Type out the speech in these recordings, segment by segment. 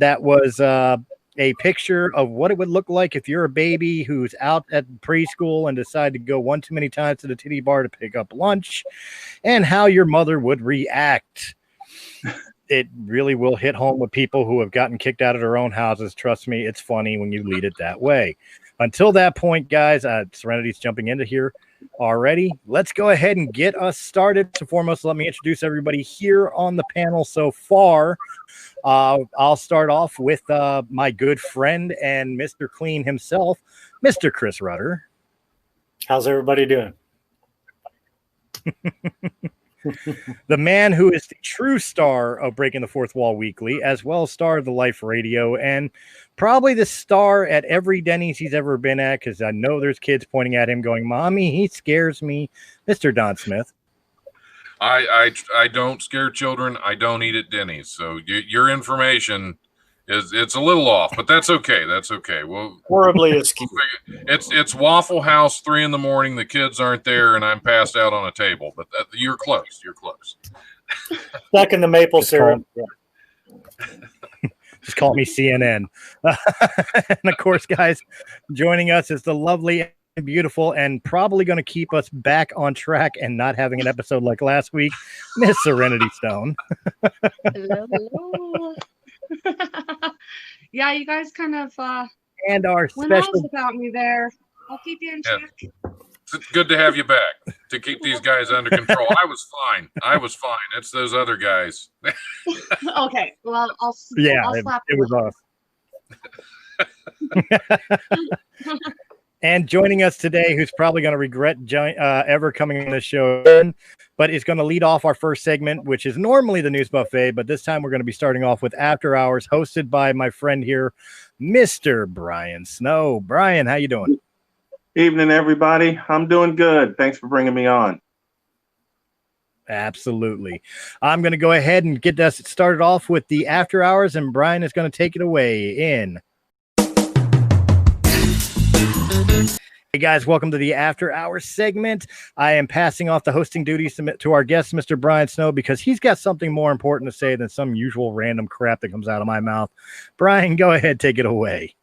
that was a picture of what it would look like if you're a baby who's out at preschool and decide to go one too many times to the titty bar to pick up lunch, and how your mother would react. It really will hit home with people who have gotten kicked out of their own houses. Trust me, it's funny when you lead it that way. Until that point, guys, Serenity's jumping into here already. Let's go ahead and get us started. First and foremost, let me introduce everybody here on the panel so far. I'll start off with my good friend and Mr. Clean himself, Mr. Chris Rudder. How's everybody doing? The man who is the true star of Breaking the Fourth Wall Weekly, as well as star of the Life Radio, and probably the star at every Denny's he's ever been at, because I know there's kids pointing at him going, "Mommy, he scares me." Mr. Don Smith. I don't scare children. I don't eat at Denny's. So your information it's a little off, but that's okay. That's okay. Well, horribly askew. It's Waffle House, 3 a.m. The kids aren't there, and I'm passed out on a table. But you're close. You're close. Stuck in the maple syrup. Just call me CNN. And of course, guys, joining us is the lovely, beautiful, and probably going to keep us back on track and not having an episode like last week, Miss Serenity Stone. Hello. Yeah, you guys kind of and our went special off about me there. I'll keep you in check. It's good to have you back to keep these guys under control. I was fine. It's those other guys. Okay, well, I'll slap it was us. And joining us today, who's probably going to regret ever coming on the show again, but is going to lead off our first segment, which is normally the news buffet, but this time we're going to be starting off with After Hours, hosted by my friend here, Mr. Brian Snow. Brian, how you doing? Evening, everybody. I'm doing good. Thanks for bringing me on. Absolutely. I'm going to go ahead and get us started off with the After Hours, and Brian is going to take it away in. Hey guys, welcome to the After Hours segment. I am passing off the hosting duties to our guest, Mr. Brian Snow, because he's got something more important to say than some usual random crap that comes out of my mouth. Brian, go ahead, take it away.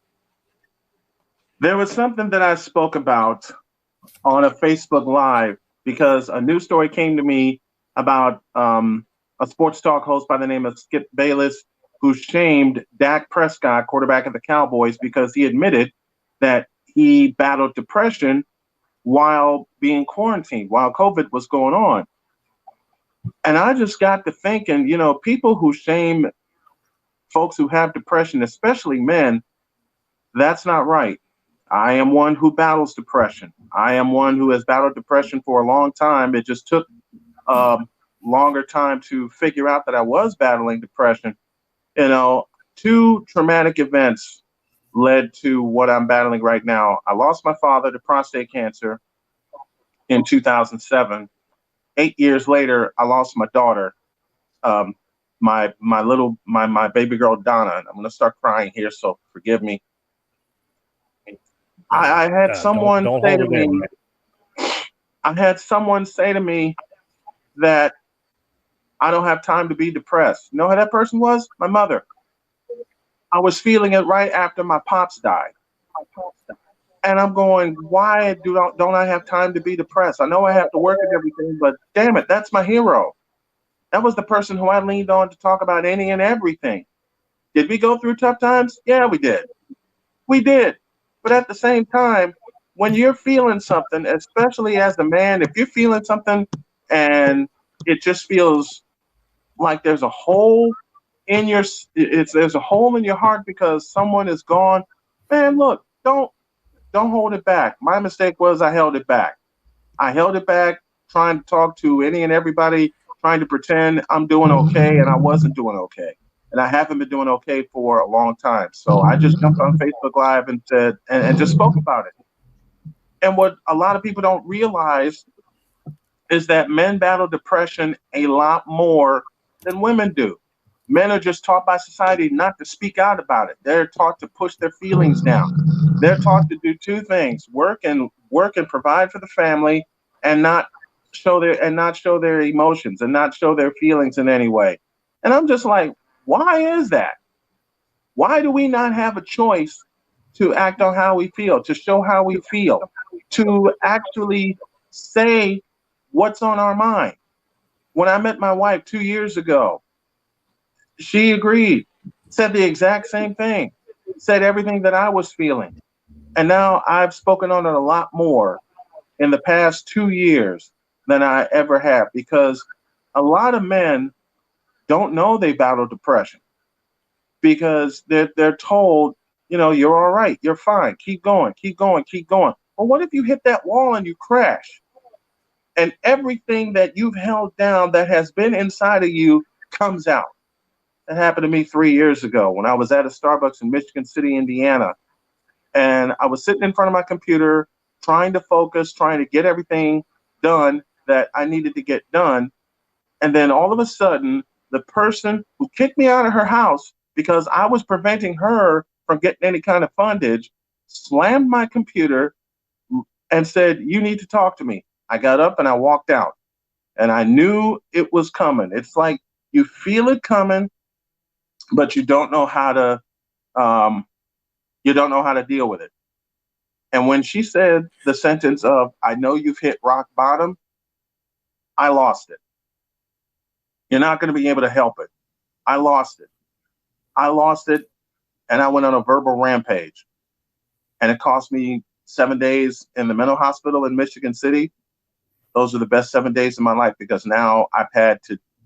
There was something that I spoke about on a Facebook Live because a news story came to me about a sports talk host by the name of Skip Bayless, who shamed Dak Prescott, quarterback of the Cowboys, because he admitted that he battled depression while being quarantined, while COVID was going on. And I just got to thinking, people who shame folks who have depression, especially men, that's not right. I am one who battles depression. I am one who has battled depression for a long time. It just took a longer time to figure out that I was battling depression. 2 traumatic events led to what I'm battling right now. I lost my father to prostate cancer in 2007. 8 years later, I lost my daughter, my baby girl, Donna. And I'm going to start crying here, so forgive me. I had someone say to me, that I don't have time to be depressed. You know who that person was? My mother. I was feeling it right after my pops died. And I'm going, why don't I have time to be depressed? I know I have to work and everything, but damn it, that's my hero. That was the person who I leaned on to talk about any and everything. Did we go through tough times? Yeah, we did. We did. But at the same time, when you're feeling something, especially as a man, if you're feeling something and it just feels like there's a hole in there's a hole in your heart because someone is gone, man, look, don't hold it back. My mistake was I held it back. I held it back trying to talk to any and everybody, trying to pretend I'm doing okay, and I wasn't doing okay. And I haven't been doing okay for a long time. So I just jumped on Facebook Live and said, and just spoke about it. And what a lot of people don't realize is that men battle depression a lot more than women do. Men are just taught by society not to speak out about it. They're taught to push their feelings down. They're taught to do 2 things: work and provide for the family, and not show their emotions and not show their feelings in any way. And I'm just like, why is that? Why do we not have a choice to act on how we feel, to show how we feel, to actually say what's on our mind? When I met my wife 2 years ago, she agreed, said the exact same thing, said everything that I was feeling. And now I've spoken on it a lot more in the past 2 years than I ever have, because a lot of men don't know they battle depression because they're told, you know, you're all right, you're fine, keep going, keep going, keep going. Well, what if you hit that wall and you crash? And everything that you've held down that has been inside of you comes out. That happened to me 3 years ago when I was at a Starbucks in Michigan City, Indiana. And I was sitting in front of my computer, trying to focus, trying to get everything done that I needed to get done. And then all of a sudden, the person who kicked me out of her house because I was preventing her from getting any kind of fundage slammed my computer and said, "You need to talk to me." I got up and I walked out, and I knew it was coming. It's like you feel it coming, but you don't know how to deal with it. And when she said the sentence of, "I know you've hit rock bottom," I lost it. You're not going to be able to help it. I lost it. I lost it, and I went on a verbal rampage. And it cost me 7 days in the mental hospital in Michigan City. Those are the best 7 days of my life, because now I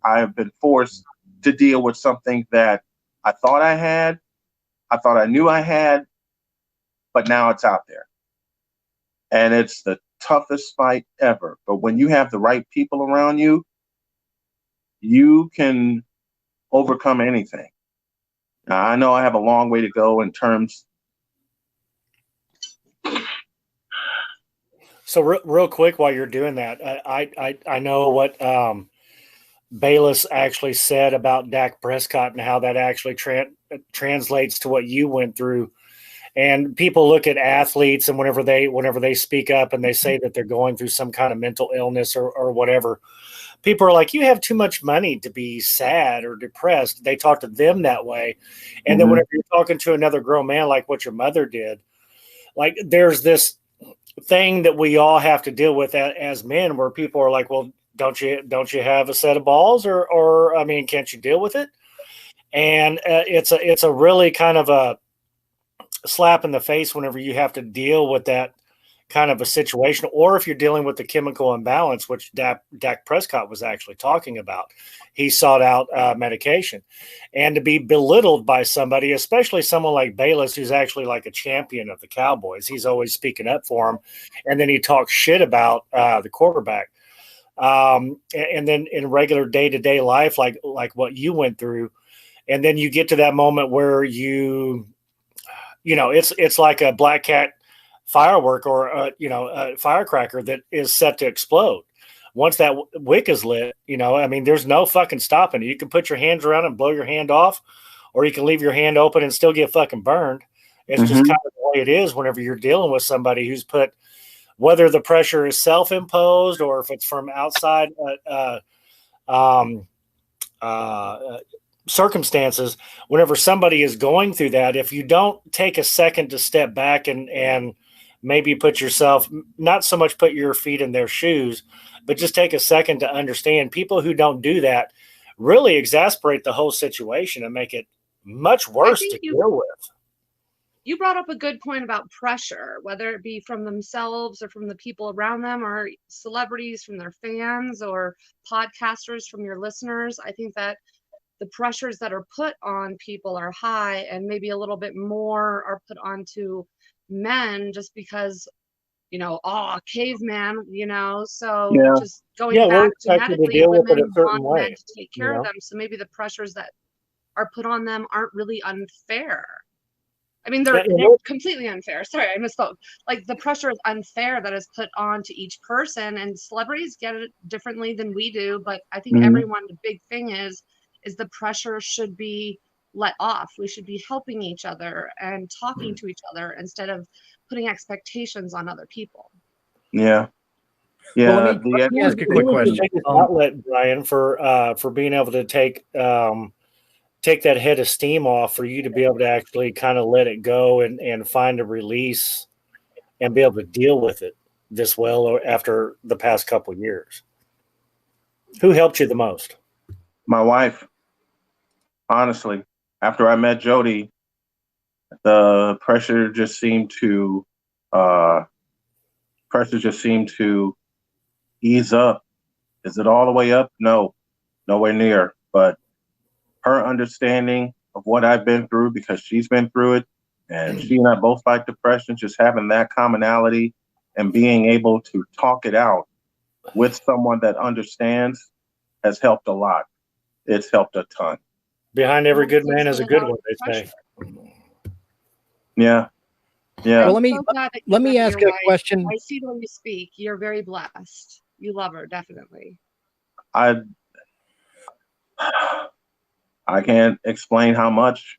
have been forced to deal with something that I thought I knew I had, but now it's out there. And it's the toughest fight ever. But when you have the right people around you, you can overcome anything. Now, I know I have a long way to go in terms. So real quick, while you're doing that, I know what Bayless actually said about Dak Prescott and how that actually translates to what you went through. And people look at athletes, and whenever they speak up and they say that they're going through some kind of mental illness or whatever, people are like, "You have too much money to be sad or depressed." They talk to them that way. And then whenever you're talking to another grown man, like what your mother did, like there's this thing that we all have to deal with as men, where people are like, "Well, don't you have a set of balls, or I mean, can't you deal with it?" And it's a really kind of a slap in the face whenever you have to deal with that kind of a situation, or if you're dealing with the chemical imbalance, which Dak Prescott was actually talking about. He sought out medication, and to be belittled by somebody, especially someone like Bayless, who's actually like a champion of the Cowboys. He's always speaking up for him, and then he talks shit about the quarterback. And then in regular day-to-day life, like what you went through, and then you get to that moment where it's like a black cat firework or a firecracker that is set to explode. Once that wick is lit, there's no fucking stopping it. You can put your hands around it and blow your hand off, or you can leave your hand open and still get fucking burned. It's just kind of the way it is whenever you're dealing with somebody who's put, whether the pressure is self-imposed or if it's from outside circumstances. Whenever somebody is going through that, if you don't take a second to step back and maybe put yourself, not so much put your feet in their shoes, but just take a second to understand, people who don't do that really exasperate the whole situation and make it much worse to deal with. You brought up a good point about pressure, whether it be from themselves or from the people around them, or celebrities from their fans, or podcasters from your listeners. I think that the pressures that are put on people are high, and maybe a little bit more are put onto men just because, caveman, so just going back genetically, women want men to take care of them. So maybe the pressures that are put on them aren't really unfair. I mean, they're completely unfair. Sorry, I misspoke. Like, the pressure is unfair that is put on to each person, and celebrities get it differently than we do. But I think everyone, the big thing is the pressure should be let off. We should be helping each other and talking to each other instead of putting expectations on other people. Yeah. Yeah. Well, let me ask a quick question. Outlet, Brian, for being able to take that head of steam off for you to be able to actually kind of let it go and find a release and be able to deal with it this well or after the past couple of years? Who helped you the most? My wife. Honestly, after I met Jody, the pressure just seemed to ease up. Is it all the way up? No, nowhere near. But her understanding of what I've been through, because she's been through it, and she and I both fight depression, just having that commonality and being able to talk it out with someone that understands has helped a lot. It's helped a ton. Behind every good man is a good one, they say. Yeah. Yeah. Well, let me ask a question. I see the way you speak. You're very blessed. You love her, definitely. I can't explain how much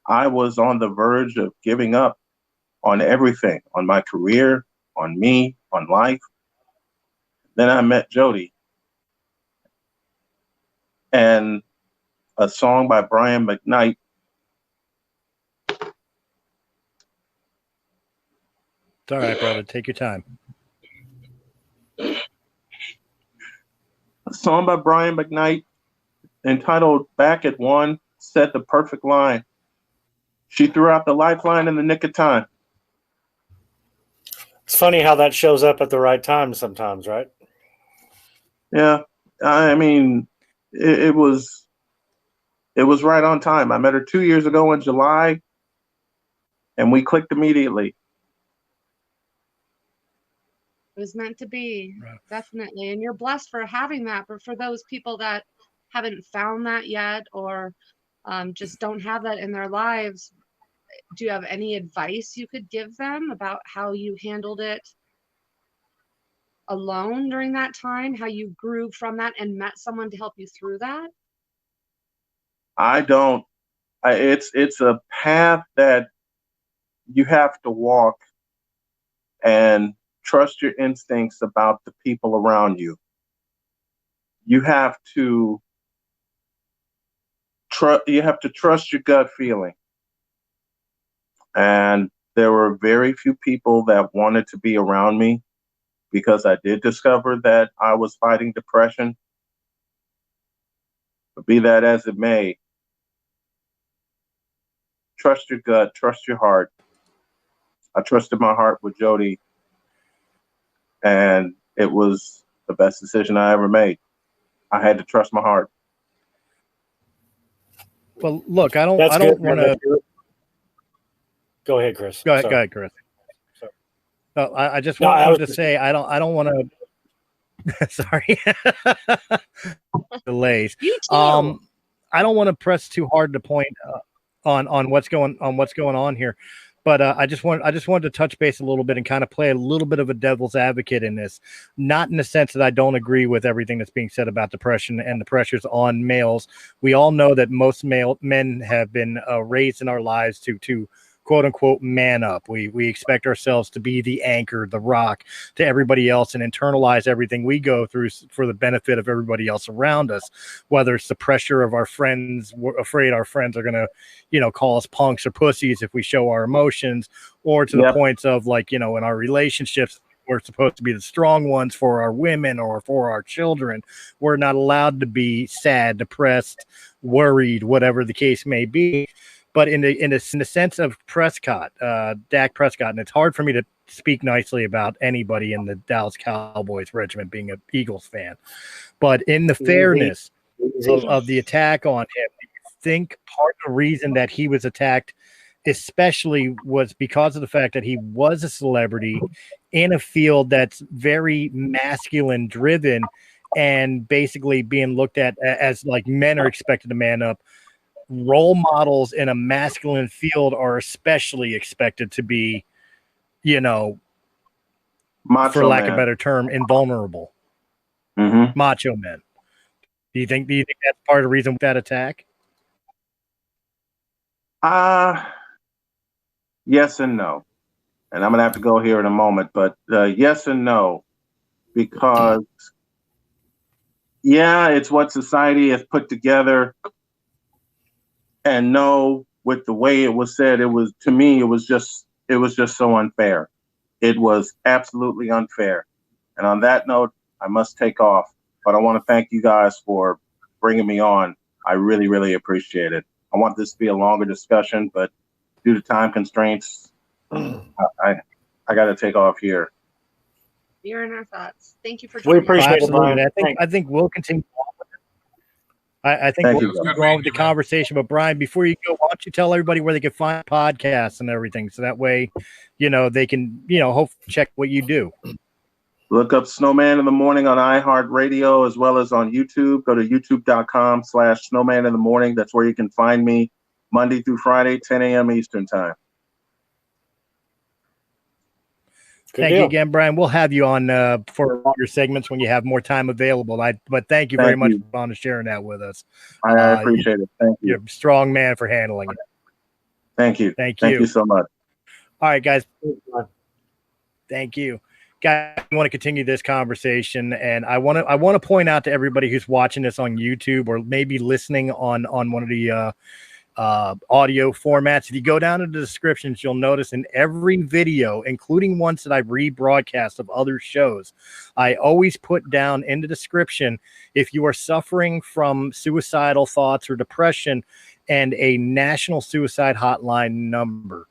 I was on the verge of giving up on everything, on my career, on me, on life. Then I met Jody. And a song by Brian McKnight. It's all right, brother. Take your time. A song by Brian McKnight entitled Back at One said the perfect line. She threw out the lifeline in the nick of time. It's funny how that shows up at the right time sometimes, right? Yeah. I mean, it was right on time. I met her 2 years ago in July, and we clicked immediately. It was meant to be, definitely. And you're blessed for having that. But for those people that haven't found that yet, or just don't have that in their lives, do you have any advice you could give them about how you handled it alone during that time, how you grew from that and met someone to help you through that? I don't. It's a path that you have to walk and trust your instincts about the people around you. You have to trust your gut feeling. And there were very few people that wanted to be around me because I did discover that I was fighting depression. But be that as it may, trust your gut, trust your heart. I trusted my heart with Jody, and it was the best decision I ever made. I had to trust my heart. Well, look, I don't want to. Go ahead, Chris. Go ahead, Chris. No, I just wanted to say I don't want to. Sorry, delays. I don't want to press too hard to point on what's going on here, but I just wanted to touch base a little bit and kind of play a little bit of a devil's advocate in this, not in the sense that I don't agree with everything that's being said about depression and the pressures on males. We all know that most men have been raised in our lives to quote unquote man up. We expect ourselves to be the anchor, the rock to everybody else, and internalize everything we go through for the benefit of everybody else around us, whether it's the pressure of our friends. We're afraid our friends are going to, call us punks or pussies if we show our emotions, or to the points of in our relationships, we're supposed to be the strong ones for our women or for our children. We're not allowed to be sad, depressed, worried, whatever the case may be. But in the sense of Prescott, Dak Prescott, and it's hard for me to speak nicely about anybody in the Dallas Cowboys regiment, being an Eagles fan. But in the fairness of the attack on him, do you think part of the reason that he was attacked especially was because of the fact that he was a celebrity in a field that's very masculine driven and basically being looked at as like men are expected to man up? Role models in a masculine field are especially expected to be, macho for lack man. of a better term, invulnerable. Macho men. Do you think that's part of the reason with that attack? Yes and no. And I'm going to have to go here in a moment, but yes and no, because it's what society has put together And no, with the way it was said, it was, to me, it was just so unfair. It was absolutely unfair. And on that note, I must take off. But I want to thank you guys for bringing me on. I really, really appreciate it. I want this to be a longer discussion, but due to time constraints, I got to take off here. You're in our thoughts. Thank you for joining. We appreciate it, Brian. I think we'll continue on with it. I think we'll go on with the conversation. But Brian, before you go, why don't you tell everybody where they can find podcasts and everything, so that way, they can, hopefully check what you do. Look up Snowman in the Morning on iHeartRadio as well as on YouTube. Go to youtube.com/Snowman in the Morning. That's where you can find me Monday through Friday, 10 a.m. Eastern time. Thank you again, Brian. We'll have you on for longer segments when you have more time available. But thank you very much for sharing that with us. I appreciate it. Thank you. You're a strong man for handling it. Thank you. Thank you. Thank you so much. All right, guys. Thank you. Guys, I want to continue this conversation, and I want to point out to everybody who's watching this on YouTube or maybe listening on one of the audio formats. If you go down to the descriptions, you'll notice in every video, including ones that I rebroadcast of other shows, I always put down in the description if you are suffering from suicidal thoughts or depression, and a national suicide hotline number.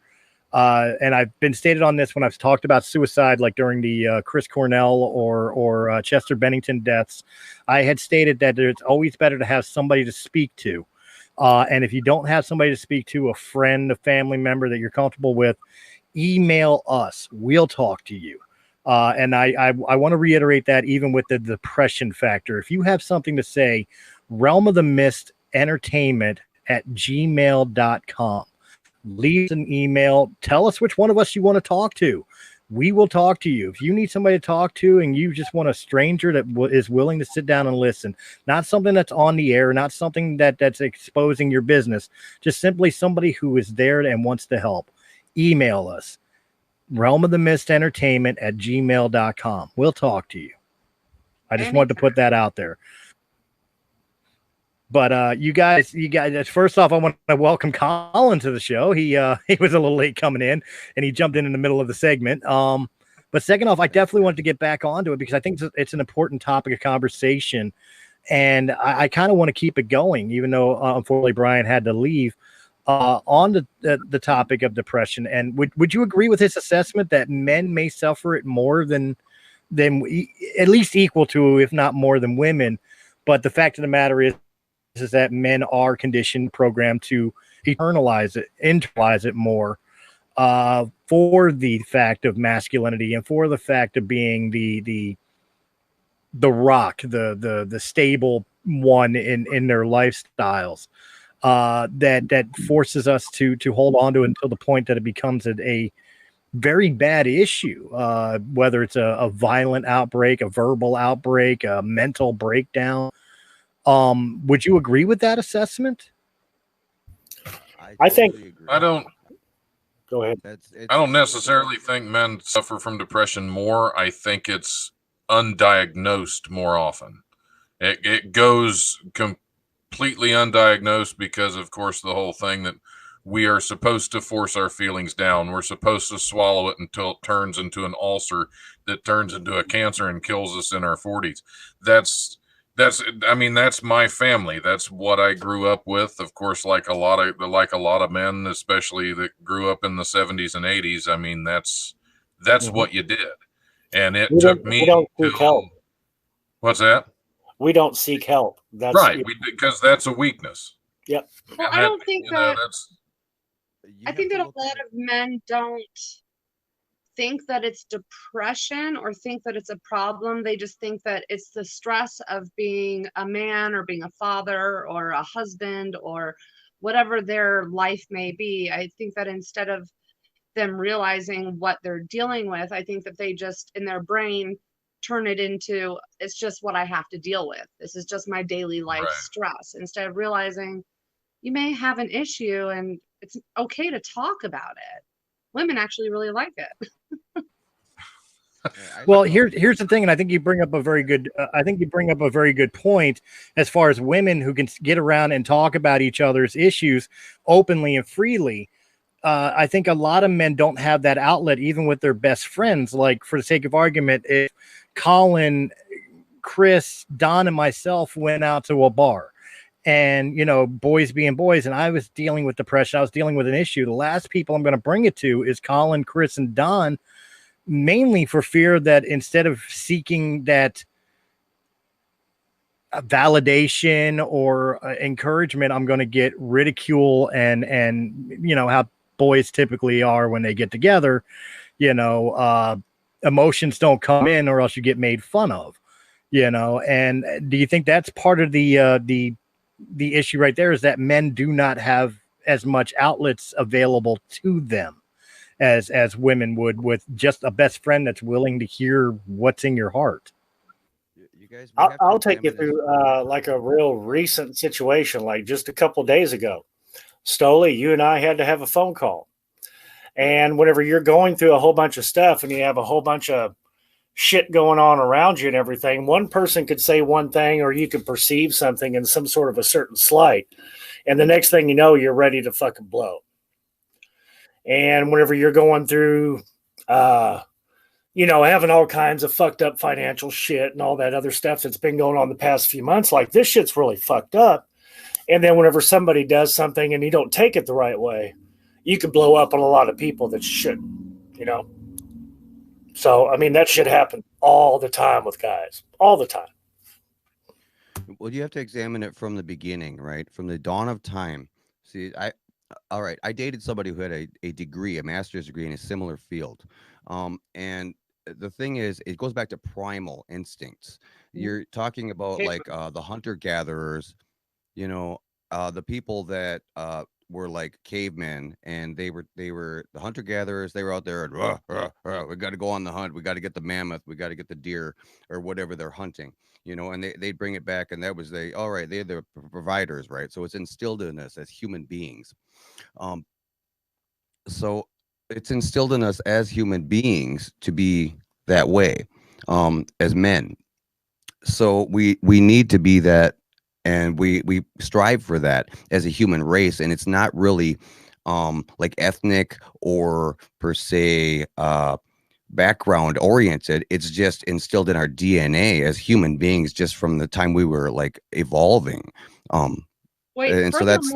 And I've been stated on this when I've talked about suicide, like during the Chris Cornell or Chester Bennington deaths. I had stated that it's always better to have somebody to speak to. And if you don't have somebody to speak to, a friend, a family member that you're comfortable with, email us. We'll talk to you. And I want to reiterate that even with the depression factor. If you have something to say, Realm of the Mist Entertainment at gmail.com. Leave an email. Tell us which one of us you want to talk to. We will talk to you. If you need somebody to talk to and you just want a stranger that is willing to sit down and listen, not something that's on the air, not something that's exposing your business, just simply somebody who is there and wants to help, email us. Realm of the Mist Entertainment at gmail.com. We'll talk to you. I just wanted to put that out there. But you guys, first off, I want to welcome Colin to the show. He was a little late coming in, and he jumped in the middle of the segment. But second off, I definitely wanted to get back onto it because I think it's an important topic of conversation, and I kind of want to keep it going, even though unfortunately Brian had to leave. On the topic of depression, and would you agree with his assessment that men may suffer it more than at least equal to, if not more than women? But the fact of the matter is that men are conditioned, programmed to internalize it more for the fact of masculinity and for the fact of being the rock, the stable one in their lifestyles. That forces us to hold on to it until the point that it becomes a very bad issue, whether it's a violent outbreak, a verbal outbreak, a mental breakdown. Would you agree with that assessment? I think I don't. Go ahead. I don't necessarily think men suffer from depression more. I think it's undiagnosed more often. It goes completely undiagnosed because, of course, the whole thing that we are supposed to force our feelings down. We're supposed to swallow it until it turns into an ulcer that turns into a cancer and kills us in our 40s. That's my family. That's what I grew up with. Of course, like a lot of men, especially that grew up in the 70s and 80s. I mean, that's what you did. And it took me seek help. What's that? We don't seek help. That's right. Because that's a weakness. Yep. Well, I don't think that. I think that a lot of men don't think that it's depression or think that it's a problem. They just think that it's the stress of being a man or being a father or a husband or whatever their life may be. I think that instead of them realizing what they're dealing with, I think that they just in their brain turn it into, it's just what I have to deal with. This is just my daily life stress, instead of realizing you may have an issue and it's okay to talk about it. Women actually really like it. Well, here's the thing, and I think you bring up a very good. Point as far as women who can get around and talk about each other's issues openly and freely. I think a lot of men don't have that outlet, even with their best friends. Like, for the sake of argument, if Colin, Chris, Don, and myself went out to a bar, and boys being boys, and I was dealing with depression, I was dealing with an issue. The last people I'm going to bring it to is Colin, Chris, and Don. Mainly for fear that instead of seeking that validation or encouragement, I'm going to get ridicule and how boys typically are when they get together. Emotions don't come in, or else you get made fun of. And do you think that's part of the issue right there? Is that men do not have as much outlets available to them as women would, with just a best friend that's willing to hear what's in your heart? You guys, I'll take you through like a real recent situation, like just a couple days ago. Stolle, you and I had to have a phone call. And whenever you're going through a whole bunch of stuff and you have a whole bunch of shit going on around you and everything, one person could say one thing, or you could perceive something in some sort of a certain slight. And the next thing you know, you're ready to fucking blow. And whenever you're going through, having all kinds of fucked up financial shit and all that other stuff that's been going on the past few months, like, this shit's really fucked up. And then whenever somebody does something and you don't take it the right way, you can blow up on a lot of people that shouldn't, So, I mean, that shit happens all the time with guys, all the time. Well, you have to examine it from the beginning, right? From the dawn of time. See, I dated somebody who had a degree, a master's degree in a similar field. And the thing is, it goes back to primal instincts. You're talking about like the hunter-gatherers, the people that were like cavemen, and they were the hunter-gatherers. They were out there and we got to go on the hunt. We got to get the mammoth. We got to get the deer, or whatever they're hunting. And they'd bring it back, and that was they're the providers, right? So it's instilled in us as human beings. So it's instilled in us as human beings to be that way, as men. So we need to be that, and we strive for that as a human race. And it's not really like ethnic or per se background oriented. It's just instilled in our DNA as human beings, just from the time we were like evolving. Wait, and so that's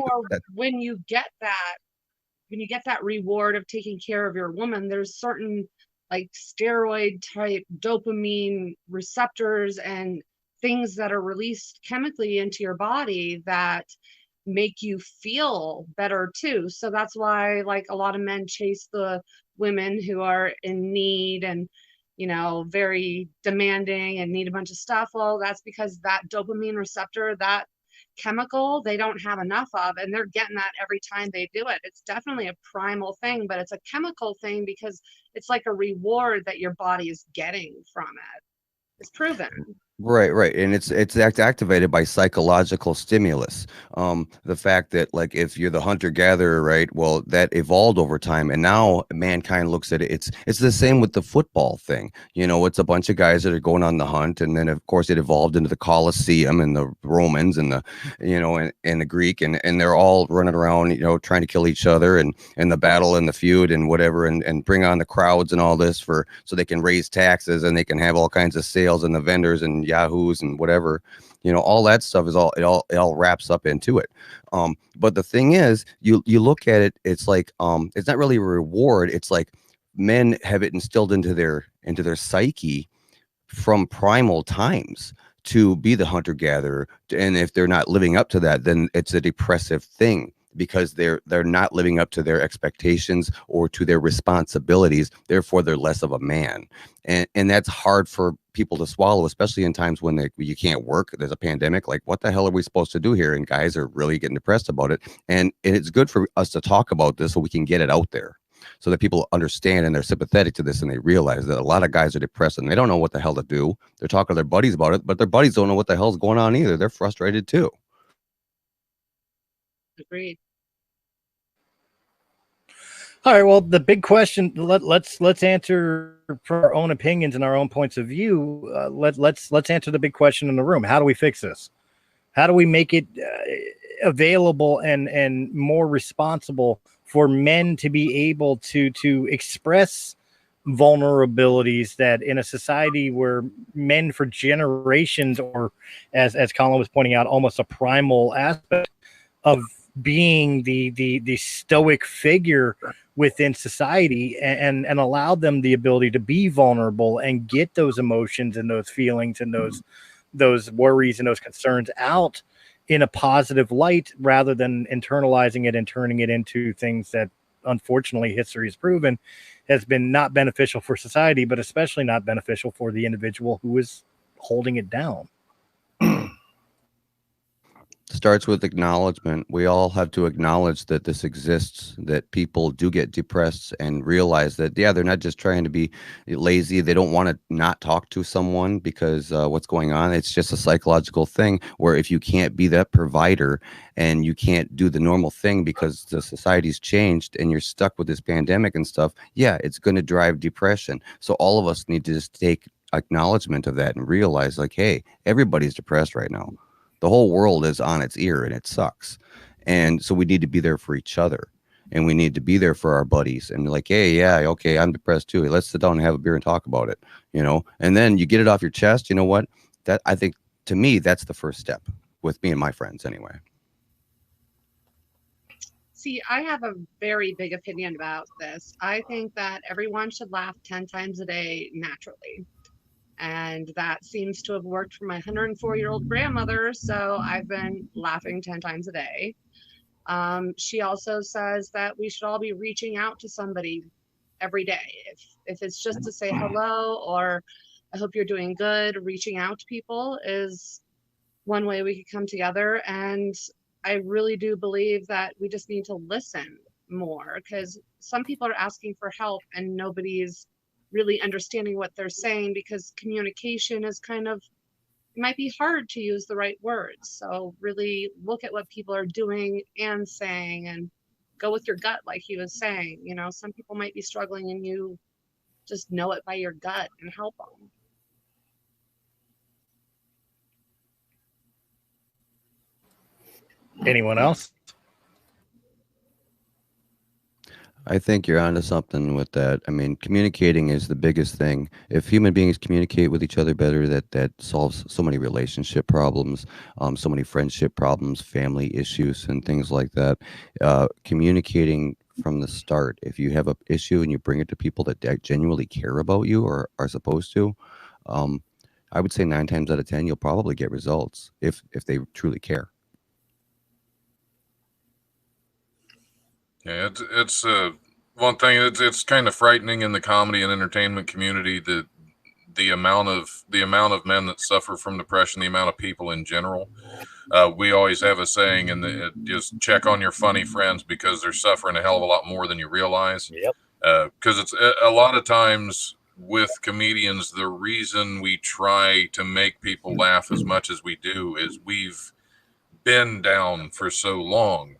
when you get that reward of taking care of your woman, there's certain like steroid type dopamine receptors and things that are released chemically into your body that make you feel better too. So that's why like a lot of men chase the women who are in need and very demanding and need a bunch of stuff. Well, that's because that dopamine receptor, that chemical, they don't have enough of, and they're getting that every time they do it. It's definitely a primal thing, but it's a chemical thing because it's like a reward that your body is getting from it. It's proven. Right. And it's activated by psychological stimulus. The fact that like if you're the hunter gatherer, right? Well, that evolved over time, and now mankind looks at it. It's the same with the football thing. It's a bunch of guys that are going on the hunt, and then of course it evolved into the Colosseum and the Romans and the and the Greek, and they're all running around, trying to kill each other, and the battle and the feud and whatever, and bring on the crowds and all this so they can raise taxes, and they can have all kinds of sales and the vendors and yahoos and whatever, all that stuff is it all wraps up into it. But the thing is, you look at it, it's like it's not really a reward. It's like men have it instilled into their psyche from primal times to be the hunter gatherer, and if they're not living up to that, then it's a depressive thing, because they're not living up to their expectations or to their responsibilities. Therefore, they're less of a man. And that's hard for people to swallow, especially in times when you can't work. There's a pandemic. Like, what the hell are we supposed to do here? And guys are really getting depressed about it. And it's good for us to talk about this so we can get it out there, so that people understand and they're sympathetic to this, and they realize that a lot of guys are depressed and they don't know what the hell to do. They're talking to their buddies about it, but their buddies don't know what the hell's going on either. They're frustrated too. Agreed. All right. Well, the big question. Let's answer for our own opinions and our own points of view. Let's answer the big question in the room. How do we fix this? How do we make it available and more responsible for men to be able to express vulnerabilities that in a society where men for generations, or as Colin was pointing out, almost a primal aspect of being the stoic figure within society, and allowed them the ability to be vulnerable and get those emotions and those feelings and those worries and those concerns out in a positive light, rather than internalizing it and turning it into things that unfortunately history has proven has been not beneficial for society, but especially not beneficial for the individual who is holding it down. Starts with acknowledgement. We all have to acknowledge that this exists, that people do get depressed, and realize that, yeah, they're not just trying to be lazy. They don't want to not talk to someone because what's going on. It's just a psychological thing where if you can't be that provider and you can't do the normal thing because the society's changed and you're stuck with this pandemic and stuff, yeah, it's going to drive depression. So all of us need to just take acknowledgement of that and realize, like, hey, everybody's depressed right now. The whole world is on its ear and it sucks. And so we need to be there for each other, and we need to be there for our buddies and like, hey, yeah, okay, I'm depressed too. Let's sit down and have a beer and talk about it, and then you get it off your chest. You know what? That, I think, to me, that's the first step with me and my friends anyway. See, I have a very big opinion about this. I think that everyone should laugh 10 times a day naturally. And that seems to have worked for my 104-year-old grandmother. So I've been laughing 10 times a day. She also says that we should all be reaching out to somebody every day. If it's just to say hello or I hope you're doing good, reaching out to people is one way we could come together. And I really do believe that we just need to listen more, because some people are asking for help and nobody's really understanding what they're saying, because communication is it might be hard to use the right words. So really look at what people are doing and saying and go with your gut, like he was saying. Some people might be struggling and you just know it by your gut and help them. Anyone else? I think you're onto something with that. I mean, communicating is the biggest thing. If human beings communicate with each other better, that solves so many relationship problems, so many friendship problems, family issues, and things like that. Communicating from the start. If you have an issue and you bring it to people that genuinely care about you or are supposed to, I would say 9 times out of 10, you'll probably get results if they truly care. Yeah, it's one thing. It's kind of frightening in the comedy and entertainment community that the amount of men that suffer from depression, the amount of people in general. We always have a saying, and just check on your funny friends because they're suffering a hell of a lot more than you realize. Yep. Because it's a lot of times with comedians, the reason we try to make people laugh as much as we do is we've been down for so long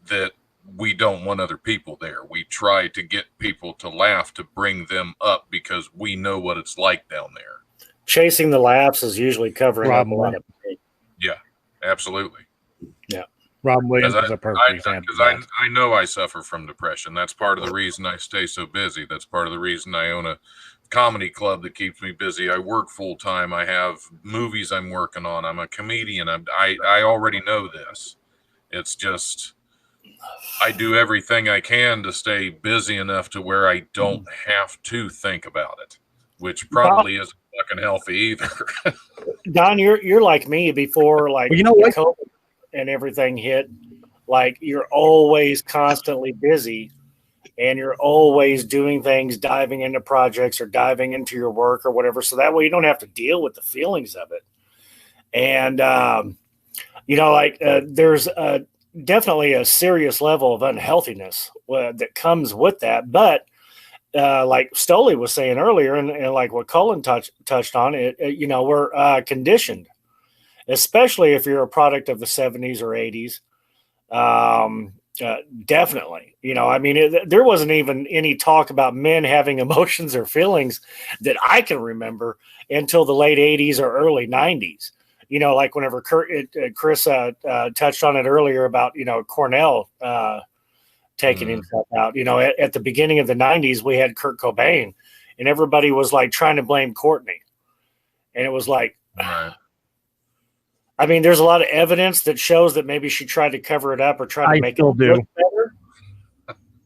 that we don't want other people there. We try to get people to laugh to bring them up because we know what it's like down there. Chasing the laughs is usually covering up a lot of pain. Yeah, absolutely. Yeah. Rob Williams is a perfect example. Because I know I suffer from depression. That's part of the reason I stay so busy. That's part of the reason I own a comedy club that keeps me busy. I work full time. I have movies I'm working on. I'm a comedian. I already know this. It's just I do everything I can to stay busy enough to where I don't have to think about it, which probably isn't fucking healthy either. Don, you're like me before, like, well, what? COVID and everything hit. Like, you're always constantly busy, and you're always doing things, diving into projects or diving into your work or whatever. So that way you don't have to deal with the feelings of it. And there's definitely a serious level of unhealthiness that comes with that. But like Stolle was saying earlier, and like what Colin touched on, we're conditioned, especially if you're a product of the 70s or 80s, Definitely. You know, I mean, there wasn't even any talk about men having emotions or feelings that I can remember until the late 80s or early 90s. You know, like whenever Chris touched on it earlier about, you know, Cornell taking himself out. You know, at the beginning of the 90s, we had Kurt Cobain, and everybody was like trying to blame Courtney. And it was like, right. I mean, there's a lot of evidence that shows that maybe she tried to cover it up or try to make it look better.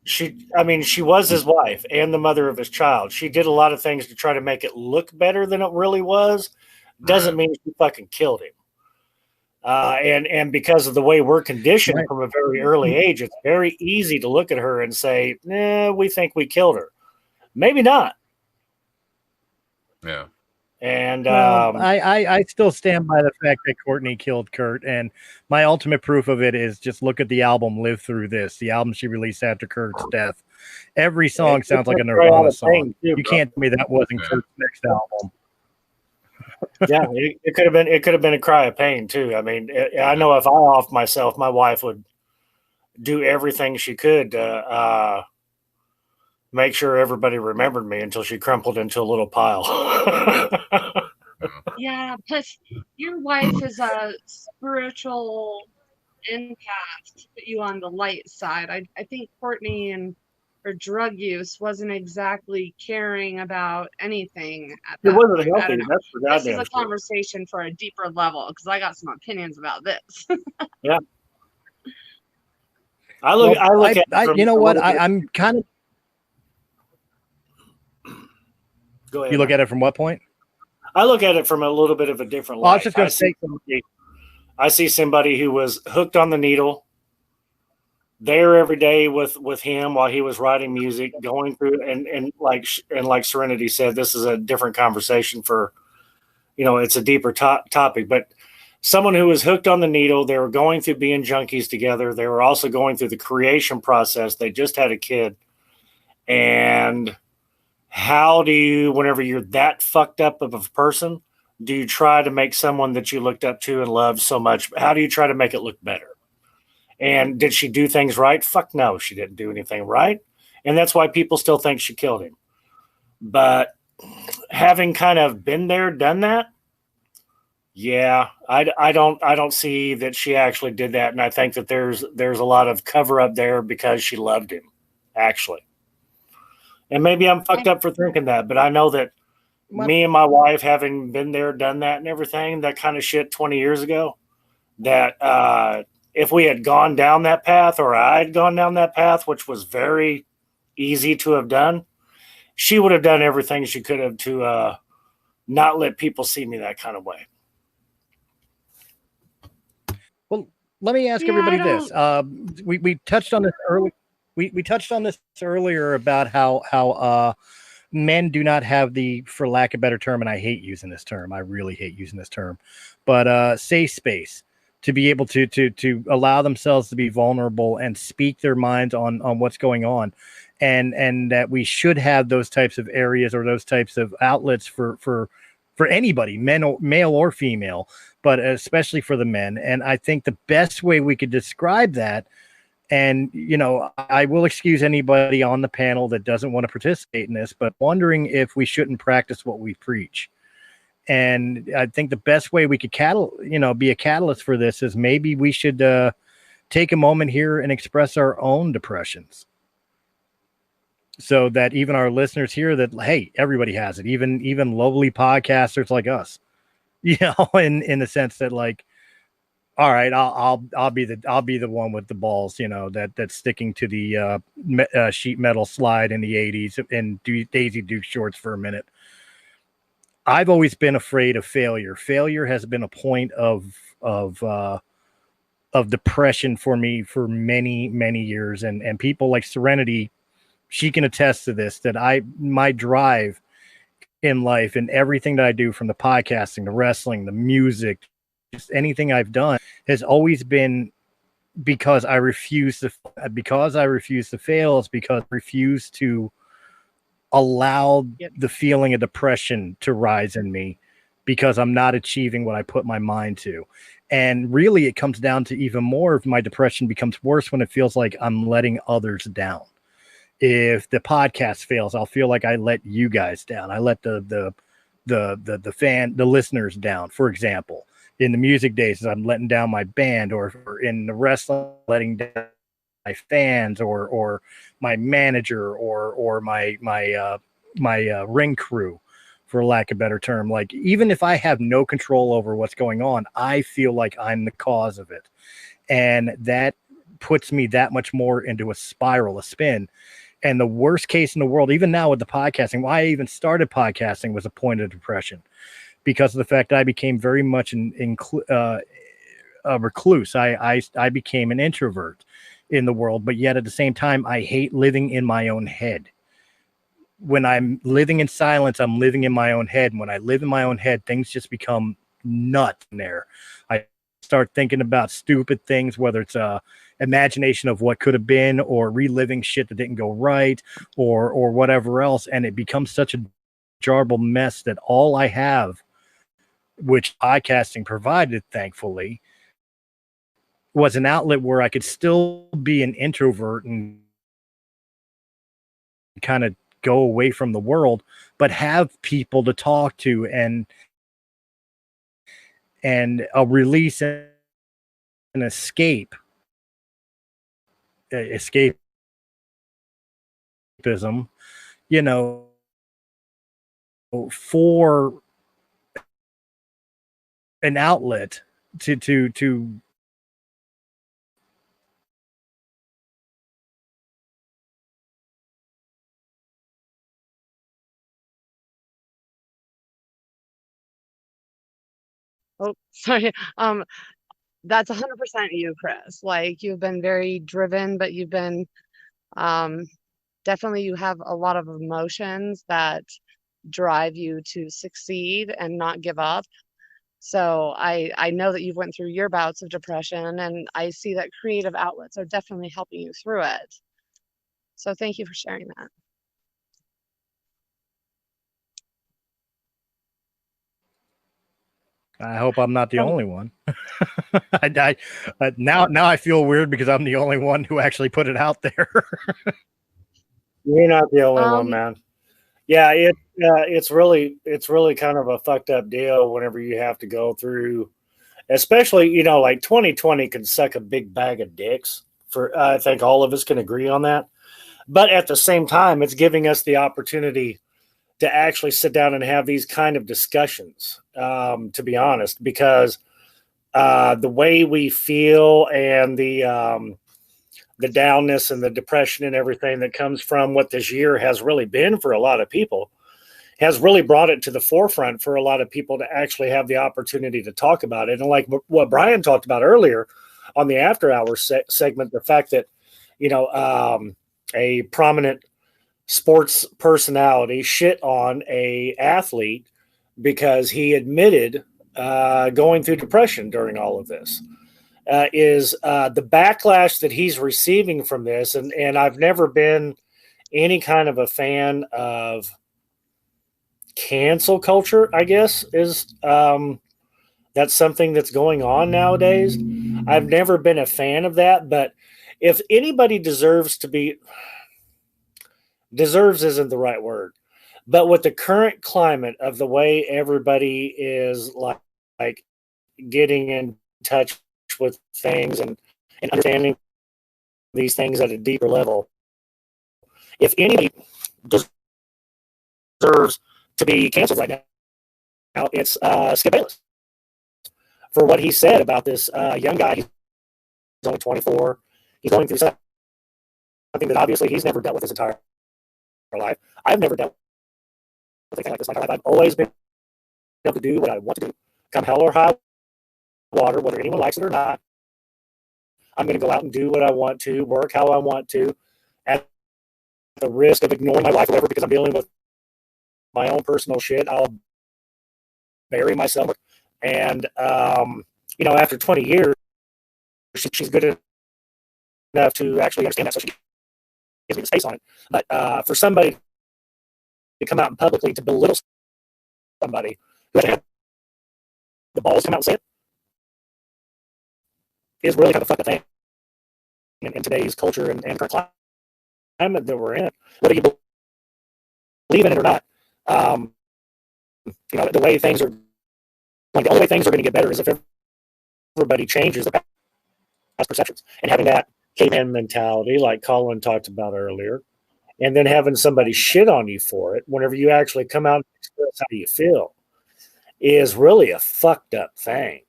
She was his wife and the mother of his child. She did a lot of things to try to make it look better than it really was. Doesn't mean she fucking killed him. And because of the way we're conditioned from a very early age, it's very easy to look at her and say, "Nah, we think we killed her." Maybe not. Yeah. And I still stand by the fact that Courtney killed Kurt, and my ultimate proof of it is just look at the album "Live Through This," the album she released after Kurt's death. Every song sounds like a Nirvana song. You can't tell me that wasn't Kurt's next album. Yeah, it could have been. It could have been a cry of pain too. I mean, I know if I offed myself, my wife would do everything she could to make sure everybody remembered me until she crumpled into a little pile. Yeah, plus your wife is a spiritual empath to put you on the light side. I think Courtney and her drug use wasn't exactly caring about anything at that It wasn't point. healthy. That's for goddamn. This is a conversation for a deeper level because I got some opinions about this. Yeah. I look at you know what? I'm kind of. Go ahead. You look at it from what point? I look at it from a little bit of a different light. I was just going to say, I see somebody who was hooked on the needle, there every day with him while he was writing music, going through and like Serenity said, this is a different conversation for, you know, it's a deeper topic. But someone who was hooked on the needle, they were going through being junkies together. They were also going through the creation process. They just had a kid, and how do you, whenever you're that fucked up of a person, do you try to make someone that you looked up to and loved so much? How do you try to make it look better? And did she do things right? Fuck no, she didn't do anything right. And that's why people still think she killed him. But having kind of been there, done that, yeah, I don't see that she actually did that. And I think that there's a lot of cover up there because she loved him, actually. And maybe I'm fucked up for thinking that, but I know that me and my wife, having been there, done that and everything, that kind of shit 20 years ago, that if we had gone down that path, or I had gone down that path, which was very easy to have done, she would have done everything she could have to not let people see me that kind of way. Well, let me ask everybody this. We touched on this early. We touched on this earlier about how men do not have the, for lack of a better term, and I hate using this term. I really hate using this term, but safe space to be able to allow themselves to be vulnerable and speak their minds on what's going on, and that we should have those types of areas or those types of outlets for anybody, male or female, but especially for the men. And I think the best way we could describe that, and, you know, I will excuse anybody on the panel that doesn't want to participate in this, but wondering if we shouldn't practice what we preach. And I think the best way we could be a catalyst for this is maybe we should take a moment here and express our own depressions, so that even our listeners hear that, hey, everybody has it, even lowly podcasters like us, you know, in the sense that, like, all right, I'll be the one with the balls, you know, that's sticking to the sheet metal slide in the 80s and do Daisy Duke shorts for a minute. I've always been afraid of failure. Failure has been a point of depression for me for many, many years. And people like Serenity, she can attest to this, that my drive in life and everything that I do, from the podcasting, the wrestling, the music, just anything I've done, has always been because I refuse to fail. It's because I refuse to allow the feeling of depression to rise in me because I'm not achieving what I put my mind to. And really, it comes down to even more of my depression becomes worse when it feels like I'm letting others down. If the podcast fails, I'll feel like I let you guys down. I let the listeners down, for example. In the music days, I'm letting down my band, or in the wrestling, letting down my fans, or my manager, or my ring crew, for lack of a better term. Like, even if I have no control over what's going on, I feel like I'm the cause of it. And that puts me that much more into a spiral, a spin. And the worst case in the world, even now with the podcasting, why I even started podcasting was a point of depression, because of the fact that I became very much a recluse. I became an introvert in the world, but yet at the same time, I hate living in my own head. When I'm living in silence, I'm living in my own head. And when I live in my own head, things just become nuts in there. I start thinking about stupid things, whether it's imagination of what could have been, or reliving shit that didn't go right, or whatever else. And it becomes such a jarbled mess that all I have, which podcasting provided, thankfully, was an outlet where I could still be an introvert and kind of go away from the world, but have people to talk to, and a release and an escapism, you know, for an outlet to Oh, sorry. That's 100% you, Chris. Like, you've been very driven, but you've been definitely, you have a lot of emotions that drive you to succeed and not give up. So I know that you've went through your bouts of depression, and I see that creative outlets are definitely helping you through it. So thank you for sharing that. I hope I'm not the only one. Now I feel weird because I'm the only one who actually put it out there. You're not the only one, man. Yeah, it's really kind of a fucked up deal whenever you have to go through, especially, like 2020 can suck a big bag of dicks. I think all of us can agree on that. But at the same time, it's giving us the opportunity to actually sit down and have these kind of discussions, to be honest, because the way we feel and the downness and the depression and everything that comes from what this year has really been for a lot of people has really brought it to the forefront for a lot of people to actually have the opportunity to talk about it. And like what Brian talked about earlier on the After Hours segment, the fact that, a prominent sports personality shit on a athlete because he admitted going through depression during all of this, is the backlash that he's receiving from this. And I've never been any kind of a fan of cancel culture, I guess, is that's something that's going on nowadays. I've never been a fan of that, but if anybody deserves isn't the right word, but with the current climate of the way everybody is like getting in touch with things and understanding these things at a deeper level, if anybody deserves to be canceled right now, it's Skip Bayless for what he said about this young guy. He's only 24. He's going through something that obviously he's never dealt with his entire life. I've never dealt with anything like this in my life. I've always been able to do what I want to do, come hell or high water, whether anyone likes it or not. I'm going to go out and do what I want to, work how I want to, at the risk of ignoring my wife or whatever, because I'm dealing with my own personal shit. I'll bury myself. And, after 20 years, she's good enough to actually understand that, so she gives me the space on it. But for somebody to come out and publicly to belittle somebody who has had balls to come out and say it is really kind of a fucked thing in today's culture and current climate that we're in. Whether you believe in it or not, the way things are, like the only way things are going to get better is if everybody changes their past perceptions, and having that caveman mentality, like Colin talked about earlier, and then having somebody shit on you for it whenever you actually come out and express how you feel is really a fucked up thing.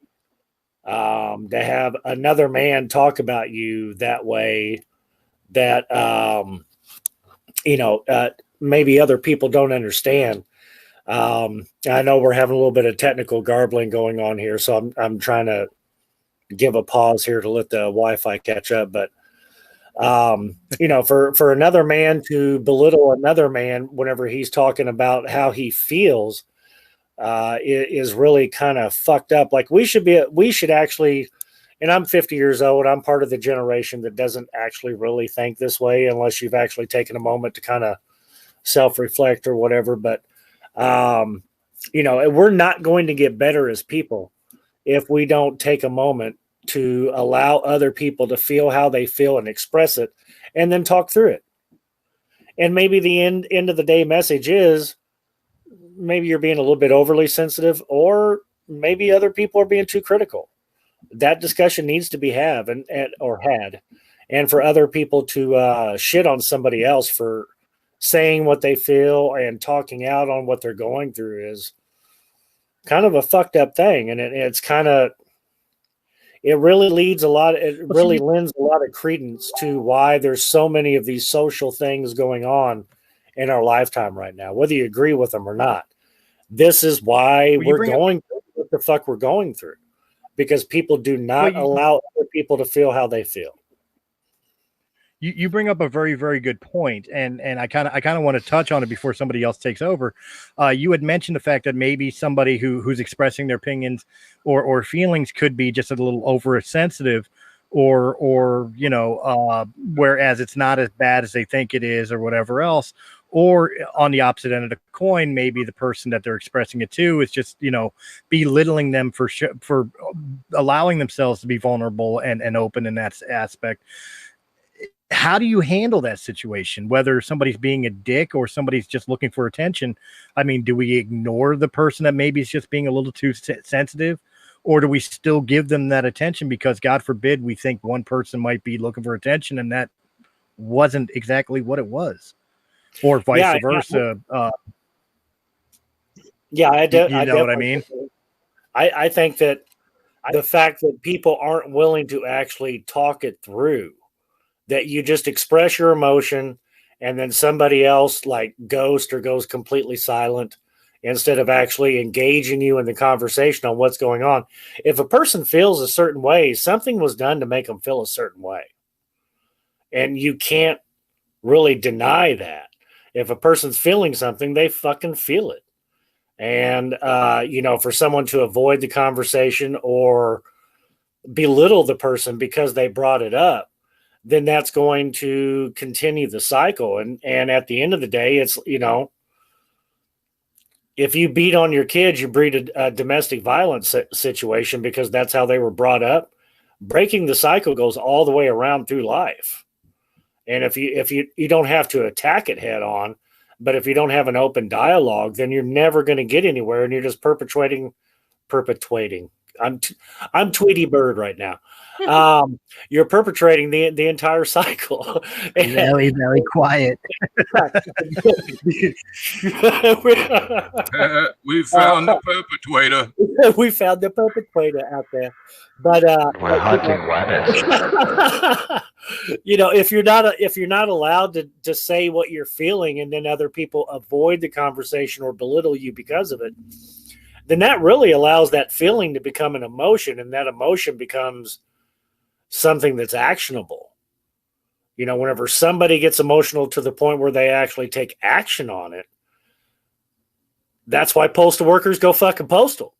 To have another man talk about you that way, that maybe other people don't understand. I know we're having a little bit of technical garbling going on here, so I'm trying to give a pause here to let the Wi-Fi catch up. But for another man to belittle another man whenever he's talking about how he feels is really kind of fucked up. Like we should actually, and I'm 50 years old. I'm part of the generation that doesn't actually really think this way unless you've actually taken a moment to kind of self-reflect or whatever. But we're not going to get better as people if we don't take a moment to allow other people to feel how they feel and express it and then talk through it. And maybe the end of the day message is maybe you're being a little bit overly sensitive, or maybe other people are being too critical. That discussion needs to be had. And for other people to shit on somebody else for saying what they feel and talking out on what they're going through is kind of a fucked up thing. And it's kind of, it really lends a lot of credence to why there's so many of these social things going on in our lifetime right now, whether you agree with them or not. This is why we're going through what the fuck we're going through, because people do not allow other people to feel how they feel. You bring up a very, very good point, and I kind of want to touch on it before somebody else takes over. You had mentioned the fact that maybe somebody who's expressing their opinions or feelings could be just a little oversensitive, or whereas it's not as bad as they think it is, or whatever else. Or on the opposite end of the coin, maybe the person that they're expressing it to is just, belittling them for allowing themselves to be vulnerable and open in that aspect. How do you handle that situation? Whether somebody's being a dick or somebody's just looking for attention. I mean, do we ignore the person that maybe is just being a little too sensitive, or do we still give them that attention because, God forbid, we think one person might be looking for attention and that wasn't exactly what it was, or vice versa? I know what I mean? I think that the fact that people aren't willing to actually talk it through, that you just express your emotion and then somebody else like ghosts or goes completely silent instead of actually engaging you in the conversation on what's going on. If a person feels a certain way, something was done to make them feel a certain way. And you can't really deny that. If a person's feeling something, they fucking feel it. And, for someone to avoid the conversation or belittle the person because they brought it up, then that's going to continue the cycle. And at the end of the day, it's, if you beat on your kids, you breed a domestic violence situation because that's how they were brought up. Breaking the cycle goes all the way around through life. And if you don't have to attack it head on, but if you don't have an open dialogue, then you're never going to get anywhere. And you're just perpetuating. I'm Tweety Bird right now. You're perpetrating the entire cycle. Very, very quiet. We found the perpetrator. We found the perpetrator out there. But we're hunting rabbits. If you're not allowed to say what you're feeling, and then other people avoid the conversation or belittle you because of it, then that really allows that feeling to become an emotion, and that emotion becomes something that's actionable. Whenever somebody gets emotional to the point where they actually take action on it, that's why postal workers go fucking postal,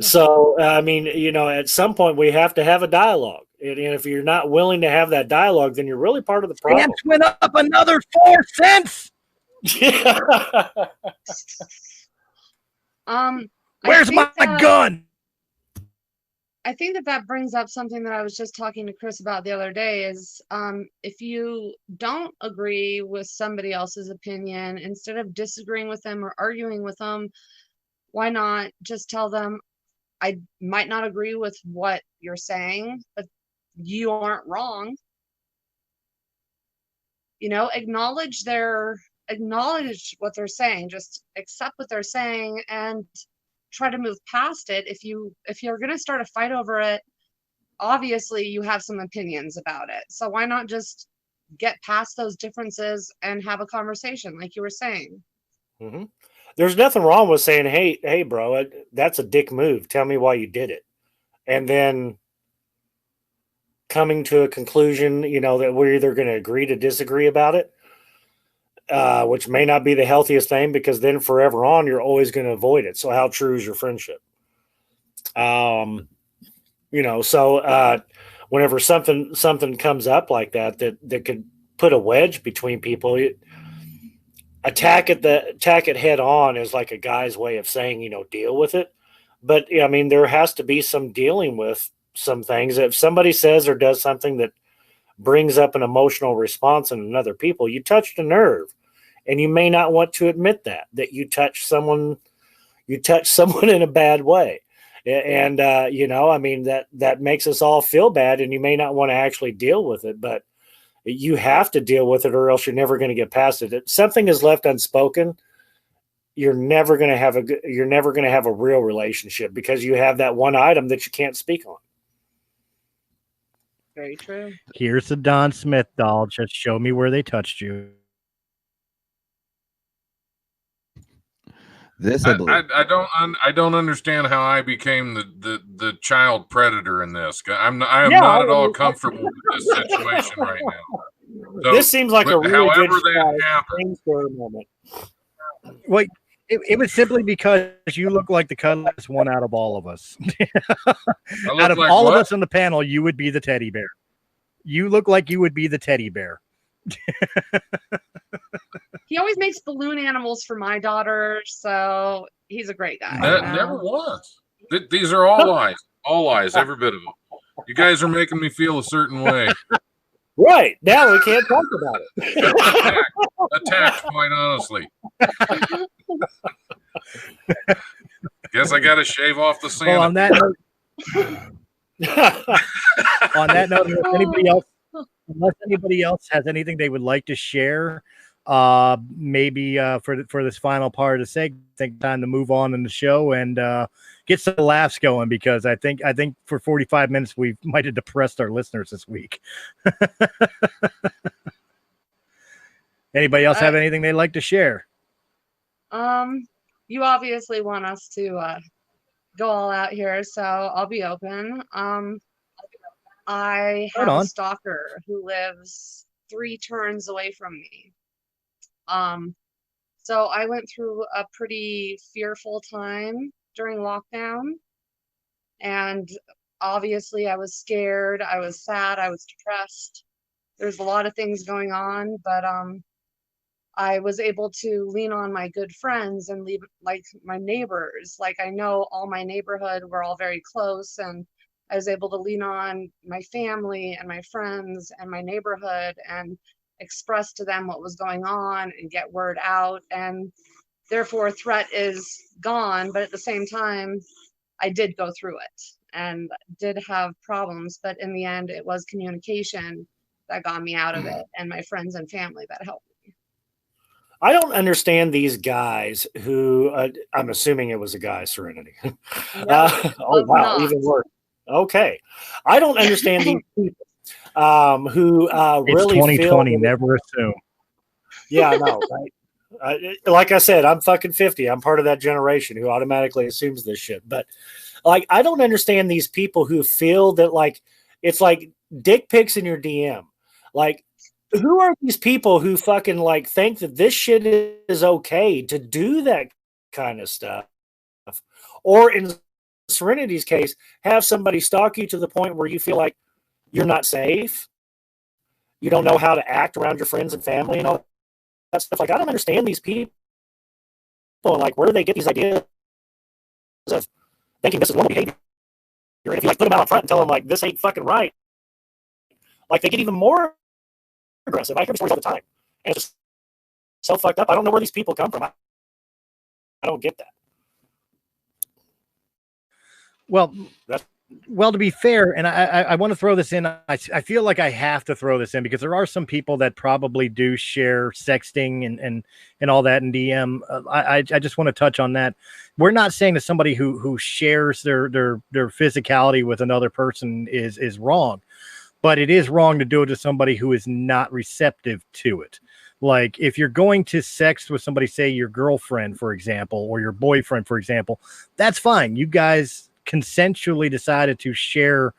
So, at some point we have to have a dialogue. And if you're not willing to have that dialogue, then you're really part of the problem. Stamps went up another 4 cents. Yeah. Where's my gun? I think that brings up something that I was just talking to Chris about the other day is if you don't agree with somebody else's opinion, instead of disagreeing with them or arguing with them, why not just tell them, I might not agree with what you're saying, but you aren't wrong. You know, acknowledge what they're saying, just accept what they're saying and try to move past it. If you're going to start a fight over it, obviously you have some opinions about it. So why not just get past those differences and have a conversation like you were saying? Mm-hmm. There's nothing wrong with saying, hey, bro, that's a dick move. Tell me why you did it. And then coming to a conclusion, you know, that we're either going to agree to disagree about it, which may not be the healthiest thing, because then forever on, you're always going to avoid it. So how true is your friendship? You know, so whenever something comes up like that could put a wedge between people, attack it head on is like a guy's way of saying, you know, deal with it. But I mean, there has to be some dealing with some things. If somebody says or does something that brings up an emotional response in another people, you touched a nerve, and you may not want to admit that you touched someone in a bad way. And, you know, I mean, that makes us all feel bad, and you may not want to actually deal with it, but you have to deal with it, or else you're never going to get past it. If something is left unspoken, you're never going to have a real relationship, because you have that one item that you can't speak on. Very true. Here's the Don Smith doll. Just show me where they touched you. This I don't understand how I became the child predator in this. I am not at all comfortable with this situation right now. So, this seems like a really good moment. Wait, it was simply because you look like the cuddliest one out of all of us. Out of like all what? of us on the panel, you would be the teddy bear. You look like you would be the teddy bear. He always makes balloon animals for my daughter, so he's a great guy. Never was. These are all lies. All lies, every bit of them. You guys are making me feel a certain way. Right. Now we can't talk about it. Attacked, quite honestly. Guess I got to shave off the sand. Well, on that note, unless anybody else has anything they would like to share, maybe for this final part of the segment, I think time to move on in the show and get some laughs going, because I think for 45 minutes we might have depressed our listeners this week. Anybody else have anything they'd like to share? You obviously want us to go all out here, so I'll be open. I have a stalker who lives 3 turns away from me. So I went through a pretty fearful time during lockdown, and obviously I was scared, I was sad, I was depressed. There's a lot of things going on, but I was able to lean on my good friends and leave, like, my neighbors. Like, I know all my neighborhood, we're all very close, and I was able to lean on my family and my friends and my neighborhood and express to them what was going on and get word out. And therefore, threat is gone. But at the same time, I did go through it and did have problems. But in the end, it was communication that got me out of it, and my friends and family that helped me. I don't understand these guys who, I'm assuming it was a guy, Serenity. No, oh, wow, not. Even worse. Okay. I don't understand these people who really 2020, feel... never assume. Yeah, I know, right? Like I said, I'm fucking 50. I'm part of that generation who automatically assumes this shit. But, like, I don't understand these people who feel that, like, it's like dick pics in your DM. Like, who are these people who fucking, like, think that this shit is okay to do that kind of stuff? Or in Serenity's case, have somebody stalk you to the point where you feel like you're not safe. You don't know how to act around your friends and family and all that stuff. Like, I don't understand these people. Like, where do they get these ideas of thinking this is normal behavior. And if you like put them out front and tell them like this ain't fucking right, like they get even more aggressive. I hear stories all the time, and it's just so fucked up. I don't know where these people come from. I don't get that. Well, to be fair, and I want to throw this in. I feel like I have to throw this in because there are some people that probably do share sexting and all that in DM. I just want to touch on that. We're not saying that somebody who shares their physicality with another person is wrong, but it is wrong to do it to somebody who is not receptive to it. Like if you're going to sex with somebody, say your girlfriend, for example, or your boyfriend, for example, that's fine. You guys consensually decided to share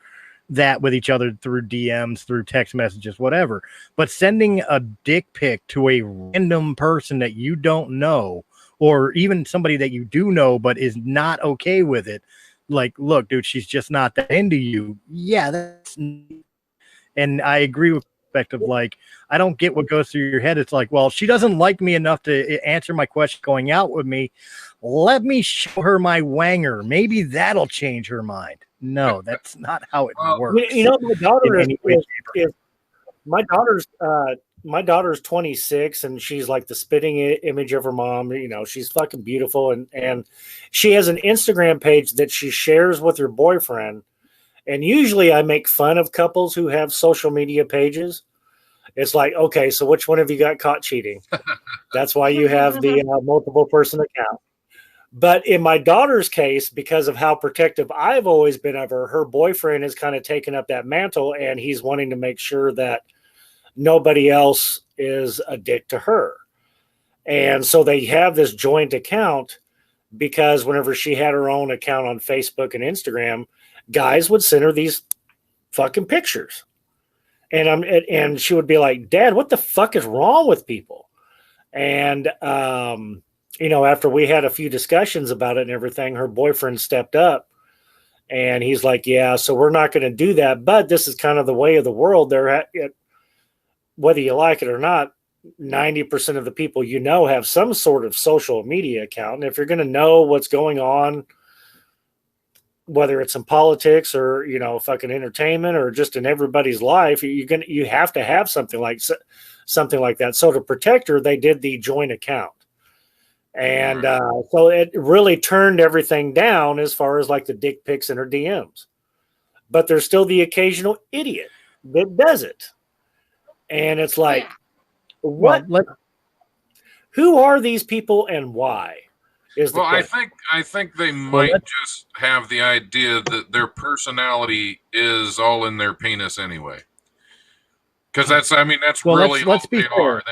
that with each other through DMs, through text messages, whatever. But sending a dick pic to a random person that you don't know, or even somebody that you do know but is not okay with it, like, look, dude, she's just not that into you. Yeah, that's. And I agree with perspective. Like, I don't get what goes through your head. It's like, well, she doesn't like me enough to answer my question going out with me. Let me show her my wanger. Maybe that'll change her mind. No, that's not how it works. You know, my daughter's 26 and she's like the spitting image of her mom. You know, she's fucking beautiful. And she has an Instagram page that she shares with her boyfriend. And usually I make fun of couples who have social media pages. It's like, okay, so which one have you got caught cheating? That's why you have the multiple person account. But in my daughter's case, because of how protective I've always been of her, her boyfriend has kind of taken up that mantle and he's wanting to make sure that nobody else is a dick to her. And so they have this joint account because whenever she had her own account on Facebook and Instagram, guys would send her these fucking pictures. And she would be like, Dad, what the fuck is wrong with people? And, you know, after we had a few discussions about it and everything, her boyfriend stepped up and he's like, yeah, so we're not going to do that. But this is kind of the way of the world. Whether you like it or not, 90% of the people you know have some sort of social media account. And if you're going to know what's going on, whether it's in politics or, you know, fucking entertainment or just in everybody's life, you have to have something like that. So to protect her, they did the joint account. And so it really turned everything down as far as like the dick pics in her DMs. But there's still the occasional idiot that does it. And it's like, what? Who are these people and why? Well, I think they might just have the idea that their personality is all in their penis anyway. Because that's really let's all they fair. are.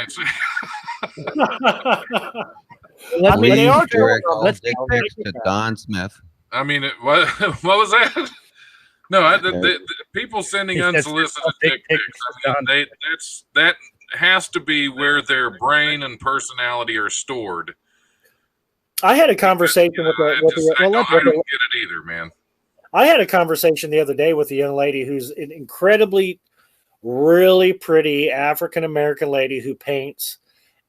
They are direct dick pics to Don Smith. I mean, what was that? No, the people sending unsolicited dick pics. That has to be where their brain and personality are stored. I had a conversation I don't get it either, man. I had a conversation the other day with a young lady who's an incredibly, really pretty African-American lady who paints,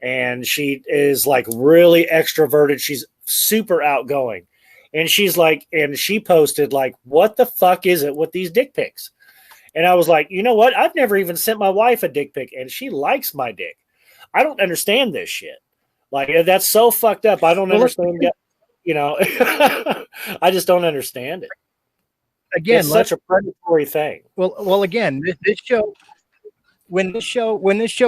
and she is like really extroverted. She's super outgoing. And she's like, and she posted like, what the fuck is it with these dick pics? And I was like, you know what? I've never even sent my wife a dick pic and she likes my dick. I don't understand this shit. Like, that's so fucked up. I don't understand it. You know, I just don't understand it. Again, it's such a predatory thing. Well, again, this show, when this show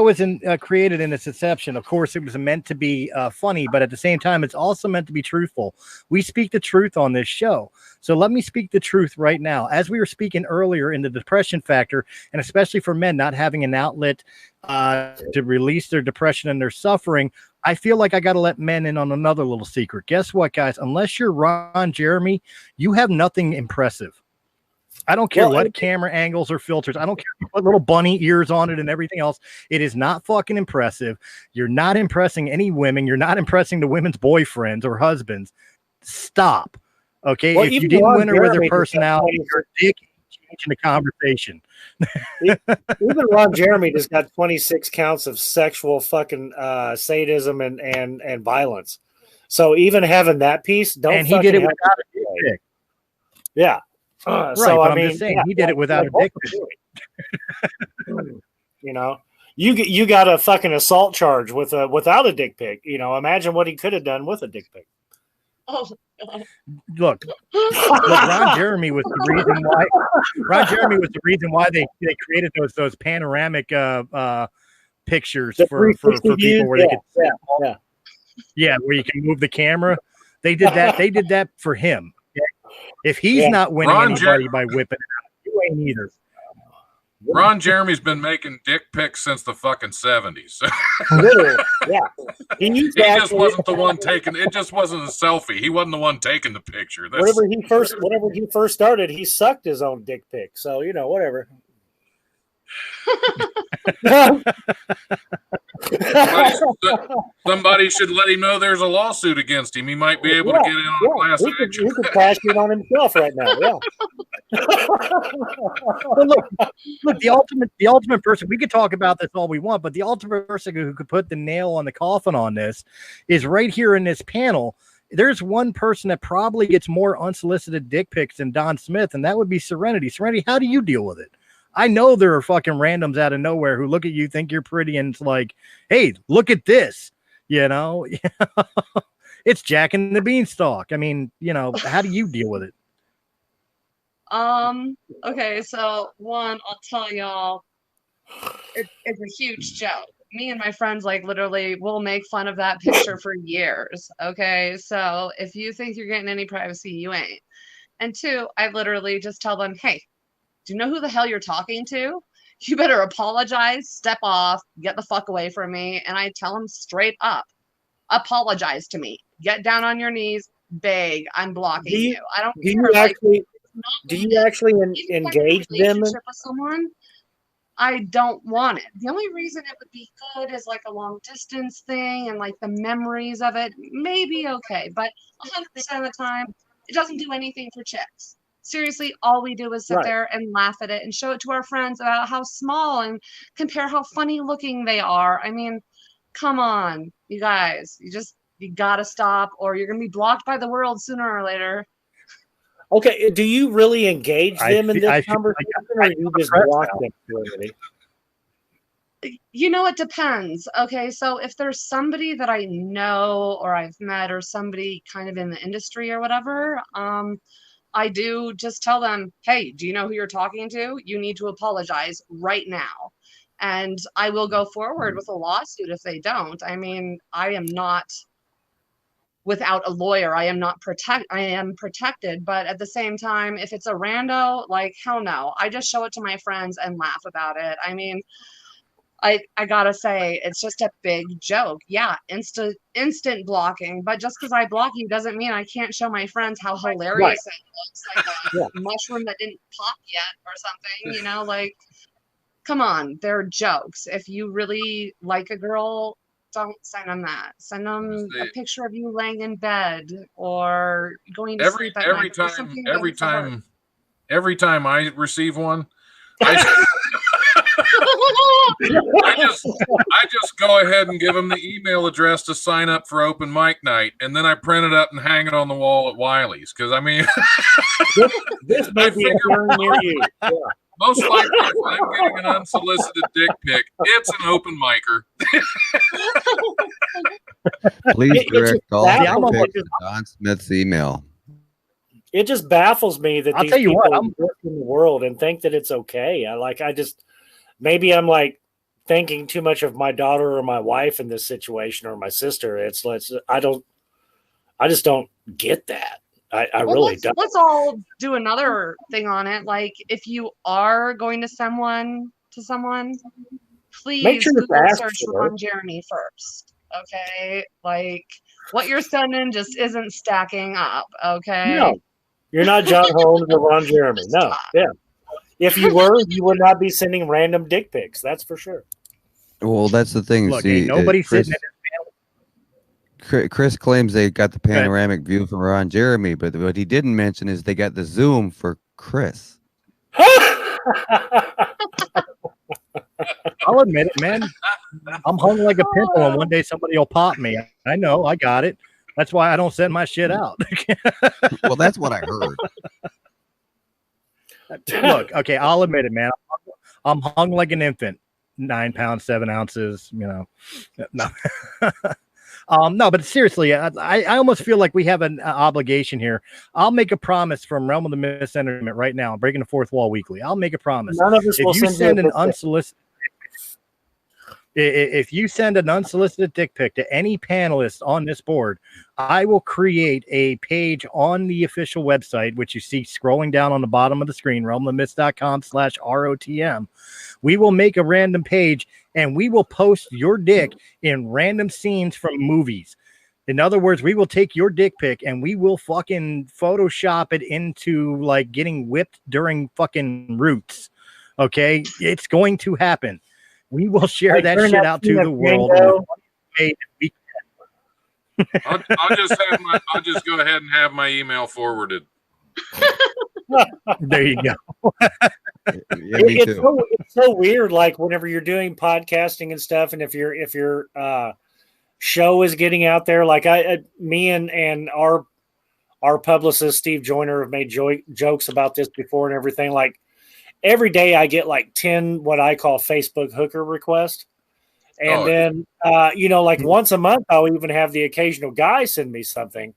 was created in its inception, of course, it was meant to be funny, but at the same time, it's also meant to be truthful. We speak the truth on this show. So let me speak the truth right now. As we were speaking earlier in the depression factor, and especially for men not having an outlet to release their depression and their suffering, I feel like I got to let men in on another little secret. Guess what, guys? Unless you're Ron Jeremy, you have nothing impressive. I don't care what camera angles or filters. I don't care if you put little bunny ears on it and everything else. It is not fucking impressive. You're not impressing any women. You're not impressing the women's boyfriends or husbands. Stop. Okay? Well, if you didn't win her with her personality, your dick changing the conversation. Even Ron Jeremy just got 26 counts of sexual fucking sadism and violence. So even having that piece, he did it without a dick. pic. Yeah. Right, so but I I'm mean, just saying he did it without a dick pic. You know, you got a fucking assault charge without a dick pic. You know, imagine what he could have done with a dick pic. Oh, Look, Ron Jeremy was the reason why. Ron Jeremy was the reason why they created those panoramic pictures for people where they could where you can move the camera. They did that. They did that for him. If he's not winning anybody by whipping it out, you ain't either. Ron Jeremy's been making dick pics since the fucking 70s. Yeah. He just wasn't the one taking it. Just wasn't a selfie. He wasn't the one taking the picture. Whenever he first started, he sucked his own dick pic. So, you know, whatever. Somebody should let him know there's a lawsuit against him. He might be able to get in on a class action. He could cash it on himself right now. Yeah. Look, the ultimate person. We could talk about this all we want, but the ultimate person who could put the nail on the coffin on this is right here in this panel. There's one person that probably gets more unsolicited dick pics than Don Smith, and that would be Serenity. Serenity, how do you deal with it? I know there are fucking randoms out of nowhere who look at you, think you're pretty, and it's like, hey, look at this. You know, it's Jack and the Beanstalk. I mean, you know, how do you deal with it? Okay, so one, I'll tell y'all, it's a huge joke. Me and my friends, like, literally will make fun of that picture for years. Okay, so if you think you're getting any privacy, you ain't. And two, I literally just tell them, hey, do you know who the hell you're talking to? You better apologize, step off, get the fuck away from me. And I tell them straight up, apologize to me. Get down on your knees, beg, I'm blocking you. I don't care. Do you actually engage them? With someone? I don't want it. The only reason it would be good is like a long distance thing and like the memories of it. Maybe okay, but 100% of the time, it doesn't do anything for chicks. Seriously, all we do is sit there and laugh at it and show it to our friends about how small and compare how funny looking they are. I mean, come on, you guys. You gotta stop or you're gonna be blocked by the world sooner or later. Okay, do you really engage them in this conversation or you just block them? You know, it depends. Okay, so if there's somebody that I know or I've met or somebody kind of in the industry or whatever, I do just tell them, hey, do you know who you're talking to? You need to apologize right now. And I will go forward with a lawsuit if they don't. I mean, I am not without a lawyer. I am protected. But at the same time, if it's a rando, like, hell no. I just show it to my friends and laugh about it. I mean, I gotta say, it's just a big joke. Yeah, instant blocking. But just because I block you doesn't mean I can't show my friends how hilarious it looks, like a mushroom that didn't pop yet or something. You know, like, come on, they're jokes. If you really like a girl, don't send them that. Send them a picture of you laying in bed or going to sleep at night. Every time I receive one, I just go ahead and give them the email address to sign up for open mic night, and then I print it up and hang it on the wall at Wiley's. Because I mean, this may be occurring near you. Yeah. Most likely, if I'm getting an unsolicited dick pic, it's an open micer. Please direct all pics to Don Smith's email. It just baffles me that these people work in the world and think that it's okay. Maybe I'm like thinking too much of my daughter or my wife in this situation or my sister. I just don't get that. I really don't. Let's all do another thing on it. Like, if you are going to someone, please make sure Google search Ron Jeremy first. Okay, like what you're sending just isn't stacking up. Okay, no, you're not John Holmes or Ron Jeremy. No, yeah. If you were, you would not be sending random dick pics. That's for sure. Well, that's the thing. Look, see, nobody's sitting in Chris claims they got the panoramic view from Ron Jeremy, but what he didn't mention is they got the zoom for Chris. I'll admit it, man. I'm hung like a pimple, and one day somebody will pop me. I know, I got it. That's why I don't send my shit out. Well, that's what I heard. Look, okay, I'll admit it, man. I'm hung like an infant, 9 pounds, 7 ounces, no. No, but seriously, I almost feel like we have an obligation here. I'll make a promise from Realm of the Mist Entertainment right now, breaking the fourth wall weekly. I'll make a promise. None of us will if you send an unsolicited If you send an unsolicited dick pic to any panelist on this board, I will create a page on the official website, which you see scrolling down on the bottom of the screen, realmofthemist.com/ROTM. We will make a random page and we will post your dick in random scenes from movies. In other words, we will take your dick pic and we will fucking Photoshop it into like getting whipped during fucking Roots. Okay? It's going to happen. We will share that shit out to the world. I'll just go ahead and have my email forwarded. There you go. Yeah, me too. It's so weird. Like whenever you're doing podcasting and stuff, and if your show is getting out there, like me and our publicist Steve Joyner have made jokes about this before and everything. Like every day I get like 10 what I call Facebook hooker requests. And then, like once a month, I'll even have the occasional guy send me something.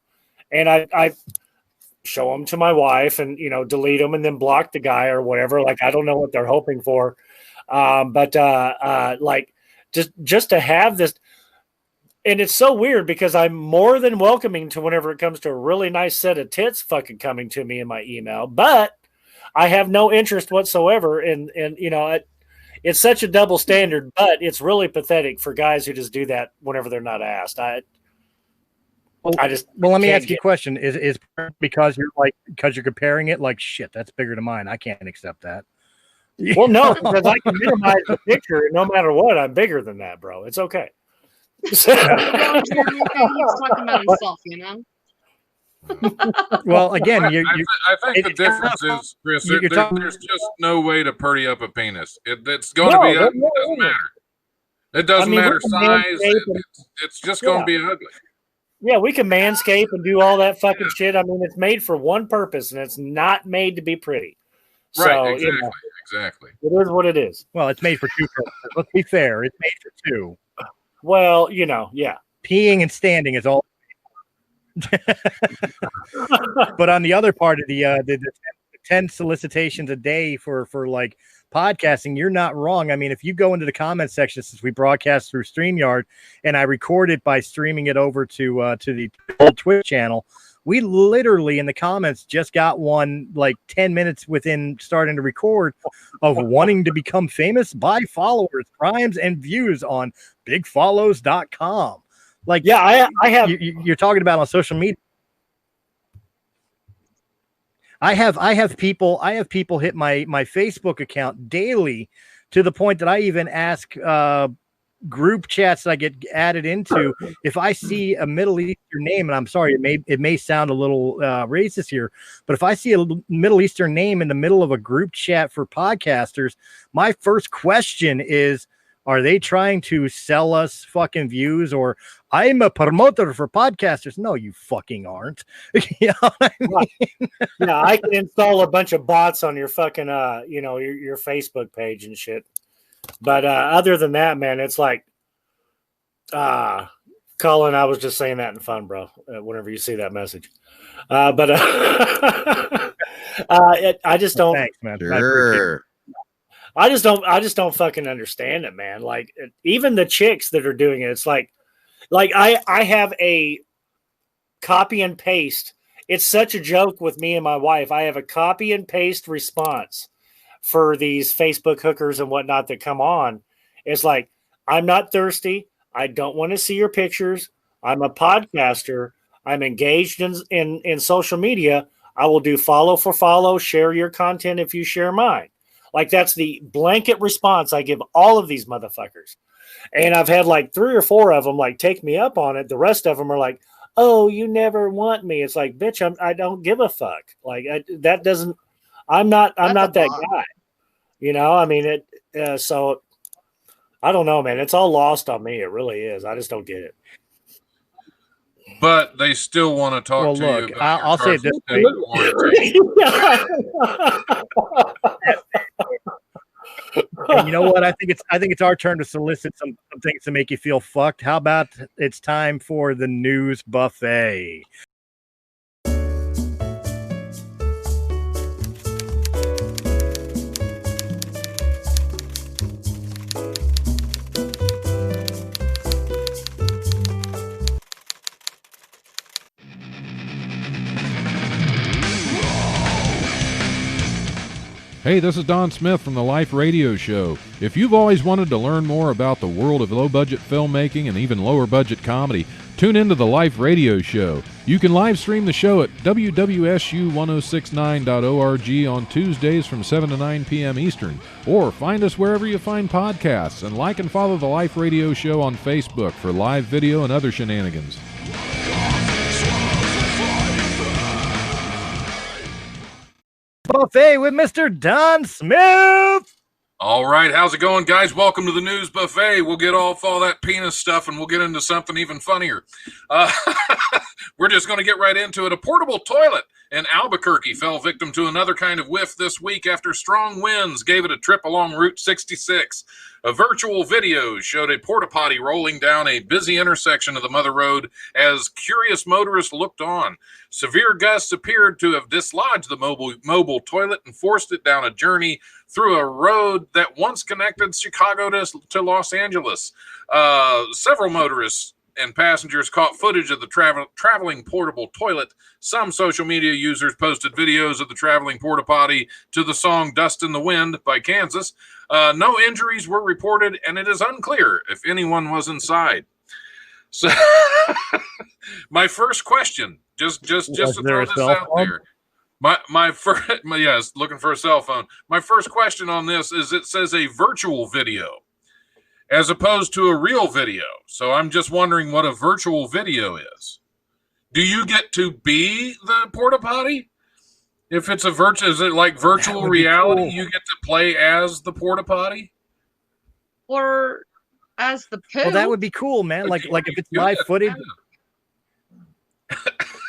And I show them to my wife and, delete them and then block the guy or whatever. Like, I don't know what they're hoping for. But just to have this. And it's so weird because I'm more than welcoming to whenever it comes to a really nice set of tits fucking coming to me in my email. But I have no interest whatsoever in it's such a double standard, but it's really pathetic for guys who just do that whenever they're not asked. Let me ask you a question. Is because you're comparing it like shit, that's bigger than mine. I can't accept that. Well, no, because I can minimize the picture and no matter what, I'm bigger than that, bro. It's okay. He's talking about himself, Well, again, I think the difference is, Chris, there's just no way to pretty up a penis. It's going to be ugly. It doesn't matter. It doesn't matter size. It's just going to be ugly. Yeah, we can manscape and do all that fucking shit. I mean, it's made for one purpose, and it's not made to be pretty. Right, so, exactly. It is what it is. Well, it's made for two purposes. Let's be fair. It's made for two. Well, yeah. Peeing and standing is all. But on the other part of the 10 solicitations a day for like podcasting, you're not wrong. I mean, if you go into the comment section, since we broadcast through StreamYard and I record it by streaming it over to the old Twitch channel, we literally in the comments just got one like 10 minutes within starting to record of wanting to become famous by followers, primes, and views on bigfollows.com. Like, yeah, I have. You're talking about on social media. I have people hit my Facebook account daily to the point that I even ask group chats that I get added into if I see a Middle Eastern name, and I'm sorry, it may sound a little racist here, but if I see a Middle Eastern name in the middle of a group chat for podcasters, my first question is, are they trying to sell us fucking views? Or I'm a promoter for podcasters. No, you fucking aren't. You know what I mean? Yeah, I can install a bunch of bots on your fucking, your Facebook page and shit. But other than that, man, it's like, Colin, I was just saying that in fun, bro. Whenever you see that message, I just don't. Thanks, man. Sure. I just don't fucking understand it, man. Like even the chicks that are doing it, it's like I have a copy and paste. It's such a joke with me and my wife. I have a copy and paste response for these Facebook hookers and whatnot that come on. It's like, I'm not thirsty. I don't want to see your pictures. I'm a podcaster. I'm engaged in social media. I will do follow for follow, share your content if you share mine. Like that's the blanket response I give all of these motherfuckers. And I've had like 3 or 4 of them like take me up on it. The rest of them are like, oh, you never want me. It's like, bitch, I don't give a fuck. Like I'm not that guy. I mean, so I don't know, man. It's all lost on me. It really is. I just don't get it. but they still want to talk to you about I'll say this. And you know what? I think it's our turn to solicit some things to make you feel fucked. How about it's time for the news buffet? Hey, this is Don Smith from the Life Radio Show. If you've always wanted to learn more about the world of low-budget filmmaking and even lower-budget comedy, tune into the Life Radio Show. You can live stream the show at wwsu1069.org on Tuesdays from 7 to 9 p.m. Eastern, or find us wherever you find podcasts, and like and follow the Life Radio Show on Facebook for live video and other shenanigans. Buffet with Mr. Don Smith. All right, how's it going, guys? Welcome to the news buffet. We'll get off all that penis stuff and we'll get into something even funnier. We're just going to get right into it. A portable toilet in Albuquerque fell victim to another kind of whiff this week after strong winds gave it a trip along Route 66. A virtual video showed a porta potty rolling down a busy intersection of the Mother Road as curious motorists looked on. Severe gusts appeared to have dislodged the mobile toilet and forced it down a journey through a road that once connected Chicago to Los Angeles. Several motorists and passengers caught footage of the traveling portable toilet. Some social media users posted videos of the traveling porta potty to the song Dust in the Wind by Kansas. No injuries were reported, and it is unclear if anyone was inside. So my first question, just to throw this out there. Yes, looking for a cell phone. My first question on this is, it says a virtual video as opposed to a real video. So I'm just wondering what a virtual video is. Do you get to be the porta potty? If it's a virtual, is it like virtual reality? Cool. You get to play as the porta potty, or as the poo? Well, that would be cool, man. Like if it's live footage.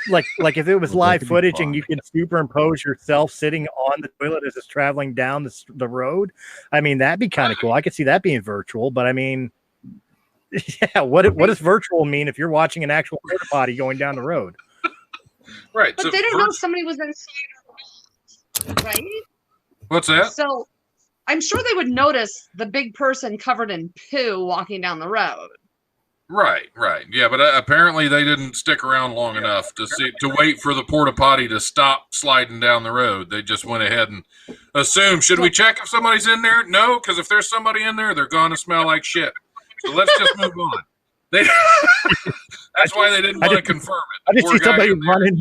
like if it was live footage and you can superimpose yourself sitting on the toilet as it's traveling down the road. I mean, that'd be kind of cool. I could see that being virtual, but I mean, yeah, what does virtual mean if you're watching an actual porta potty going down the road? Right. But so they didn't know somebody was inside, right? What's that? So I'm sure they would notice the big person covered in poo walking down the road. Right. Yeah, but apparently they didn't stick around long enough to wait for the porta potty to stop sliding down the road. They just went ahead and assumed, should we check if somebody's in there? No, because if there's somebody in there, they're going to smell like shit. So let's just move on. That's why they didn't want to confirm it. I just see somebody running.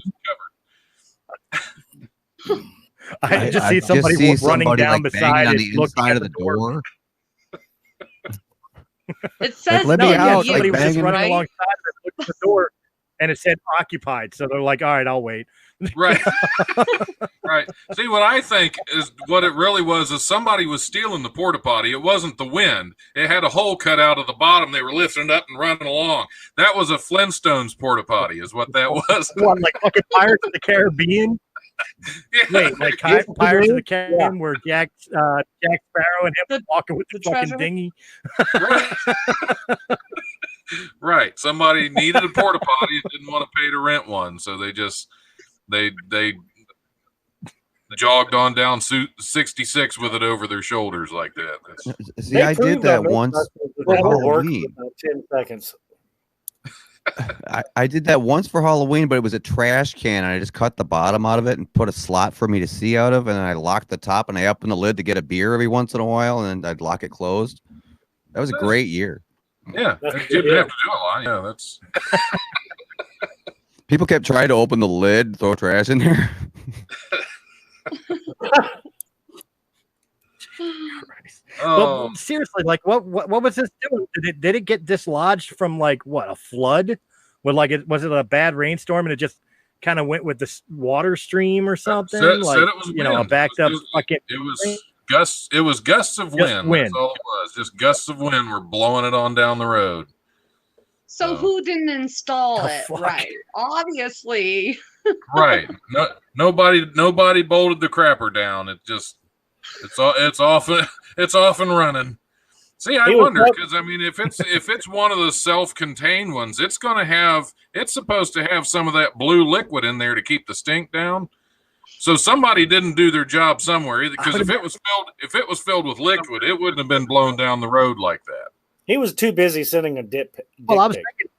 I just see somebody running down beside on the inside of the door. It says let me out. Somebody was just running alongside of it, looked at the door, and it said occupied. So they're like, all right, I'll wait. Right. Right. See, what I think is what it really was is somebody was stealing the porta potty. It wasn't the wind. It had a hole cut out of the bottom. They were lifting it up and running along. That was a Flintstones porta potty is what that was. What, like fucking Pirates of the Caribbean? Yeah, wait, like Pirates of the Caribbean where Jack Sparrow and him walking with the fucking treasure dinghy. Right. Right. Somebody needed a porta potty and didn't want to pay to rent one, so they just they jogged on down 66 with it over their shoulders like that. See, I did that once for Halloween. 10 seconds. I did that once for Halloween, but it was a trash can. And I just cut the bottom out of it and put a slot for me to see out of, and then I locked the top and I opened the lid to get a beer every once in a while, and then I'd lock it closed. That was a great year. Yeah, you didn't have to do a lot. Yeah, that's. People kept trying to open the lid, throw trash in there. But seriously, like what was this doing? Did it get dislodged from like what, a flood? Was it a bad rainstorm and it just kind of went with the water stream or something? Said it was wind. A backed up fucking. It was gusts. It was gusts of wind. That's all it was. Just gusts of wind were blowing it on down the road. So who didn't install it? Fuck. Right. Obviously. Right. No, nobody bolted the crapper down. It's off and running. See, I wonder, because I mean, if it's one of the self-contained ones, it's supposed to have some of that blue liquid in there to keep the stink down. So somebody didn't do their job somewhere either, because if it was filled with liquid, it wouldn't have been blown down the road like that. He was too busy sending a dick pic. Well, I was thinking.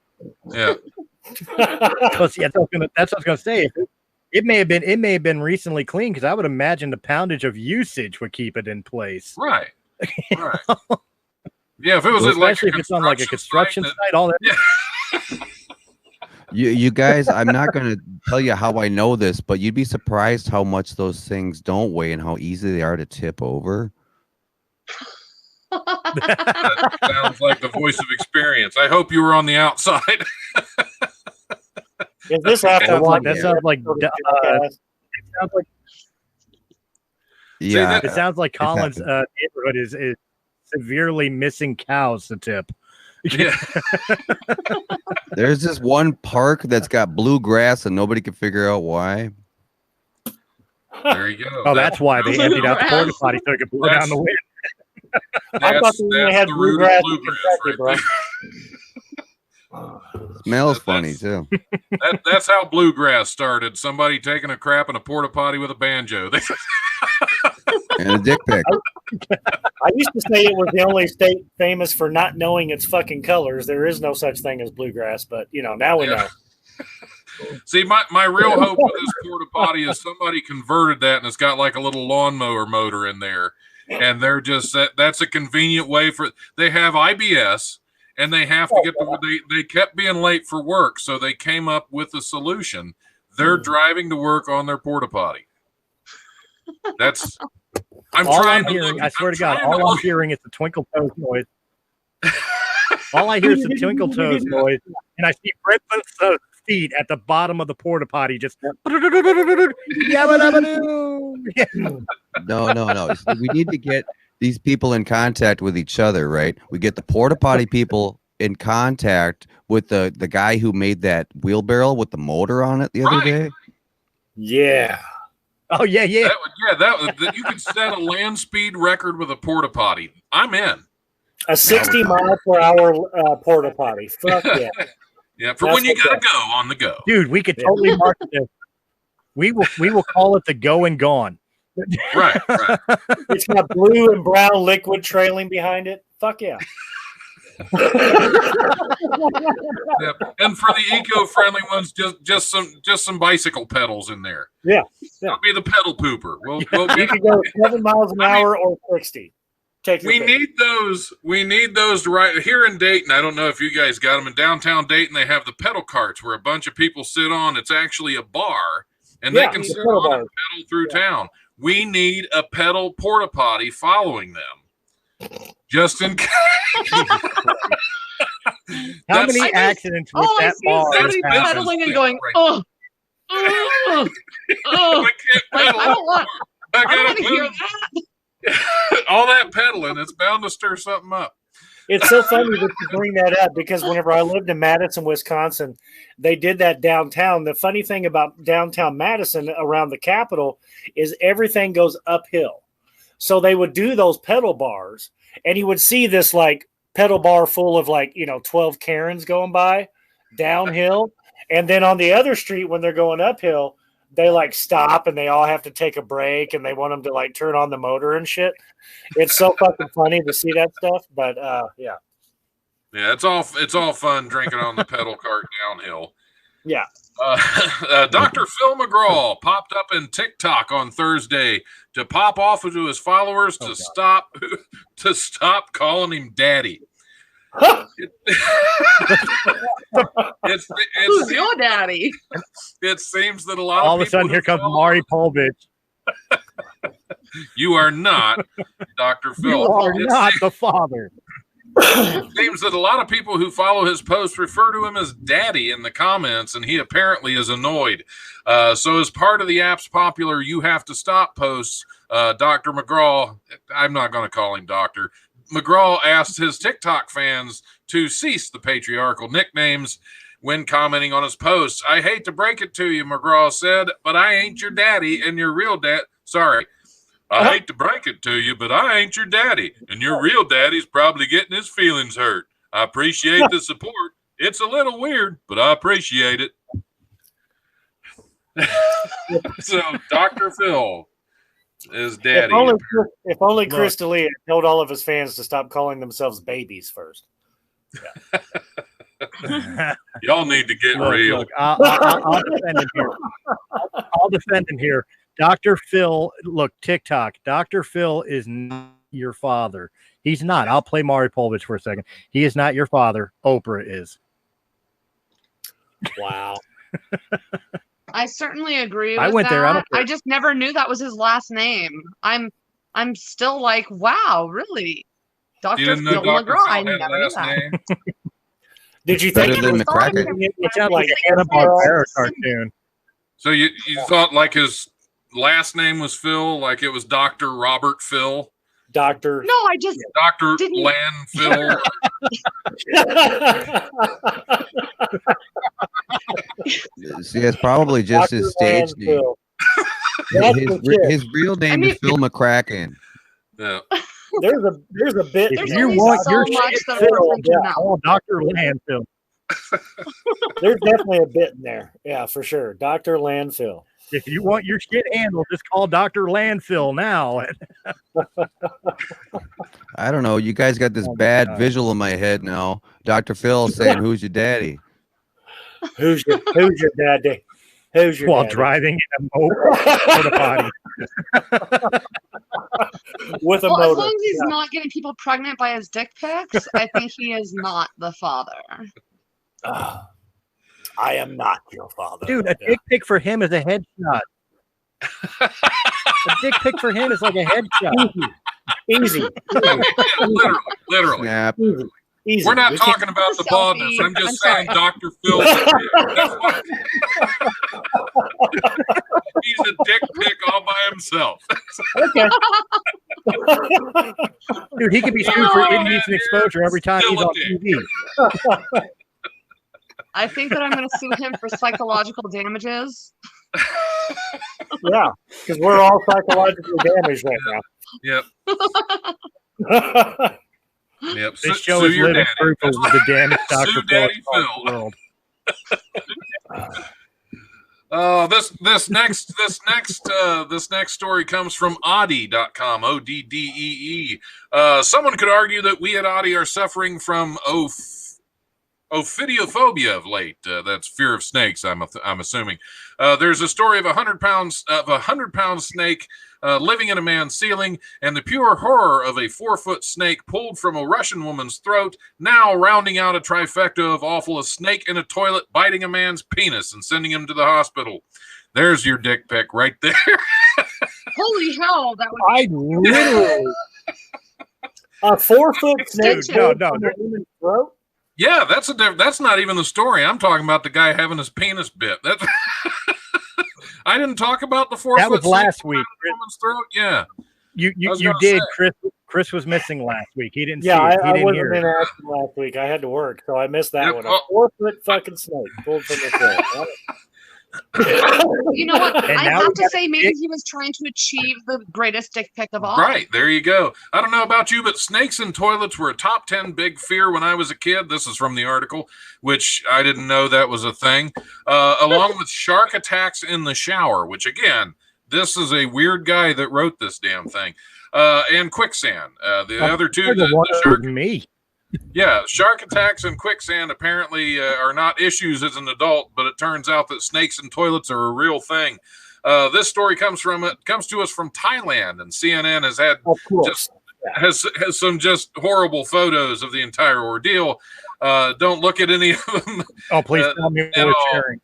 Yeah. That's what I was going to say. It may have been recently cleaned, because I would imagine the poundage of usage would keep it in place. Right. Right. Yeah, if it was especially if it's on like a construction site, all that. Yeah. You guys, I'm not going to tell you how I know this, but you'd be surprised how much those things don't weigh and how easy they are to tip over. That sounds like the voice of experience. I hope you were on the outside. Is this after that sounds like yeah, it sounds like Colin's neighborhood is severely missing cows to tip. Yeah. There's this one park that's got blue grass and nobody can figure out why. There you go. Oh, that's why they emptied out the porta potty so it could blow down the wind. I thought they had bluegrass in Kentucky, bro. Smells funny too. That's how bluegrass started. Somebody taking a crap in a porta potty with a banjo. And a dick pic. I used to say it was the only state famous for not knowing its fucking colors. There is no such thing as bluegrass, but now we know. See, my real hope with this porta potty is somebody converted that and it's got like a little lawnmower motor in there, and they're just that's a convenient way for. They have IBS and they have to get they kept being late for work, so they came up with a solution. They're driving to work on their porta potty. That's. I'm hearing, I swear to God, all I'm hearing is the twinkle toes noise. All I hear is the twinkle toes noise, and I see Brent's feet at the bottom of the porta potty just. No. We need to get these people in contact with each other, right? We get the porta potty people in contact with the guy who made that wheelbarrow with the motor on it the other day. Yeah. Oh yeah. That you could set a land speed record with a porta potty. I'm in. A 60 mile per hour porta potty. Fuck yeah. Yeah, for when you gotta go on the go. Dude, we could totally market this. We will call it the Go and Gone. Right. It's got blue and brown liquid trailing behind it. Fuck yeah. Yep. And for the eco-friendly ones, just some bicycle pedals in there. Yeah. It'll be the pedal pooper. You can go 7 miles an hour or 60. We need those to ride here in Dayton. I don't know if you guys got them in downtown Dayton. They have the pedal carts where a bunch of people sit on. It's actually a bar, and they can sit on and pedal through town. We need a pedal porta potty following them, just in case. How many accidents with that bar? Somebody pedaling and going, I don't want to hear that. All that pedaling, it's bound to stir something up. It's so funny that you bring that up, because whenever I lived in Madison, Wisconsin, they did that downtown. The funny thing about downtown Madison around the Capitol is everything goes uphill. So they would do those pedal bars, and you would see this like pedal bar full of 12 Karens going by downhill. And then on the other street, when they're going uphill, they stop and they all have to take a break, and they want them to turn on the motor and shit. It's so fucking funny to see that stuff. But yeah, it's all fun drinking on the pedal cart downhill. Yeah. Dr. Phil McGraw popped up in TikTok on Thursday to pop off to his followers to stop calling him daddy. Who's your daddy? It seems that a lot all of a sudden here comes Maury Povich. You are not Dr. Phil. You are not the father. It seems that a lot of people who follow his posts refer to him as daddy in the comments, and he apparently is annoyed. So as part of the app's popular You Have to Stop posts, Dr. McGraw, I'm not going to call him doctor, McGraw asked his TikTok fans to cease the patriarchal nicknames when commenting on his posts. I hate to break it to you, McGraw said, but I ain't your daddy and your real dad. Sorry. I hate to break it to you, but I ain't your daddy, and your real daddy's probably getting his feelings hurt. I appreciate the support. It's a little weird, but I appreciate it. So Dr. Phil is daddy. If only Chris D'Elia told all of his fans to stop calling themselves babies first. Yeah. Y'all need to get real. Look, I'll defend him here. I'll defend him here. Dr. Phil, look, TikTok. Dr. Phil is not your father. He's not. I'll play Maury Povich for a second. He is not your father. Oprah is. Wow. I certainly agree with I went that. there. I just never knew that was his last name. I'm still like, wow, really? Dr. Phil McGraw. I never knew that. Did you think it sounded like a Hanna-Barbera cartoon? So you thought like his last name was Phil, like it was Dr. Robert Phil? Dr. No, I just Dr. Land Phil. See, it's probably just his stage name. His real name is Phil McCracken. Yeah. There's a bit. If you want your shit filled, call Dr. Landfill. There's definitely a bit in there. Yeah, for sure. Dr. Landfill. If you want your shit handled, just call Dr. Landfill now. I don't know. You guys got this bad visual in my head now. Dr. Phil saying, "Who's your daddy?" Who's your daddy? Who's your While daddy? driving in a motor potty. With a well, motor. as long as he's not getting people pregnant by his dick pics, I think he is not the father. I am not your father. Dude, a dick pic for him is a headshot. A dick pic for him is like a headshot. Easy. Literally. Snap. Easy. We're not talking about the baldness. I'm just saying Dr. Phil. He's a dick pic all by himself. Okay. Dude, he could be sued for indecent exposure every time he's on TV. I think that I'm going to sue him for psychological damages. Yeah, because we're all psychologically damaged right now. Yep. Yep. This show is living proof of the damage Dr. Phil Phil. the world. This next story comes from Oddie.com, ODDEE. Someone could argue that we at Oddie are suffering from ophidiophobia of late. That's fear of snakes, I'm assuming. There's a story of a 100-pound snake living in a man's ceiling, and the pure horror of a 4-foot snake pulled from a Russian woman's throat, now rounding out a trifecta of awful: a snake in a toilet biting a man's penis and sending him to the hospital. There's your dick pic right there. Holy hell, that was I literally a 4-foot snake. No. Throat? Yeah, that's not even the story. I'm talking about the guy having his penis bit. That's I didn't talk about the 4-foot. That was last week. Woman's throat. Yeah, you did. Chris was missing last week. He didn't. Yeah, see it. He I didn't wasn't hear in it. action last week. I had to work, so I missed that Yep. one. A 4-foot fucking snake pulled from the throat. You know what? And I now have we to got say, maybe he was trying to achieve the greatest dick pic of all. right. There you go. I don't know about you, but snakes in toilets were a top 10 big fear when I was a kid. This is from the article, which I didn't know that was a thing. Along with shark attacks in the shower, which again, this is a weird guy that wrote this damn thing. And quicksand. The other two, the shark. Me. Yeah, shark attacks and quicksand apparently are not issues as an adult, but it turns out that snakes in toilets are a real thing. This story comes to us from Thailand, and CNN has had has some just horrible photos of the entire ordeal. Don't look at any of them. Oh, please tell me what we're sharing.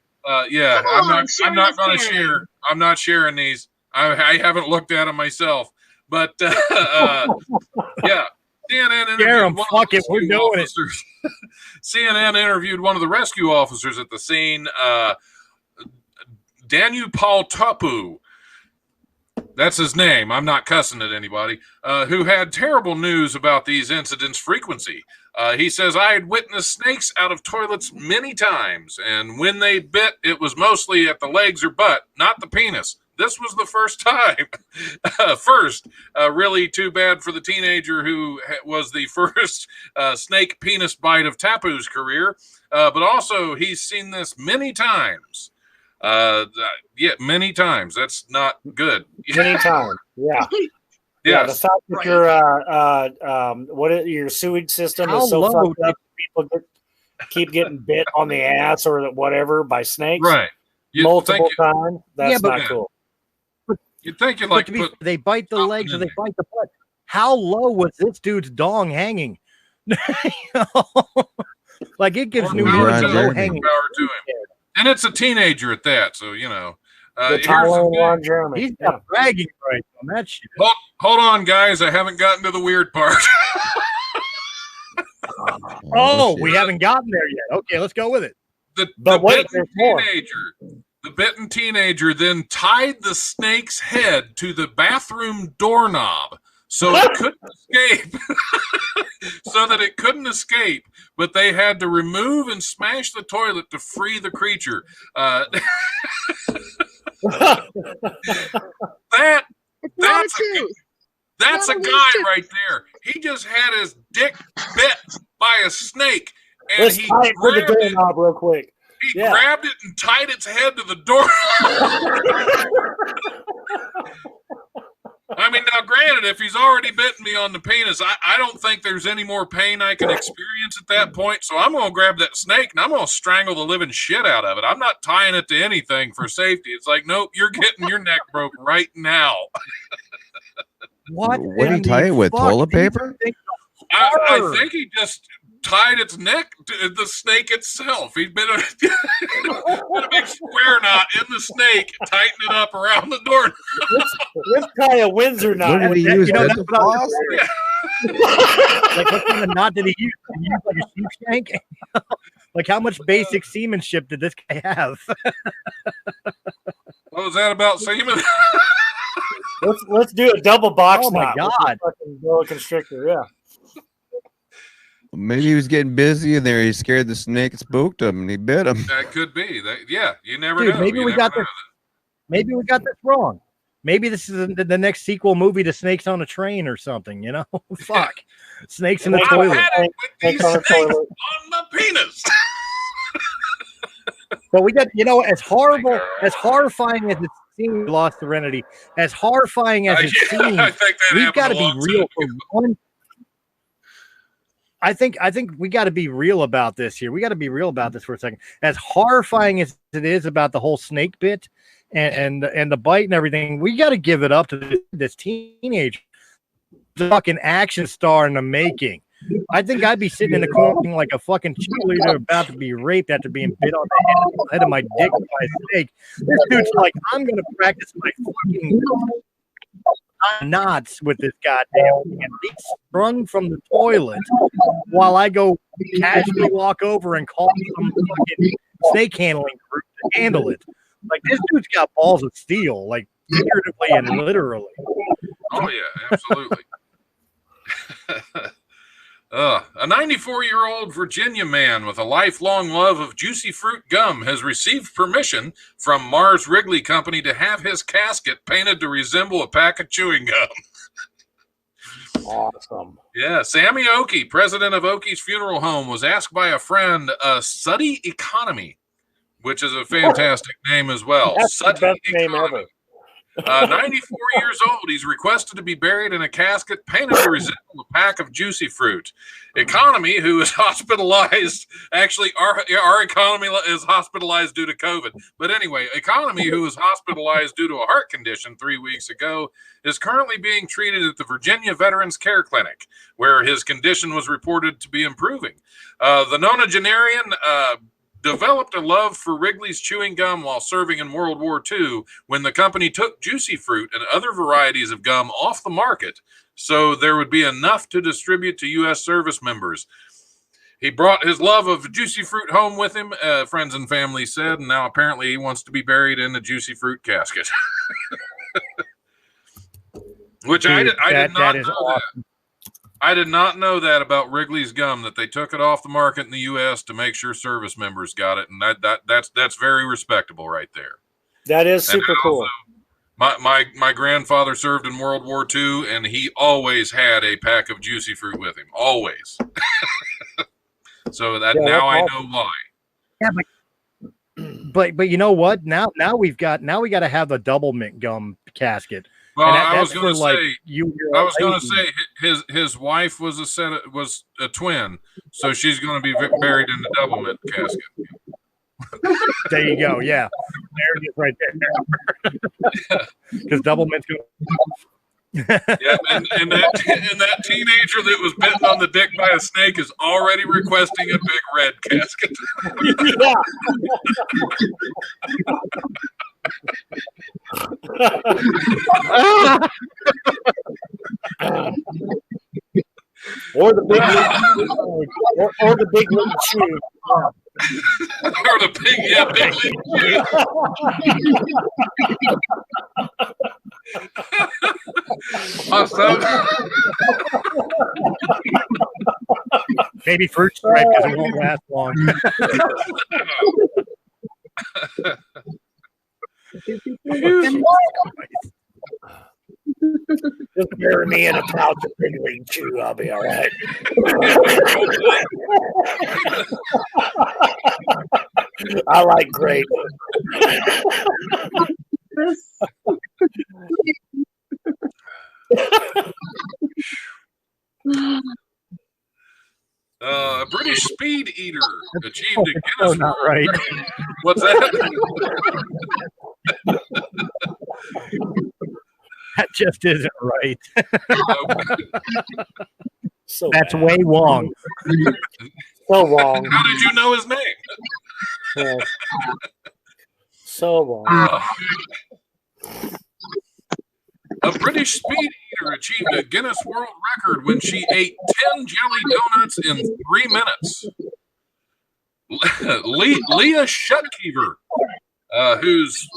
Yeah, I'm not going to sharing. share. I'm not sharing these. I haven't looked at them myself, but yeah. CNN interviewed we're doing it. CNN interviewed one of the rescue officers at the scene, Danu Paul Tapu. That's his name. I'm not cussing at anybody. Who had terrible news about these incidents' frequency. He says, I had witnessed snakes out of toilets many times, and when they bit, it was mostly at the legs or butt, not the penis. This was the first time. Really too bad for the teenager who was the first snake penis bite of Tapu's career. But also, he's seen this many times. Many times. That's not good. Many times. Yeah. Yeah, the fact that your sewage system is so fucked up, people keep getting bit on the ass or whatever by snakes, right? Multiple times. That's not cool. You'd think you'd like to they bite the legs or they bite the butt. How low was this dude's dong hanging? Like it gives New York a low hanging power to him, and it's a teenager at that. So he's got bragging rights on that shit. Hold on, guys. I haven't gotten to the weird part. We haven't gotten there yet. Okay, let's go with it. The bitten teenager then tied the snake's head to the bathroom doorknob so it couldn't escape. So that it couldn't escape, but they had to remove and smash the toilet to free the creature. That's a guy right there. He just had his dick bit by a snake, and he grabbed the doorknob real quick. He grabbed it and tied its head to the door. I mean, now granted, if he's already bitten me on the penis, I don't think there's any more pain I can experience at that point. So I'm going to grab that snake and I'm going to strangle the living shit out of it. I'm not tying it to anything for safety. It's like, nope, you're getting your neck broke right now. What do you tie it with? Toilet paper? I think he just tied its neck to the snake itself. He'd been a big square knot in the snake, tighten it up around the door. Let's tie a Windsor knot. What did he use? Like what kind of knot did he use? Did he use like a sheep shank? Like how much basic seamanship did this guy have? What was that about semen? Let's do a double box knot. Oh my god! Boa constrictor, yeah. Maybe he was getting busy and there he scared the snake, spooked him, and he bit him. That could be. You never Dude, know. Maybe we got this wrong. Maybe this is the next sequel movie to Snakes on a Train or something, you know? Fuck. Snakes in the toilet. Snakes on the penis. But we got, as horrible, as horrifying as it seems, Lost Serenity, as horrifying as it seems, we've got to be real for one. I think we got to be real about this here. We got to be real about this for a second. As horrifying as it is about the whole snake bit and the bite and everything, we got to give it up to this teenager, the fucking action star in the making. I think I'd be sitting in the corner like a fucking cheerleader about to be raped after being bit on the head of my dick by a snake. This dude's like, I'm gonna practice my fucking knots with this goddamn thing, and he's sprung from the toilet while I go casually walk over and call some fucking snake handling group to handle it. Like, this dude's got balls of steel, like figuratively and literally. Oh yeah, absolutely. A 94-year-old Virginia man with a lifelong love of juicy fruit gum has received permission from Mars Wrigley Company to have his casket painted to resemble a pack of chewing gum. Awesome. Yeah, Sammy Oakey, president of Oakey's Funeral Home, was asked by a friend, Suddy Economy, which is a fantastic name as well. That's Suddy the best Economy. name ever. 94 years old. He's requested to be buried in a casket painted to resemble a pack of juicy fruit. Economy, who is hospitalized, actually, our economy is hospitalized due to COVID. But anyway, Economy, who was hospitalized due to a heart condition 3 weeks ago, is currently being treated at the Virginia Veterans Care Clinic, where his condition was reported to be improving. The nonagenarian developed a love for Wrigley's chewing gum while serving in World War II when the company took juicy fruit and other varieties of gum off the market so there would be enough to distribute to U.S. service members. He brought his love of juicy fruit home with him, friends and family said, and now apparently he wants to be buried in the juicy fruit casket. Which I did not that is know awesome. I did not know that about Wrigley's gum, that they took it off the market in the U.S. to make sure service members got it, and that's very respectable right there. That is super cool. My grandfather served in World War II, and he always had a pack of Juicy Fruit with him, always. So now I know why. Yeah, but you know what? Now we got to have a double mint gum casket. Well, I was going to say his wife was a twin, so she's going to be buried in the double mint casket. There you go. Yeah, there it is right there. Because double mint's going. Yeah, and that teenager that was bitten on the dick by a snake is already requesting a big red casket. Yeah. Or the big or the big league shoe. Or the big league shoe. Awesome. Maybe fruit stripe because it won't last long. Just bury me in a pouch of big league chew. I'll be all right. I like grape. A British speed eater achieved a Guinness Oh, not right. What's that? That just isn't right. So That's bad. way wrong. So wrong. How did you know his name? Yeah. So wrong. A British speed eater achieved a Guinness World Record when she ate 10 jelly donuts in 3 minutes. Leah Shutkever, who's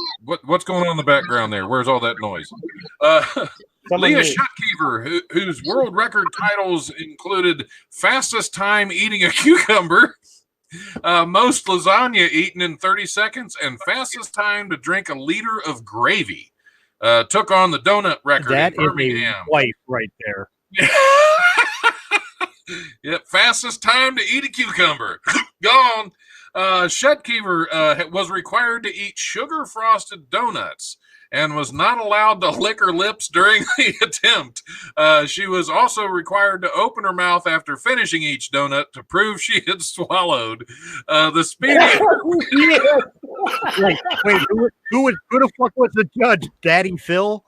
what's going on in the background there? Where's all that noise? Leah Shutkever, whose world record titles included fastest time eating a cucumber, most lasagna eaten in 30 seconds, and fastest time to drink a liter of gravy. Took on the donut record That in Birmingham. is a wife right there. Yep, fastest time to eat a cucumber. Gone. Shutkever was required to eat sugar-frosted donuts and was not allowed to lick her lips during the attempt. She was also required to open her mouth after finishing each donut to prove she had swallowed. The speedy... Wait, who the fuck was the judge? Daddy Phil?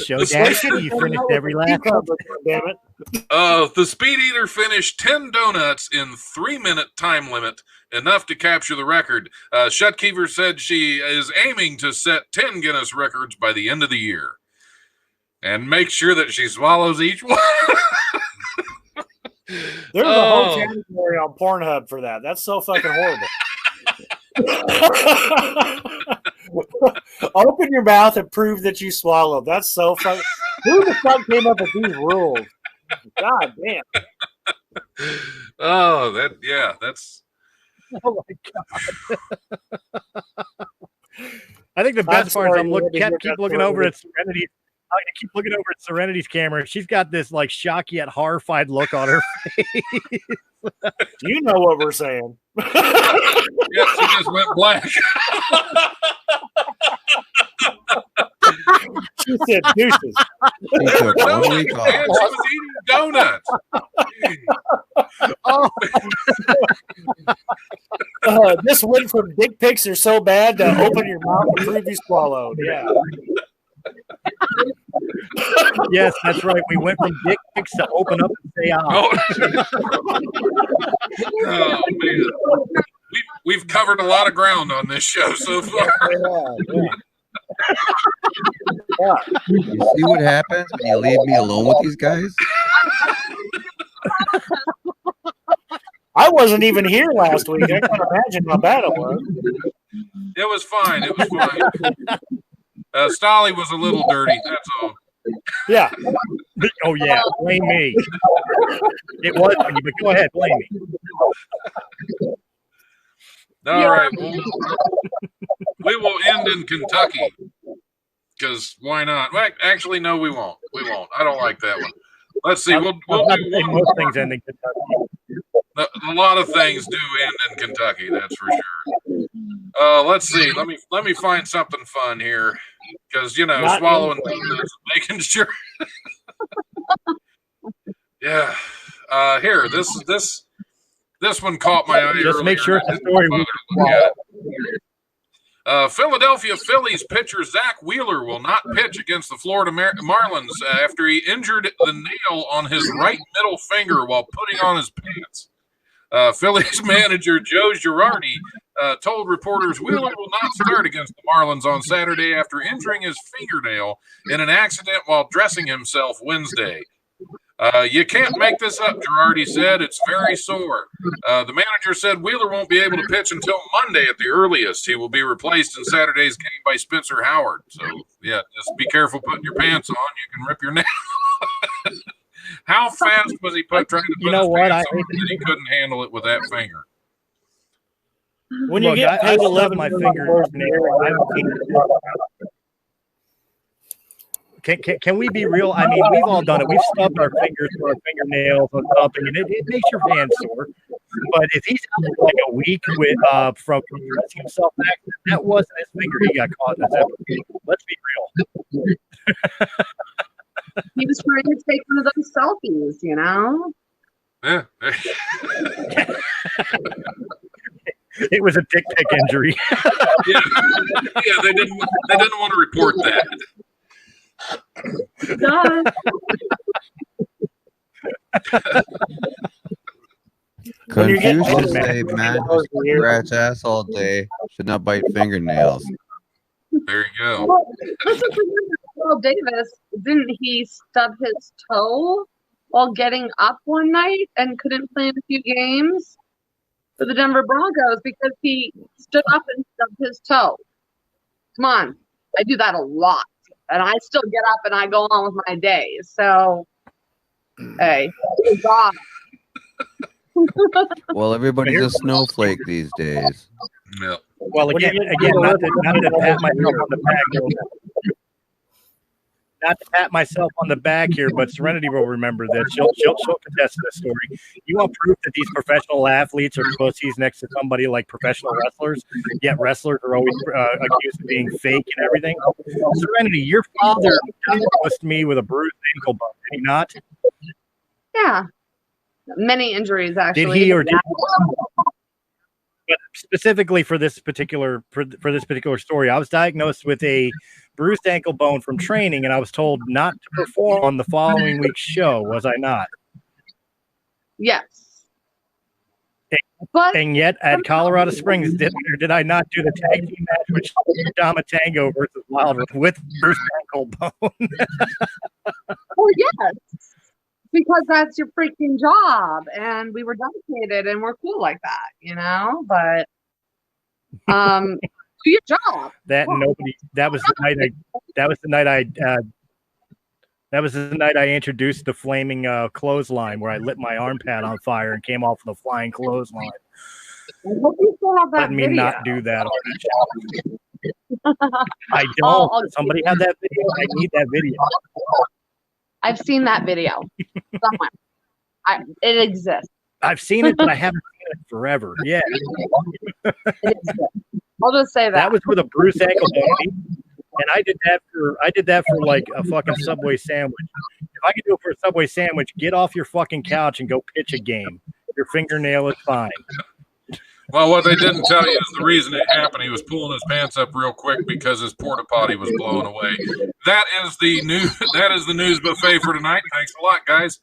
Show Daddy you finished every last one. Damn it. The speed eater finished 10 donuts in 3-minute time limit, enough to capture the record. Shutkever said she is aiming to set 10 Guinness records by the end of the year. And make sure that she swallows each one. There's a whole category on Pornhub for that. That's so fucking horrible. Open your mouth and prove that you swallowed. That's so fucking... Who the fuck came up with these rules? God damn. Oh, that's... Oh my god! I think the best part is keep looking over at Serenity. I keep looking over at Serenity's camera. She's got this like shocked yet horrified look on her face. You know what we're saying? Yes, she just went black. She said deuces. He took No, one man, week she off. was eating donuts. This went from dick pics are so bad to open your mouth and prove you swallowed. Yeah. Yes, that's right. We went from dick pics to open up and say, Oh, oh man. We've covered a lot of ground on this show so far. You see what happens when you leave me alone with these guys? I wasn't even here last week. I can't imagine how bad it was. It was fine. It was fine. Stolle was a little dirty. That's all. Yeah. Oh yeah, blame me. It was me, but go ahead, blame me. All right. Well, we will end in Kentucky because why not? Well, actually, no, we won't. We won't. I don't like that one. Let's see. We'll do one. Most things end in Kentucky. A lot of things do end in Kentucky. That's for sure. Let's see. Let me find something fun here because Not swallowing donuts, making sure. Yeah. Here, this one caught my eye. Just make sure earlier. it's a story we can follow. Philadelphia Phillies pitcher Zach Wheeler will not pitch against the Florida Marlins after he injured the nail on his right middle finger while putting on his pants. Phillies manager Joe Girardi told reporters Wheeler will not start against the Marlins on Saturday after injuring his fingernail in an accident while dressing himself Wednesday. You can't make this up, Girardi said. It's very sore. The manager said Wheeler won't be able to pitch until Monday at the earliest. He will be replaced in Saturday's game by Spencer Howard. So, yeah, just be careful putting your pants on. You can rip your nail. How fast was he trying to put his pants on that he couldn't handle it with that finger? When you get paid 11 my fingernail, Can we be real? I mean, we've all done it. We've stubbed our fingers or our fingernails on something, and it makes your hand sore. But if he's out like a week from dressing himself back, that wasn't his finger he got caught in the zipper. Let's be real. He was trying to take one of those selfies, Yeah. It was a dick pic injury. Yeah, they didn't want to report that. Confucius say man who scratch ass all day should not bite fingernails. There you go. Well, Davis, didn't he stub his toe while getting up one night and couldn't play in a few games for the Denver Broncos because he stood up and stubbed his toe? Come on. I do that a lot. And I still get up and I go on with my day. So, hey, God. Well, everybody's a snowflake these days. Yeah. Well, again, not to pat myself on the back. Not to pat myself on the back here, but Serenity will remember this. She'll contest this story. You want proof that these professional athletes are pussies next to somebody like professional wrestlers? Yet wrestlers are always accused of being fake and everything. Serenity, your father diagnosed me with a bruised ankle bone, did he not? Yeah, many injuries actually. Did he or did? But specifically for this particular story, I was diagnosed with a bruised ankle bone from training, and I was told not to perform on the following week's show. Was I not? Yes. And yet at Colorado Springs, did I not do the tag team match with Dama Tango versus Wilder with bruised ankle bone? Well, yes. Because that's your freaking job, and we were dedicated, and we're cool like that, But, do your job. That was the night I introduced the flaming clothesline, where I lit my arm pad on fire and came off with a flying clothesline. I hope you still have that Let me video. not do that on the show. I don't. Somebody have that video. I need that video. I've seen that video somewhere. It exists. I've seen it, but I haven't seen it forever. Yeah. I'll just say that. That was with a bruised ankle bone. And I did that for like a fucking Subway sandwich. If I could do it for a Subway sandwich, get off your fucking couch and go pitch a game. Your fingernail is fine. Well, what they didn't tell you is the reason it happened. He was pulling his pants up real quick because his porta potty was blowing away. That is the news buffet for tonight. Thanks a lot, guys.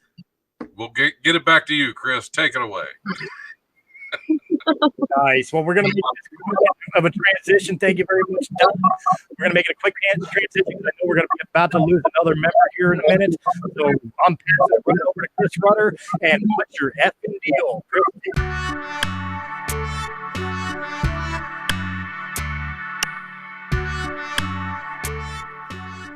We'll get it back to you, Chris. Take it away. Nice. Well, we're going to make this of a transition. Thank you very much, Don. We're going to make it a quick transition because I know we're going to be about to lose another member here in a minute. So I'm passing it right over to Chris Rutter. And what's your effing deal, Chris?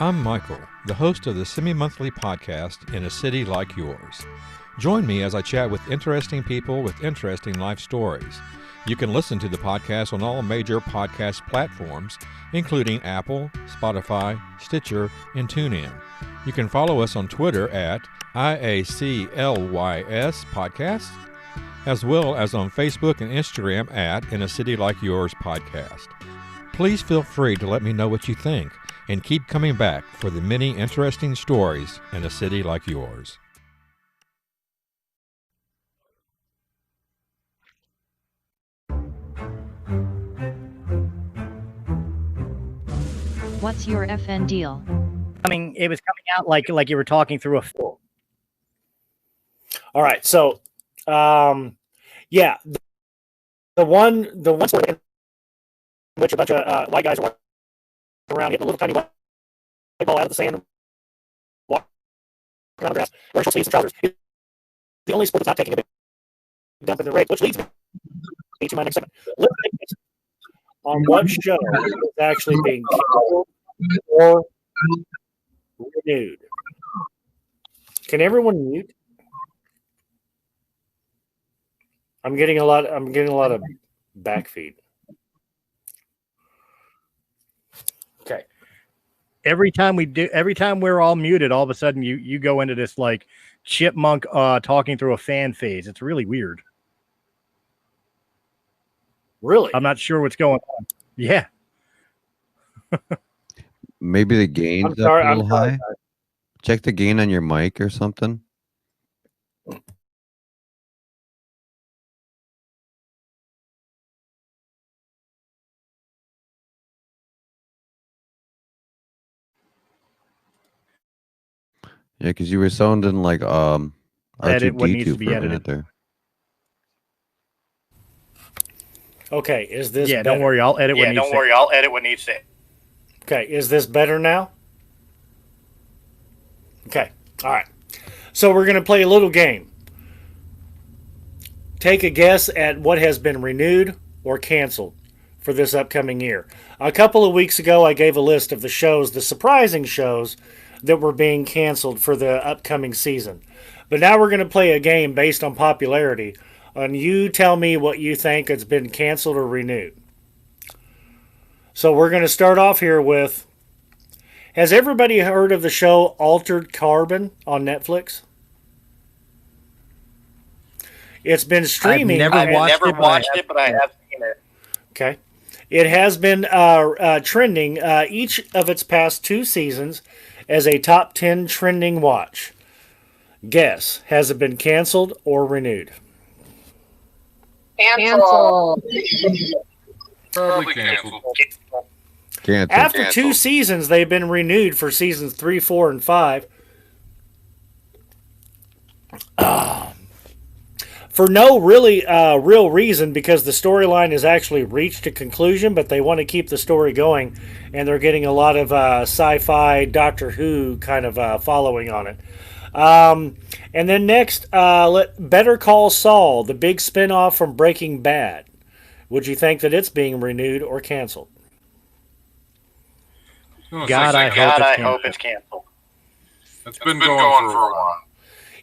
I'm Michael, the host of the semi-monthly podcast In a City Like Yours. Join me as I chat with interesting people with interesting life stories. You can listen to the podcast on all major podcast platforms, including Apple, Spotify, Stitcher, and TuneIn. You can follow us on Twitter at IACLYS Podcast, as well as on Facebook and Instagram at In a City Like Yours Podcast. Please feel free to let me know what you think, and keep coming back for the many interesting stories in a city like yours. What's your FN deal? It was coming out like you were talking through a phone. All right, so yeah, the one story in which a bunch of white guys are walking around getting a little tiny white ball out of the sand and walking around the grass, wearing short sleeves and trousers. It's the only sport that's not taking a big dump in the race, which leads me to my next segment. On what show is actually being canceled or renewed? Can everyone mute? I'm getting a lot of back feed. Okay. Every time we're all muted, all of a sudden you go into this like chipmunk talking through a fan phase. It's really weird. Really? I'm not sure what's going on. Yeah. Maybe the gain's up a little high. Check the gain on your mic or something. Yeah, because you were sounding like edit what needs R2D2 to be for a edited minute there. Okay, is this better? Don't worry, I'll edit what needs to. I'll edit what needs to. Okay, is this better now? Okay, all right. So we're going to play a little game. Take a guess at what has been renewed or canceled for this upcoming year. A couple of weeks ago, I gave a list of the shows, the surprising shows that were being canceled for the upcoming season. But now we're going to play a game based on popularity. And you tell me what you think has been canceled or renewed. So we're going to start off here with, has everybody heard of the show Altered Carbon on Netflix? It's been streaming. I've never watched it, but I have seen it. Okay. It has been trending each of its past 2 seasons as a top 10 trending watch. Guess, has it been canceled or renewed? Cancel. Probably canceled. After 2 seasons, they've been renewed for seasons 3, 4, and 5. For no real reason, because the storyline has actually reached a conclusion, but they want to keep the story going, and they're getting a lot of sci-fi Doctor Who kind of following on it. And then next, Better Call Saul, the big spinoff from Breaking Bad. Would you think that it's being renewed or canceled? God, I hope it's canceled. It's been going for a while.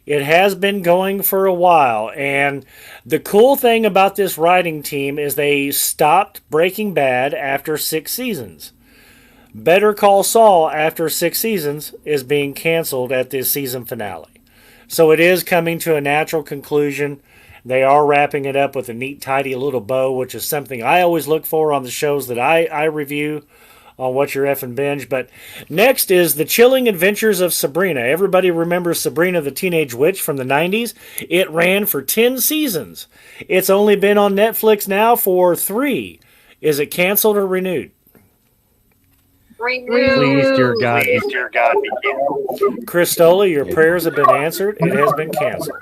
It has been going for a while, and the cool thing about this writing team is they stopped Breaking Bad after 6 seasons. Better Call Saul, after 6 seasons, is being canceled at this season finale. So it is coming to a natural conclusion. They are wrapping it up with a neat, tidy little bow, which is something I always look for on the shows that I review on What's Your Effin' Binge. But next is The Chilling Adventures of Sabrina. Everybody remembers Sabrina the Teenage Witch from the 90s? It ran for 10 seasons. It's only been on Netflix now for 3. Is it canceled or renewed? Please, dear God. Chris Stolle, your prayers have been answered. It has been canceled.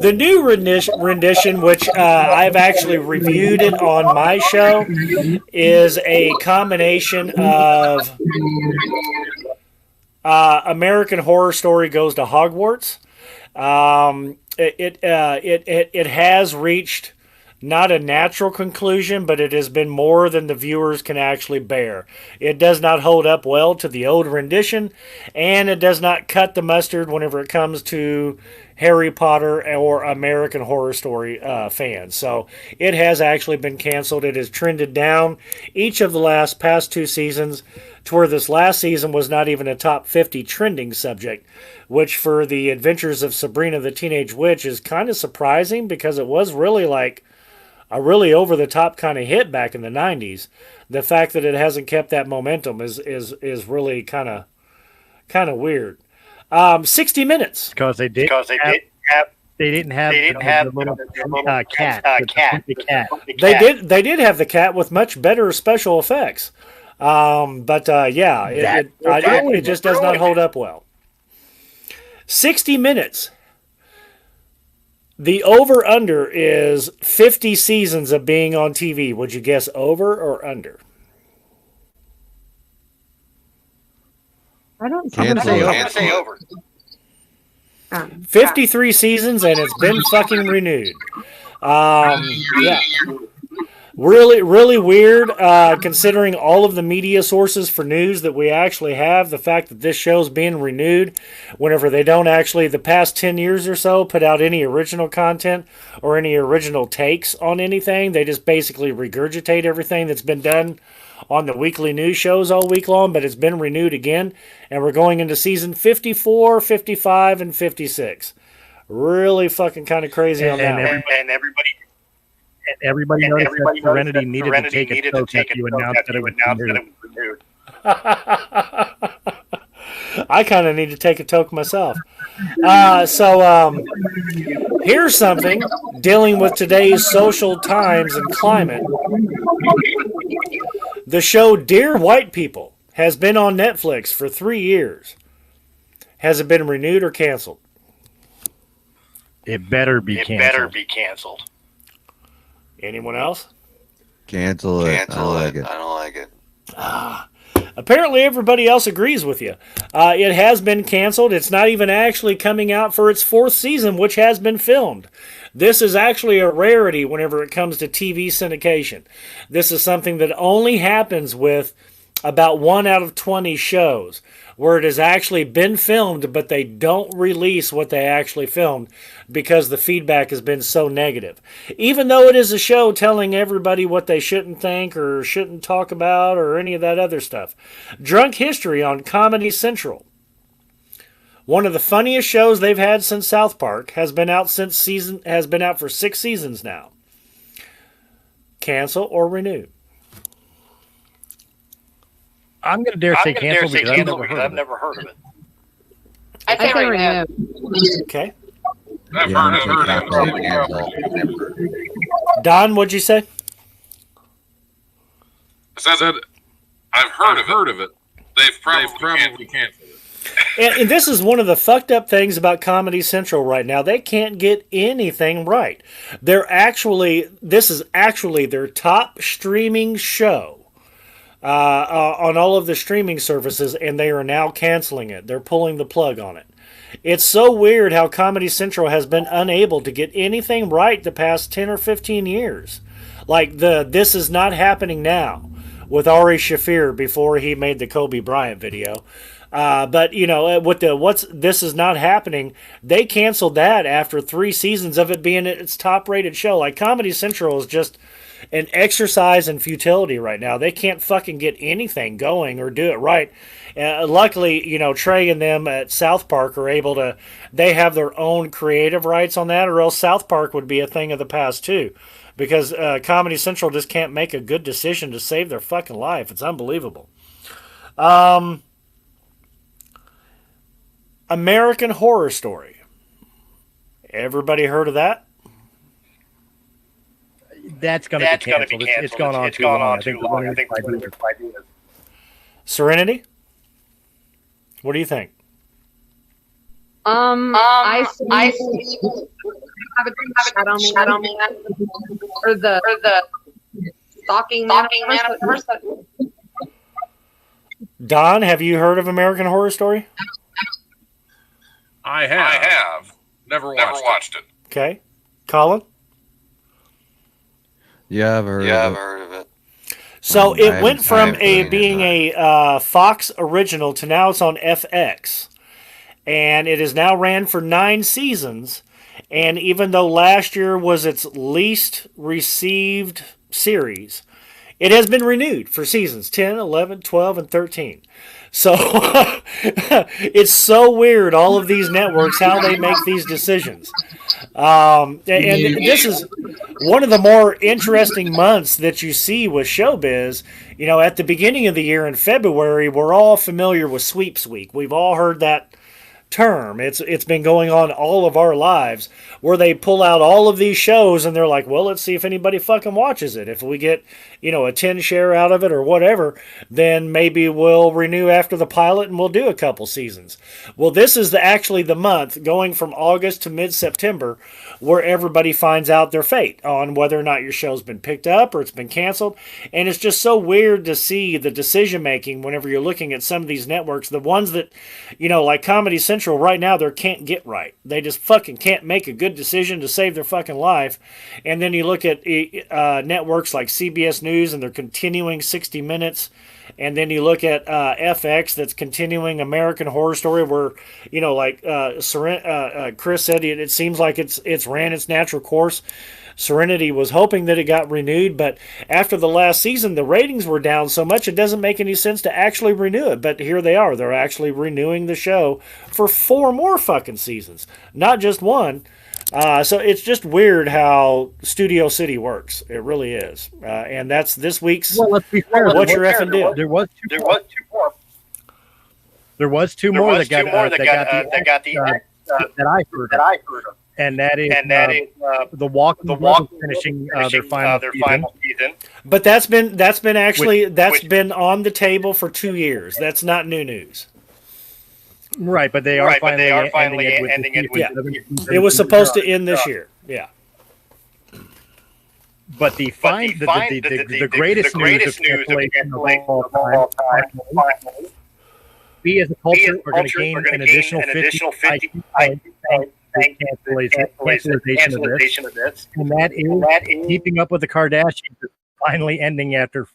The new rendition, which I've actually reviewed it on my show, is a combination of American Horror Story Goes to Hogwarts. It has reached not a natural conclusion, but it has been more than the viewers can actually bear. It does not hold up well to the old rendition, and it does not cut the mustard whenever it comes to Harry Potter or American Horror Story fans. So it has actually been canceled. It has trended down each of the past 2 seasons, to where this last season was not even a top 50 trending subject, which for the Adventures of Sabrina the Teenage Witch is kind of surprising, because it was really like a really over-the-top kind of hit back in the 90s. The fact that it hasn't kept that momentum is really kind of weird. 60 Minutes. Because they didn't have the little cat. They did have the cat with much better special effects. It just does not hold up well. 60 Minutes. The over-under is 50 seasons of being on TV. Would you guess over or under? I don't Can't say over. 53 seasons, and it's been fucking renewed. Yeah. Really, really weird, considering all of the media sources for news that we actually have. The fact that this show's being renewed whenever they don't actually, the past 10 years or so, put out any original content or any original takes on anything. They just basically regurgitate everything that's been done on the weekly news shows all week long, but it's been renewed again, and we're going into season 54, 55, and 56. Really fucking kind of crazy on that one. Everybody noticed that Serenity needed to take a toke after you announced that it was renewed. I kind of need to take a toke myself. Here's something dealing with today's social times and climate. The show Dear White People has been on Netflix for 3 years. Has it been renewed or canceled? It better be canceled. Anyone else? Cancel it. I don't like it. Apparently everybody else agrees with you. It has been canceled. It's not even actually coming out for its 4th season, which has been filmed. This is actually a rarity whenever it comes to TV syndication. This is something that only happens with about 1 out of 20 shows, where it has actually been filmed, but they don't release what they actually filmed because the feedback has been so negative. Even though it is a show telling everybody what they shouldn't think or shouldn't talk about or any of that other stuff. Drunk History on Comedy Central. One of the funniest shows they've had since South Park has been out for 6 seasons now. Cancel or renew? I'm going to dare say cancel because I've never heard of it. I say renew. Okay. I've heard of it. Don, what'd you say? I said I've heard of it. They've probably canceled it. And this is one of the fucked up things about Comedy Central right now. They can't get anything right. This is actually their top streaming show on all of the streaming services, and they are now canceling it. They're pulling the plug on it. It's so weird how Comedy Central has been unable to get anything right the past 10 or 15 years. Like This Is Not Happening Now with Ari Shaffir before he made the Kobe Bryant video. But, with What's This Is Not Happening, they canceled that after 3 seasons of it being its top-rated show. Like, Comedy Central is just an exercise in futility right now. They can't fucking get anything going or do it right. Luckily, Trey and them at South Park are able to, they have their own creative rights on that, or else South Park would be a thing of the past too. Because Comedy Central just can't make a good decision to save their fucking life. It's unbelievable. American Horror Story. Everybody heard of that? That's going to be canceled. It's gone on too long. I think we're 5 years. Serenity? What do you think? I have a shadow man or the stalking man. Don, have you heard of American Horror Story? I have. Never watched it. Okay. Colin? Yeah, I've heard of it. So it went from being a Fox original to now it's on FX. And it has now ran for 9 seasons. And even though last year was its least received series, it has been renewed for seasons 10, 11, 12, and 13. So it's so weird, all of these networks, how they make these decisions. And this is one of the more interesting months that you see with showbiz. You know, at the beginning of the year in February, we're all familiar with Sweeps Week. We've all heard that term. It's been going on all of our lives, where they pull out all of these shows and they're like, well, let's see if anybody fucking watches it. If we get, a 10 share out of it or whatever, then maybe we'll renew after the pilot and we'll do a couple seasons. Well, this is actually the month going from August to mid-September where everybody finds out their fate on whether or not your show's been picked up or it's been canceled. And it's just so weird to see the decision making whenever you're looking at some of these networks, the ones that, like Comedy Central right now, they can't get right. They just fucking can't make a good decision to save their fucking life. And then you look at networks like CBS News and they're continuing 60 Minutes. And then you look at FX that's continuing American Horror Story, where Chris said it seems like it's ran its natural course. Serenity was hoping that it got renewed, but after the last season, the ratings were down so much it doesn't make any sense to actually renew it. But here they are; they're actually renewing the show for 4 more fucking seasons, not just one. So it's just weird how Studio City works. It really is. And that's this week's. Well, let's be fair. What's your effing deal? There was two more. There was two more that got the that I heard of. And that is the Walking Dead finishing their final season. But that's been been on the table for 2 years. That's not new news. Right, but they are finally ending it with it was supposed to end this year. Yeah. But the greatest news of all time, we as a culture are going to gain an additional 50 cancellation of this. And that is Keeping Up with the Kardashians is finally ending after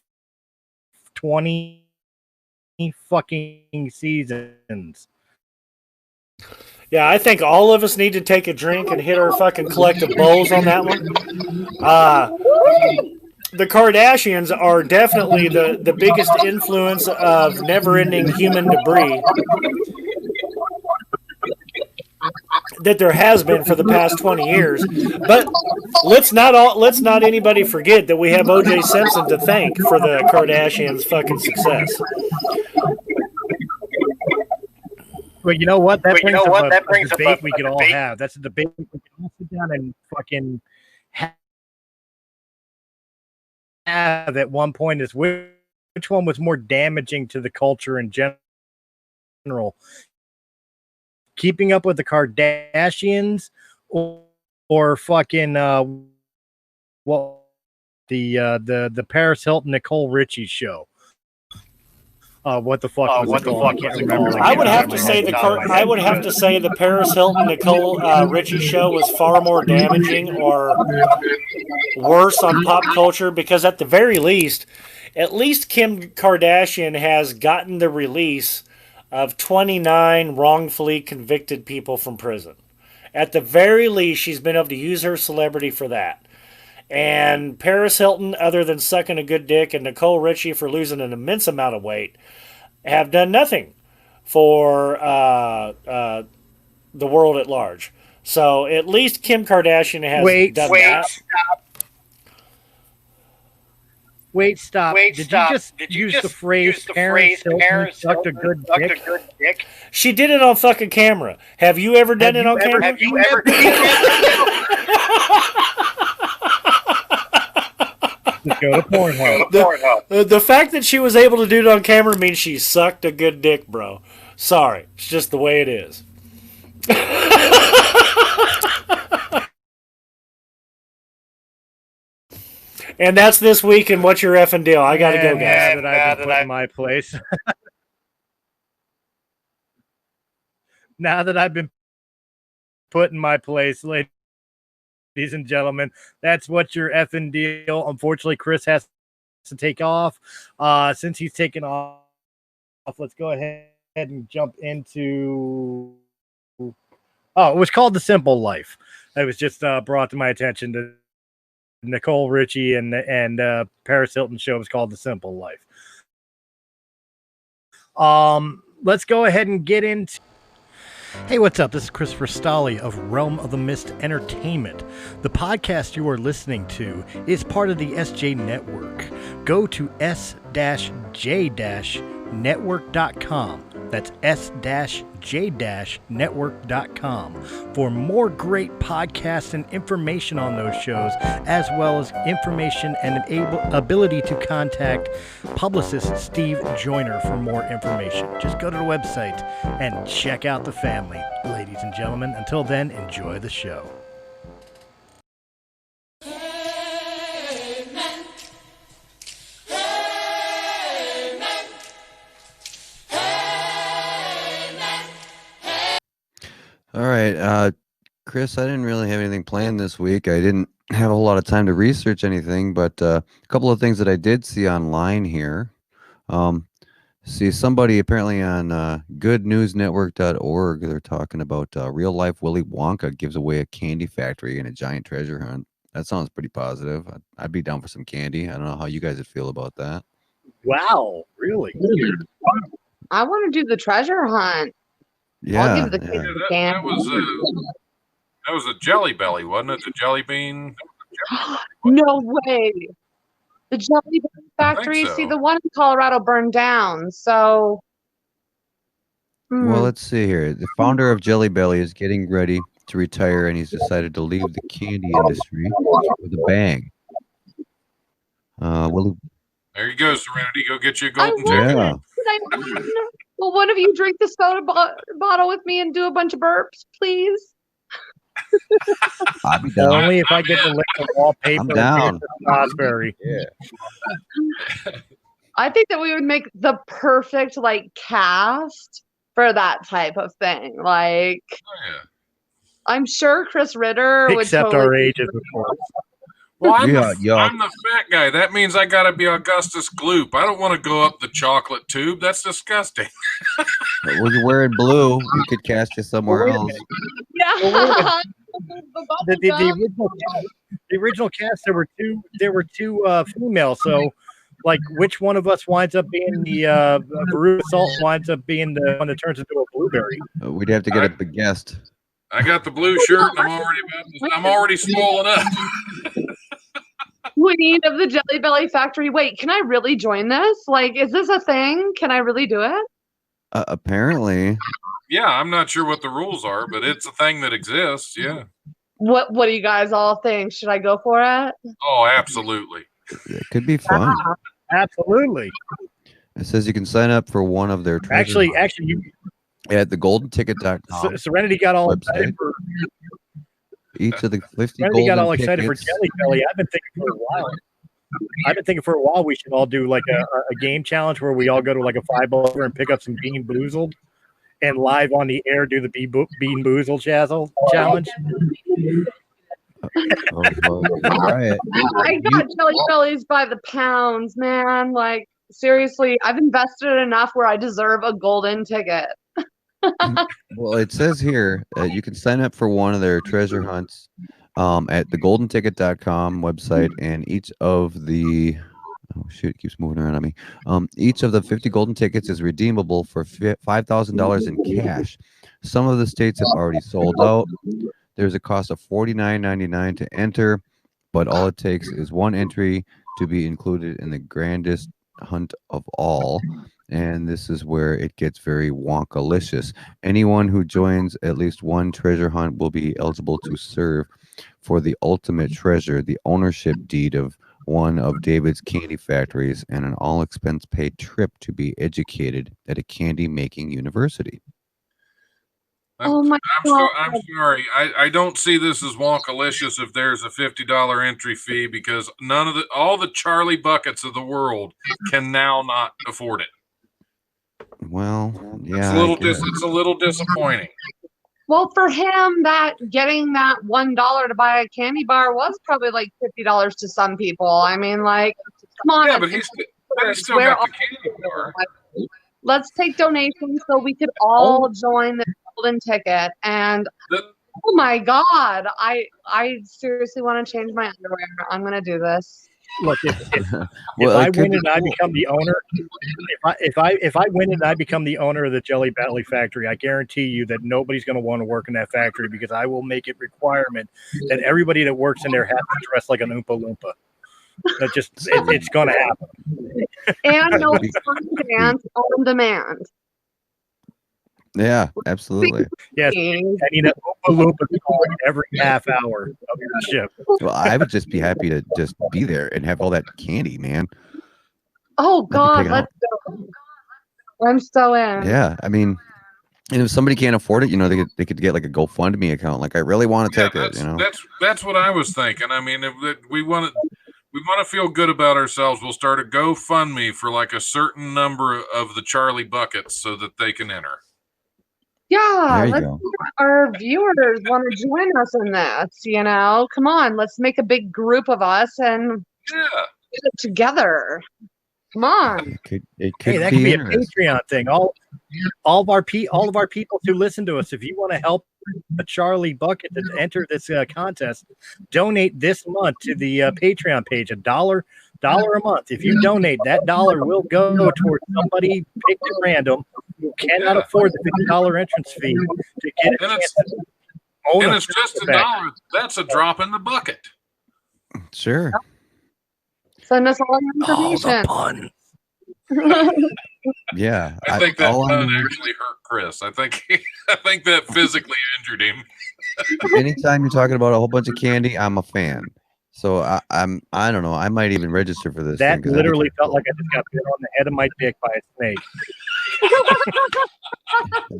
20 fucking seasons. Yeah, I think all of us need to take a drink and hit our fucking collective bowls on that one. The Kardashians are definitely the biggest influence of never-ending human debris that there has been for the past 20 years. But let's not anybody forget that we have O.J. Simpson to thank for the Kardashians' fucking success. Well, you know what? That brings up a debate we could all have. That's a debate we can all sit down and fucking have at one point is which one was more damaging to the culture in general. Keeping Up with the Kardashians or fucking the Paris Hilton Nicole Richie show. What the fuck was it called? I can't remember. I would have to say the Paris Hilton Nicole Richie show was far more damaging or worse on pop culture, because at the very least, Kim Kardashian has gotten the release of 29 wrongfully convicted people from prison. At the very least, she's been able to use her celebrity for that. And Paris Hilton, other than sucking a good dick, and Nicole Richie for losing an immense amount of weight, have done nothing for the world at large. So at least Kim Kardashian has done that. Stop. Did you just use the phrase Paris Hilton sucked a good dick? She did it on fucking camera. Have you ever done it on camera? Have you ever? Just go to Pornhub. The fact that she was able to do it on camera means she sucked a good dick, bro. Sorry. It's just the way it is. And that's this week in What's Your Effing Deal. I gotta go, guys. Now that I've been put in my place. Now that I've been put in my place, ladies ladies and gentlemen. That's what your effing deal. Unfortunately, Chris has to take off. Since he's taken off, let's go ahead and jump into. Oh, it was called The Simple Life. It was just brought to my attention to Nicole Richie and Paris Hilton show. It was called The Simple Life. Let's go ahead and get into. Hey, what's up? This is Christopher Stolle of Realm of the Mist Entertainment. The podcast you are listening to is part of the SJ Network. Go to s-j-network.com. That's s-j-network.com for more great podcasts and information on those shows, as well as information and ability to contact publicist Steve Joyner for more information. Just go to the website and check out the family. Ladies and gentlemen, until then, enjoy the show. All right, Chris, I didn't really have anything planned this week. I didn't have a whole lot of time to research anything, but a couple of things that I did see online here. See somebody apparently on goodnewsnetwork.org, they're talking about real life Willy Wonka gives away a candy factory and a giant treasure hunt. That sounds pretty positive. I'd be down for some candy. I don't know how you guys would feel about that. Wow, really? I want to do the treasure hunt. Yeah, I'll give the kids the candy. That was a Jelly Belly, wasn't it? The Jelly Bean. No way. The Jelly Belly factory. so. See, the one in Colorado burned down. So, Well, let's see here. The founder of Jelly Belly is getting ready to retire, and he's decided to leave the candy industry with a bang. There you go, Serenity. Go get you a golden ticket. Yeah. Will one of you drink the soda bottle with me and do a bunch of burps, please? I'll be down. Only if I get to lick the wallpaper. I'm down. Raspberry. Yeah. I think that we would make the perfect cast for that type of thing. I'm sure Chris Ritter would Except totally our ages, of course. Well, I'm the fat guy. That means I got to be Augustus Gloop. I don't want to go up the chocolate tube. That's disgusting. Well, you're wearing blue. We could cast you somewhere else. Yeah. The original cast, there were two females. So, which one of us winds up being the Veruca Salt winds up being the one that turns into a blueberry? We'd have to get a guest. I got the blue shirt, and I'm already swollen up. Queen of the Jelly Belly factory. Wait, can I really join this? Is this a thing? Can I really do it? Apparently. Yeah, I'm not sure what the rules are, but it's a thing that exists. Yeah. What do you guys all think? Should I go for it? Oh, absolutely. It could be fun. Absolutely. It says you can sign up for one of their actually you at thegoldenticket.com. Serenity got all excited for each of the 50 Serenity got all tickets. excited for Jelly Belly. I've been thinking for a while we should all do a game challenge where we all go to a $5 store and pick up some Bean Boozled and live on the air do the Bean Boozled challenge. Right. I got Jelly Bellies by the pounds, man. Seriously, I've invested enough where I deserve a golden ticket. Well, it says here you can sign up for one of their treasure hunts at thegoldenticket.com website, and each of the it keeps moving around on me. Each of the 50 golden tickets is redeemable for $5,000 in cash. Some of the states have already sold out. There's a cost of $49.99 to enter, but all it takes is one entry to be included in the grandest hunt of all. And this is where it gets very Wonkalicious. Anyone who joins at least one treasure hunt will be eligible to serve for the ultimate treasure, the ownership deed of one of David's candy factories, and an all-expense-paid trip to be educated at a candy-making university. Oh my God. I'm sorry. I don't see this as Wonkalicious if there's a $50 entry fee, because all the Charlie Buckets of the world can now not afford it. Well, yeah. It's a little disappointing. Well, for him, that getting that $1 to buy a candy bar was probably like $50 to some people. I mean, like, come on. Yeah, but he's still got the candy bar. Let's take donations so we could all join the golden ticket. And oh my God, I seriously want to change my underwear. I'm gonna do this. Look, if I win and I become the owner, if I win and I become the owner of the Jelly Belly factory, I guarantee you that nobody's going to want to work in that factory because I will make it requirement that everybody that works in there has to dress like an Oompa Loompa. That just it's going to happen. And no dance on demand. Yeah, absolutely. Yes, I need an Oompa Loompa every half hour of your shift. Well, I would just be happy to just be there and have all that candy, man. Oh God, let's go. I'm so in. Yeah, I mean, and if somebody can't afford it, you know, they could get like a GoFundMe account. Like, I really want to take it. You know, that's what I was thinking. I mean, if we want to feel good about ourselves, we'll start a GoFundMe for like a certain number of the Charlie buckets so that they can enter. Yeah, our viewers want to join us in this, you know. Come on, let's make a big group of us and get it together. Come on. It could that be could be a Patreon thing. All of our people who listen to us, if you want to help a Charlie bucket to enter this contest, donate this month to the Patreon page, $1 a month. If you donate, that $1 will go towards somebody picked at random who cannot afford the $50 entrance fee to get a chance to own and it's just $1. That's a drop in the bucket. Sure. Send us all your information. Pun. Yeah, I think that pun actually hurt Chris. I think that physically injured him. Anytime you're talking about a whole bunch of candy, I'm a fan. So I don't know. I might even register for this. That literally felt like I just got bit on the head of my dick by a snake.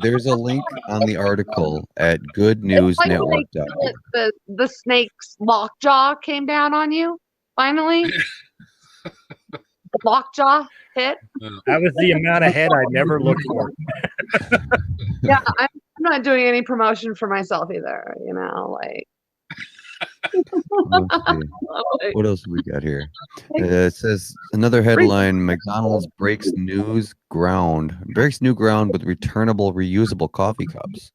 There's a link on the article at goodnewsnetwork.com. The snake's lockjaw came down on you finally. The lockjaw hit. That was the amount of head I never looked for. Yeah, I'm not doing any promotion for myself either. You know, like. What else we got here? It says another headline: McDonald's breaks new ground with returnable, reusable coffee cups.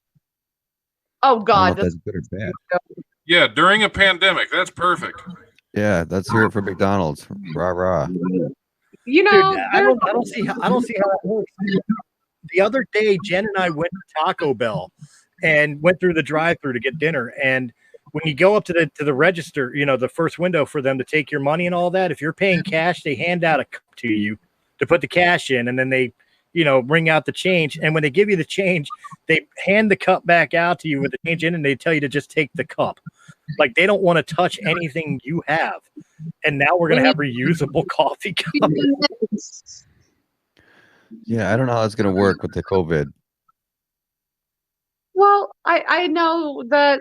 Oh God, that's good or bad. Yeah, during a pandemic, that's perfect. Yeah, let's hear it for McDonald's. Rah rah. You know, dude, I don't see how that works. The other day, Jen and I went to Taco Bell and went through the drive-thru to get dinner. And when you go up to the register, you know, the first window for them to take your money and all that, if you're paying cash, they hand out a cup to you to put the cash in, and then they, you know, bring out the change. And when they give you the change, they hand the cup back out to you with the change in, and they tell you to just take the cup. Like, they don't want to touch anything you have. And now we're going to have reusable coffee cups. Yeah, I don't know how it's going to work with the COVID. Well, I know that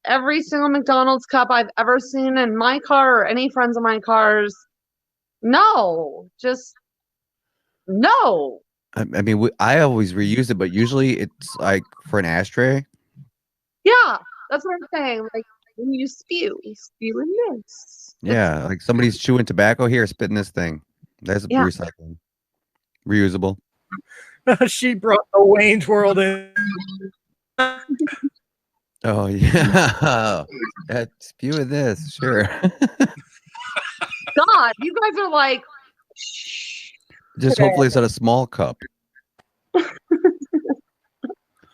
every single McDonald's cup I've ever seen in my car or any friends of my cars, no. I mean, I always reuse it, but usually it's like for an ashtray. Yeah, that's what I'm saying. Like, when you spew in this. Yeah, like somebody's chewing tobacco here, spitting this thing. That's recycling. Reusable. She brought the Wayne's World in. Oh, yeah. Spew of this, sure. God, you guys are like... Just today. Hopefully it's not a small cup.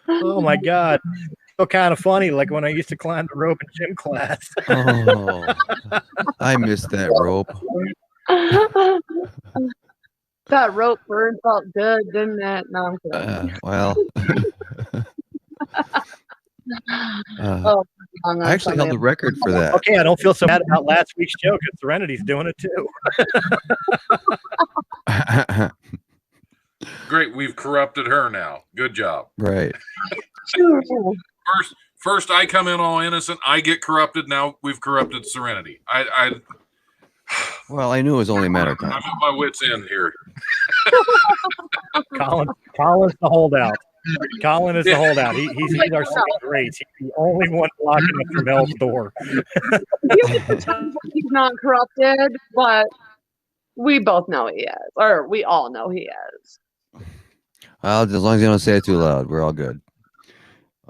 Oh, my God. So kind of funny, like when I used to climb the rope in gym class. Oh, I missed that rope. That rope burn felt good, didn't it? No, I'm kidding. Well, I actually held the record for that. Okay, I don't feel so bad about last week's joke because Serenity's doing it too. Great, we've corrupted her now. Good job. Right. First, I come in all innocent. I get corrupted. Now we've corrupted Serenity. Well, I knew it was only a matter of time. I'm at my wit's end here. Colin's the holdout. Colin is the holdout. He's our saving grace. He's the only one blocking us from hell's door. He's not corrupted, but we both know he is, or we all know he is. Well, as long as you don't say it too loud, we're all good.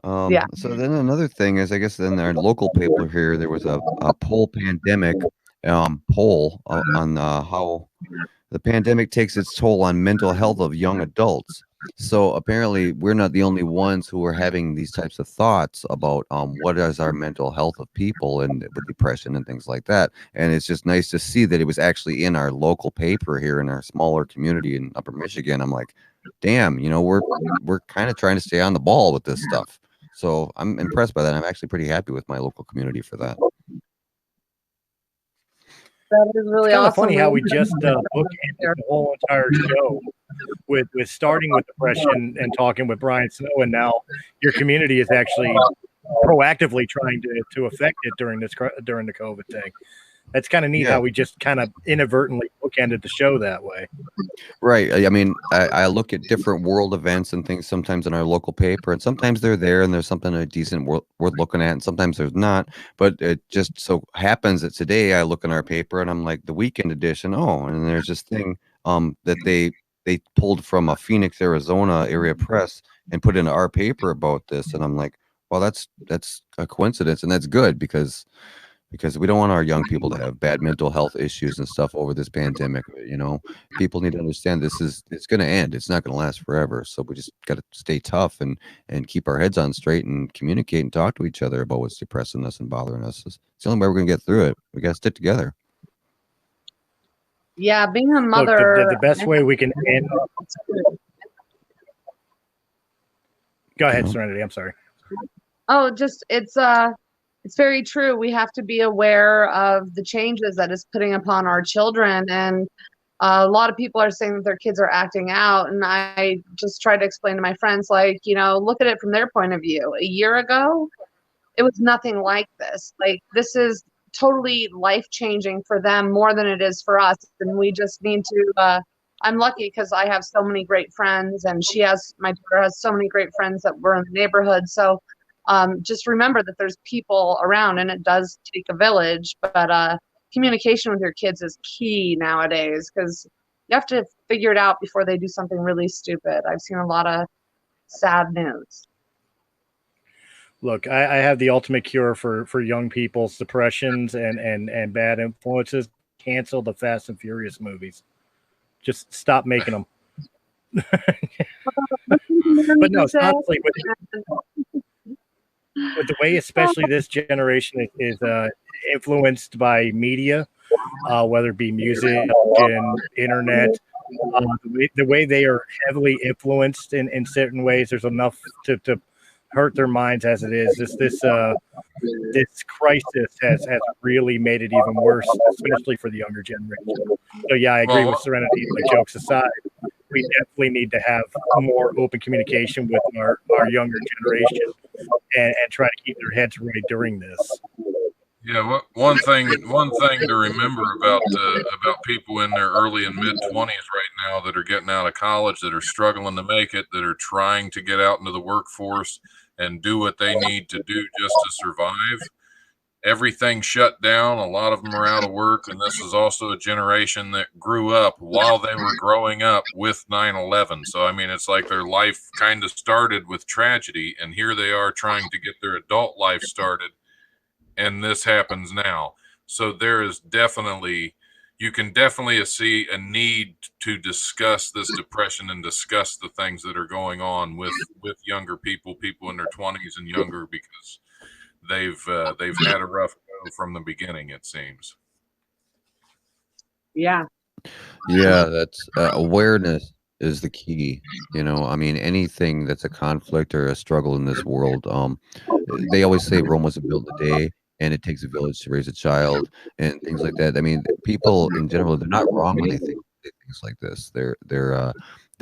Yeah. So then another thing is, I guess in our local paper here, there was a poll pandemic poll on how the pandemic takes its toll on mental health of young adults. So apparently we're not the only ones who are having these types of thoughts about what is our mental health of people and with depression and things like that. And it's just nice to see that it was actually in our local paper here in our smaller community in Upper Michigan. I'm like, damn, you know, we're kind of trying to stay on the ball with this stuff. So I'm impressed by that. I'm actually pretty happy with my local community for that. That is really it's kind awesome. of funny how we just bookended the whole entire show with starting with depression and talking with Brian Snow, and now your community is actually proactively trying to affect it during the COVID thing. That's kind of neat how we just kind of inadvertently bookended the show that way. Right. I mean, I look at different world events and things sometimes in our local paper, and sometimes they're there and there's something decent worth looking at, and sometimes there's not. But it just so happens that today I look in our paper and I'm like, the weekend edition. Oh, and there's this thing that they pulled from a Phoenix, Arizona area press and put in our paper about this. And I'm like, well, that's a coincidence, and that's good because we don't want our young people to have bad mental health issues and stuff over this pandemic. You know, people need to understand it's going to end. It's not going to last forever. So we just got to stay tough and keep our heads on straight and communicate and talk to each other about what's depressing us and bothering us. It's the only way we're going to get through it. We got to stick together. Yeah, being a mother. Look, the best way we can end. Go ahead, Serenity. I'm sorry. Oh, just it's very true. We have to be aware of the changes that it's putting upon our children. And a lot of people are saying that their kids are acting out. And I just try to explain to my friends, like, you know, look at it from their point of view. A year ago, it was nothing like this. Like, this is totally life-changing for them more than it is for us. And we just need to, I'm lucky because I have so many great friends, and my daughter has so many great friends that were in the neighborhood. So just remember that there's people around, and it does take a village, but communication with your kids is key nowadays, because you have to figure it out before they do something really stupid. I've seen a lot of sad news. Look, I have the ultimate cure for young people's depressions and bad influences. Cancel the Fast and Furious movies. Just stop making them. But no, honestly, with the way especially this generation is influenced by media, whether it be music and internet, the way they are heavily influenced in certain ways, there's enough to hurt their minds as it is. This crisis has really made it even worse, especially for the younger generation. So yeah, I agree with Serenity. Like, jokes aside, we definitely need to have more open communication with our younger generation and try to keep their heads right during this. Yeah, one thing to remember about people in their early and mid 20s right now that are getting out of college, that are struggling to make it, that are trying to get out into the workforce and do what they need to do just to survive. Everything shut down. A lot of them are out of work, and this is also a generation that grew up while they were growing up with 9/11. So I mean, it's like their life kind of started with tragedy, and here they are trying to get their adult life started, and this happens now. So there is you can definitely see a need to discuss this depression and discuss the things that are going on with younger people in their 20s and younger, because they've had a rough go from the beginning, it seems. Yeah, that's awareness is the key. You know, I mean, anything that's a conflict or a struggle in this world, they always say Rome wasn't built in a day, and it takes a village to raise a child, and things like that. I mean, people in general, they're not wrong when they think things like this. They're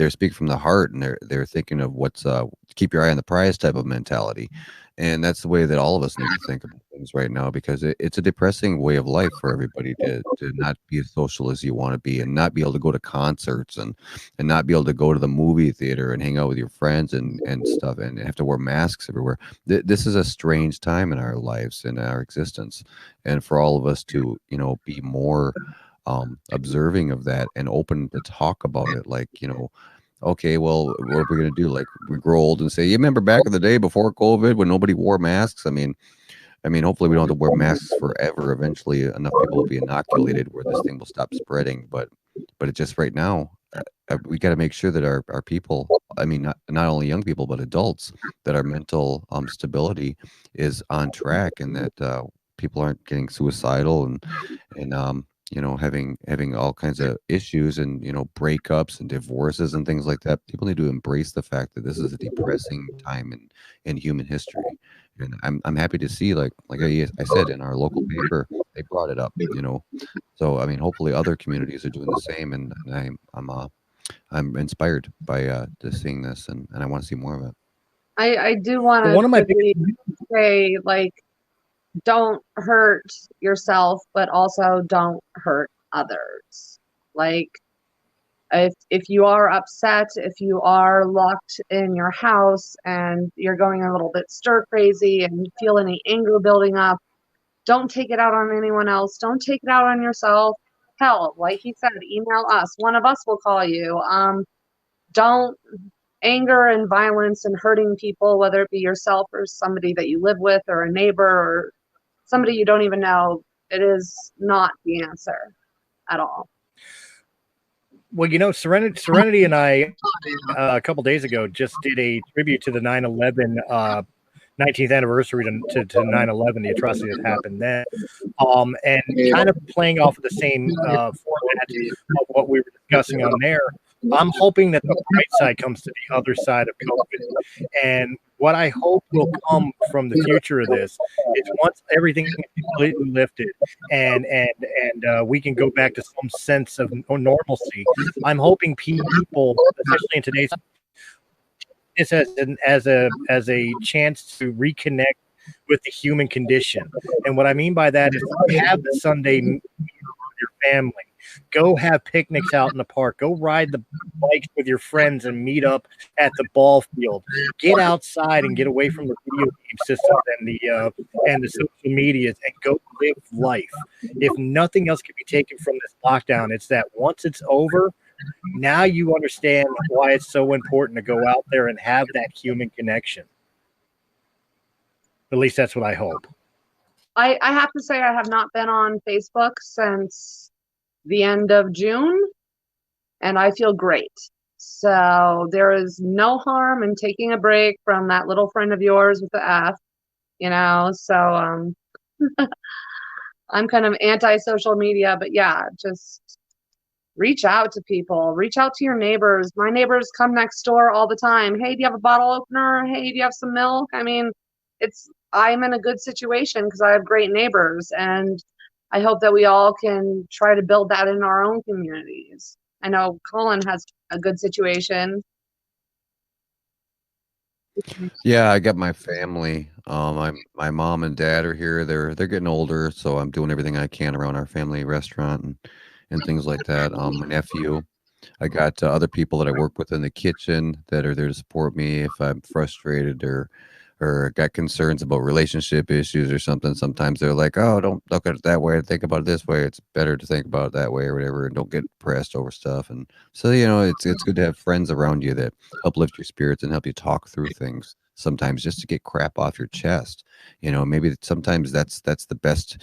speaking from the heart, and they're thinking of what's keep your eye on the prize type of mentality. And that's the way that all of us need to think about things right now, because it's a depressing way of life for everybody to not be as social as you want to be, and not be able to go to concerts, and not be able to go to the movie theater and hang out with your friends and stuff, and have to wear masks everywhere. This is a strange time in our lives, in our existence, and for all of us to, you know, be more observing of that and open to talk about it. Like, you know, okay, well, what are we going to do? Like, we grow old and say, you remember back in the day before COVID when nobody wore masks? I mean, hopefully we don't have to wear masks forever. Eventually enough people will be inoculated where this thing will stop spreading. But it just right now, we got to make sure that our people, I mean, not only young people, but adults, that our mental stability is on track, and that people aren't getting suicidal and you know, having all kinds of issues, and, you know, breakups and divorces and things like that. People need to embrace the fact that this is a depressing time in human history. And I'm happy to see, like I said, in our local paper, they brought it up, you know. So I mean, hopefully other communities are doing the same, and I'm inspired by just seeing this, and I want to see more of it. I do want One of my to say, like, don't hurt yourself, but also don't hurt others. Like, if you are upset, if you are locked in your house and you're going a little bit stir crazy and feel any anger building up, don't take it out on anyone else. Don't take it out on yourself. Hell, like he said, email us. One of us will call you. Don't anger and violence and hurting people, whether it be yourself or somebody that you live with or a neighbor or somebody you don't even know, it is not the answer at all. Well, you know, Serenity and I a couple days ago just did a tribute to the 9/11 19th anniversary to 9/11, the atrocity that happened then, and kind of playing off of the same format of what we were discussing on there. I'm hoping that the bright side comes to the other side of COVID. And what I hope will come from the future of this is, once everything is completely lifted and we can go back to some sense of normalcy, I'm hoping people, especially in today's, this as a chance to reconnect with the human condition. And what I mean by that is, have the Sunday meal with your family. Go have picnics out in the park. Go ride the bikes with your friends and meet up at the ball field. Get outside and get away from the video game systems and the social medias, and go live life. If nothing else can be taken from this lockdown, it's that once it's over, now you understand why it's so important to go out there and have that human connection. At least that's what I hope. I have to say, I have not been on Facebook since the end of June, and I feel great. So there is no harm in taking a break from that little friend of yours with the F, you know. So I'm kind of anti-social media, but yeah, just reach out to people, reach out to your neighbors. My neighbors come next door all the time. Hey, do you have a bottle opener? Hey, do you have some milk? I mean, I'm in a good situation because I have great neighbors, and I hope that we all can try to build that in our own communities. I know Colin has a good situation. Yeah, I got my family. My mom and dad are here. They're getting older, so I'm doing everything I can around our family restaurant and things like that. My nephew. I got other people that I work with in the kitchen that are there to support me if I'm frustrated or got concerns about relationship issues or something. Sometimes they're like, oh, don't look at it that way, think about it this way. It's better to think about it that way or whatever, and don't get depressed over stuff. And so, you know, it's good to have friends around you that help lift your spirits and help you talk through things sometimes, just to get crap off your chest. You know, maybe sometimes that's the best,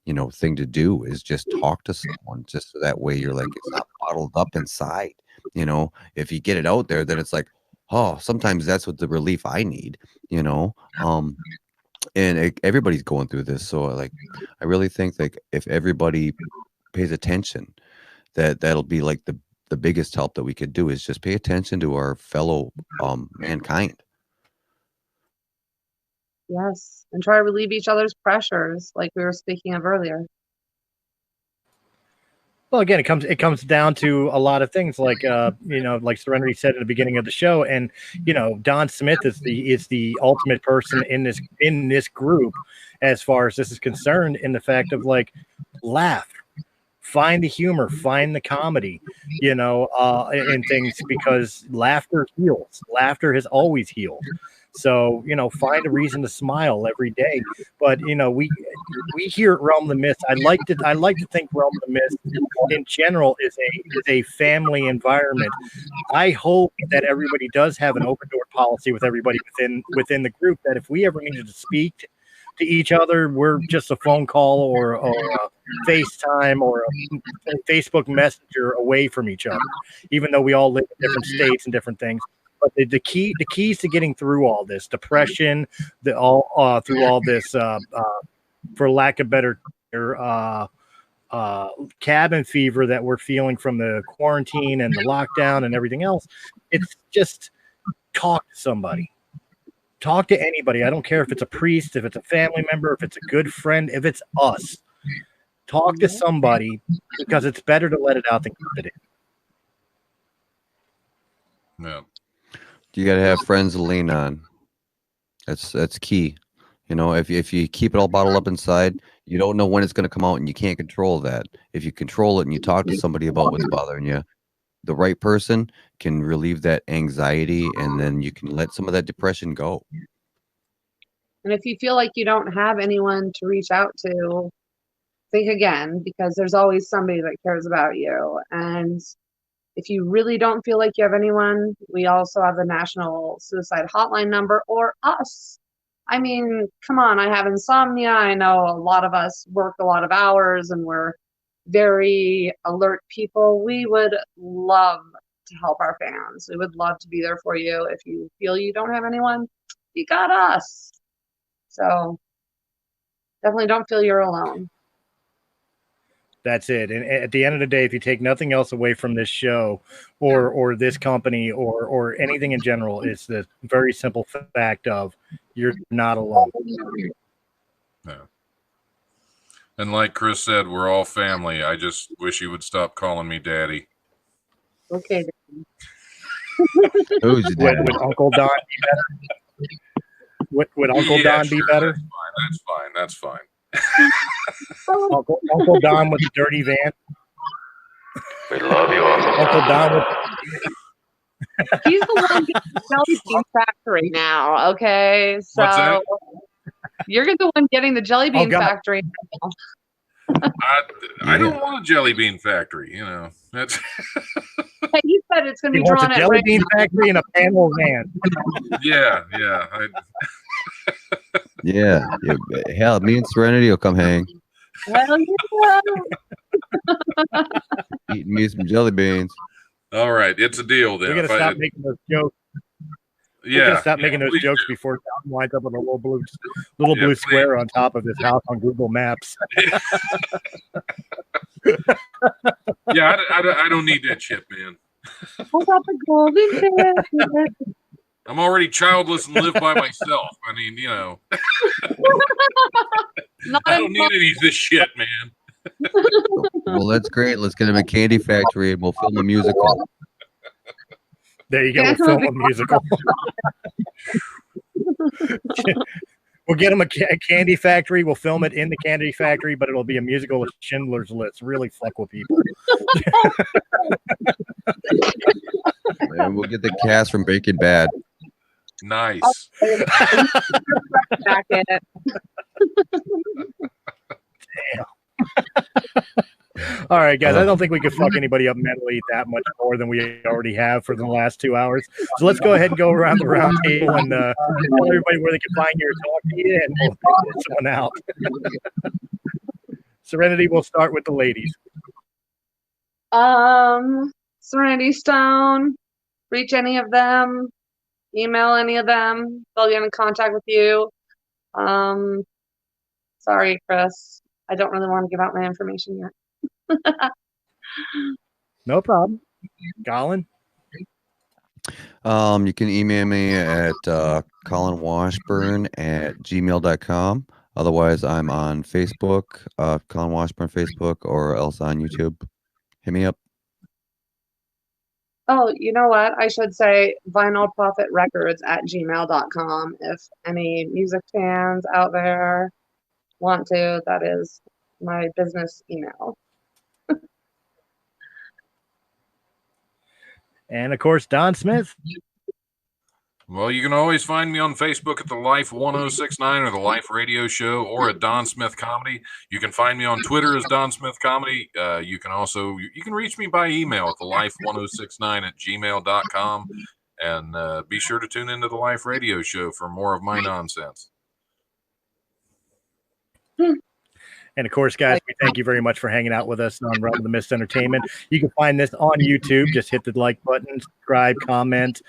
you know, thing to do, is just talk to someone, just so that way you're like, it's not bottled up inside. You know, if you get it out there, then it's like, oh, sometimes that's what the relief I need, you know. And everybody's going through this, so like, I really think, like, if everybody pays attention, that'll be like the biggest help that we could do, is just pay attention to our fellow mankind. Yes, and try to relieve each other's pressures, like we were speaking of earlier. Well, again, it comes down to a lot of things, like like Serenity said at the beginning of the show, and Don Smith is the ultimate person in this group, as far as this is concerned, in the fact of like, laugh, find the humor, find the comedy, in things, because laughter heals. Laughter has always healed. So, find a reason to smile every day. But, we here at Realm of the Mist, I like to think Realm of the Mist in general is a family environment. I hope that everybody does have an open door policy with everybody within the group, that if we ever needed to speak to each other, we're just a phone call or a FaceTime or a Facebook Messenger away from each other, even though we all live in different states and different things. But the keys to getting through all this depression, through all this, for lack of better, cabin fever that we're feeling from the quarantine and the lockdown and everything else, it's just talk to somebody. Talk to anybody. I don't care if it's a priest, if it's a family member, if it's a good friend, if it's us. Talk to somebody, because it's better to let it out than keep it in. Yeah. You got to have friends to lean on. That's key. If you keep it all bottled up inside, you don't know when it's going to come out, and you can't control that. If you control it and you talk to somebody about what's bothering you, the right person can relieve that anxiety, and then you can let some of that depression go. And if you feel like you don't have anyone to reach out to, think again, because there's always somebody that cares about you. And if you really don't feel like you have anyone, we also have the National Suicide Hotline number, or us. I mean, come on, I have insomnia. I know a lot of us work a lot of hours and we're very alert people. We would love to help our fans. We would love to be there for you. If you feel you don't have anyone, you got us. So definitely don't feel you're alone. That's it. And at the end of the day, if you take nothing else away from this show or this company or anything in general, it's the very simple fact of you're not alone. Yeah. And like Chris said, we're all family. I just wish you would stop calling me daddy. Okay. Who's your daddy? Would Uncle Don be better? Would Uncle Don be better? That's fine. Uncle Don with the dirty van. We love you, Uncle Don with. He's the one getting the jelly bean factory now. Okay, so you're the one getting the jelly bean factory now. I don't want a jelly bean factory. That's. Hey, you said it's going to be drawn at a jelly bean factory in a panel van. Yeah. Yeah. Hell, me and Serenity will come hang. Well, Eating me some jelly beans. All right, it's a deal then. We got to stop making those jokes. Yeah, we got to stop making those jokes before Don winds up with a little blue square on top of his house on Google Maps. Yeah, I don't need that shit, man. I'm already childless and live by myself. I mean, I don't need any of this shit, man. Well, that's great. Let's get him a candy factory and we'll film a musical. There you go. We'll film a musical. We'll get him a candy factory. We'll film it in the candy factory, but it'll be a musical with Schindler's List. Really fuck with people. And we'll get the cast from Breaking Bad. Nice. Damn. All right, guys. I don't think we could fuck anybody up mentally that much more than we already have for the last 2 hours. So let's go ahead and go around the round table and tell everybody where they can find you or talk to you, and we'll pick this one out. Serenity, we'll start with the ladies. Serenity Stone. Reach any of them. Email any of them. They'll get in contact with you. Sorry, Chris. I don't really want to give out my information yet. No problem. Colin? You can email me at colinwashburn@gmail.com. Otherwise, I'm on Facebook, Colin Washburn Facebook, or else on YouTube. Hit me up. Oh, you know what? I should say vinylprofitrecords@gmail.com. If any music fans out there want to, that is my business email. And of course, Don Smith. Well, you can always find me on Facebook at the Life 1069 or the Life Radio Show or at Don Smith Comedy. You can find me on Twitter as Don Smith Comedy. You can reach me by email at the life1069@gmail.com. And be sure to tune into the Life Radio Show for more of my nonsense. And of course, guys, we thank you very much for hanging out with us on Realm of the Mist Entertainment. You can find this on YouTube. Just hit the like button, subscribe, comment,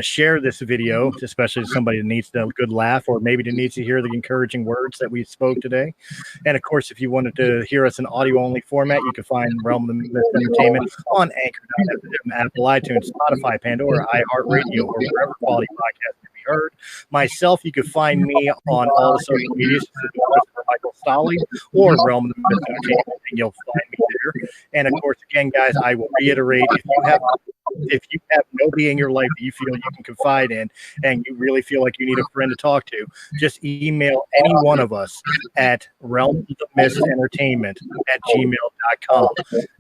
share this video, especially to somebody that needs a good laugh or maybe that needs to hear the encouraging words that we spoke today. And of course, if you wanted to hear us in audio-only format, you can find Realm of the Mist Entertainment on Anchor.fm, Apple, iTunes, Spotify, Pandora, iHeartRadio, or wherever quality podcasts can be heard. Myself, you can find me on all the social medias, Michael Stolle, or Realm of the Mist Entertainment, and you'll find me there. And of course, again, guys, I will reiterate, if you have nobody in your life that you feel you can confide in and you really feel like you need a friend to talk to, just email any one of us at realmofthemistentertainment@gmail.com.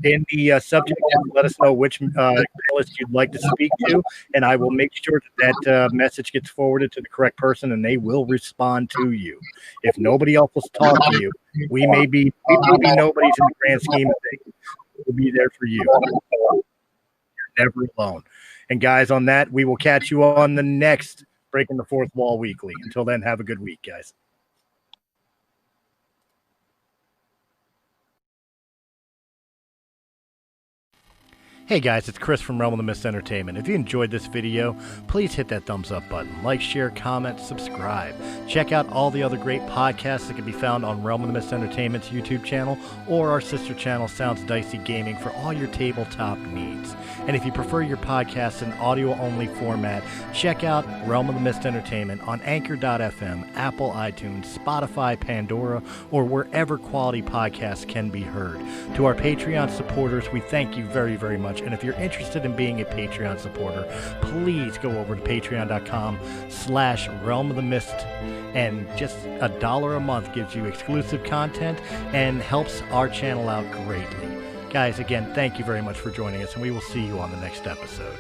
In the subject, let us know which panelist you'd like to speak to, and I will make sure that message gets forwarded to the correct person, and they will respond to you. If nobody else will talk to you, we may be nobodies in the grand scheme of things. We'll be there for you. Never alone. And guys, on that, we will catch you on the next Breaking the Fourth Wall Weekly. Until then, have a good week, guys. Hey guys, it's Chris from Realm of the Mist Entertainment. If you enjoyed this video, please hit that thumbs up button. Like, share, comment, subscribe. Check out all the other great podcasts that can be found on Realm of the Mist Entertainment's YouTube channel or our sister channel, Sounds Dicey Gaming, for all your tabletop needs. And if you prefer your podcast in audio-only format, check out Realm of the Mist Entertainment on Anchor.fm, Apple, iTunes, Spotify, Pandora, or wherever quality podcasts can be heard. To our Patreon supporters, we thank you very, very much. And if you're interested in being a Patreon supporter, please go over to patreon.com/Realm of the Mist. And just $1 a month gives you exclusive content and helps our channel out greatly. Guys, again, thank you very much for joining us, and we will see you on the next episode.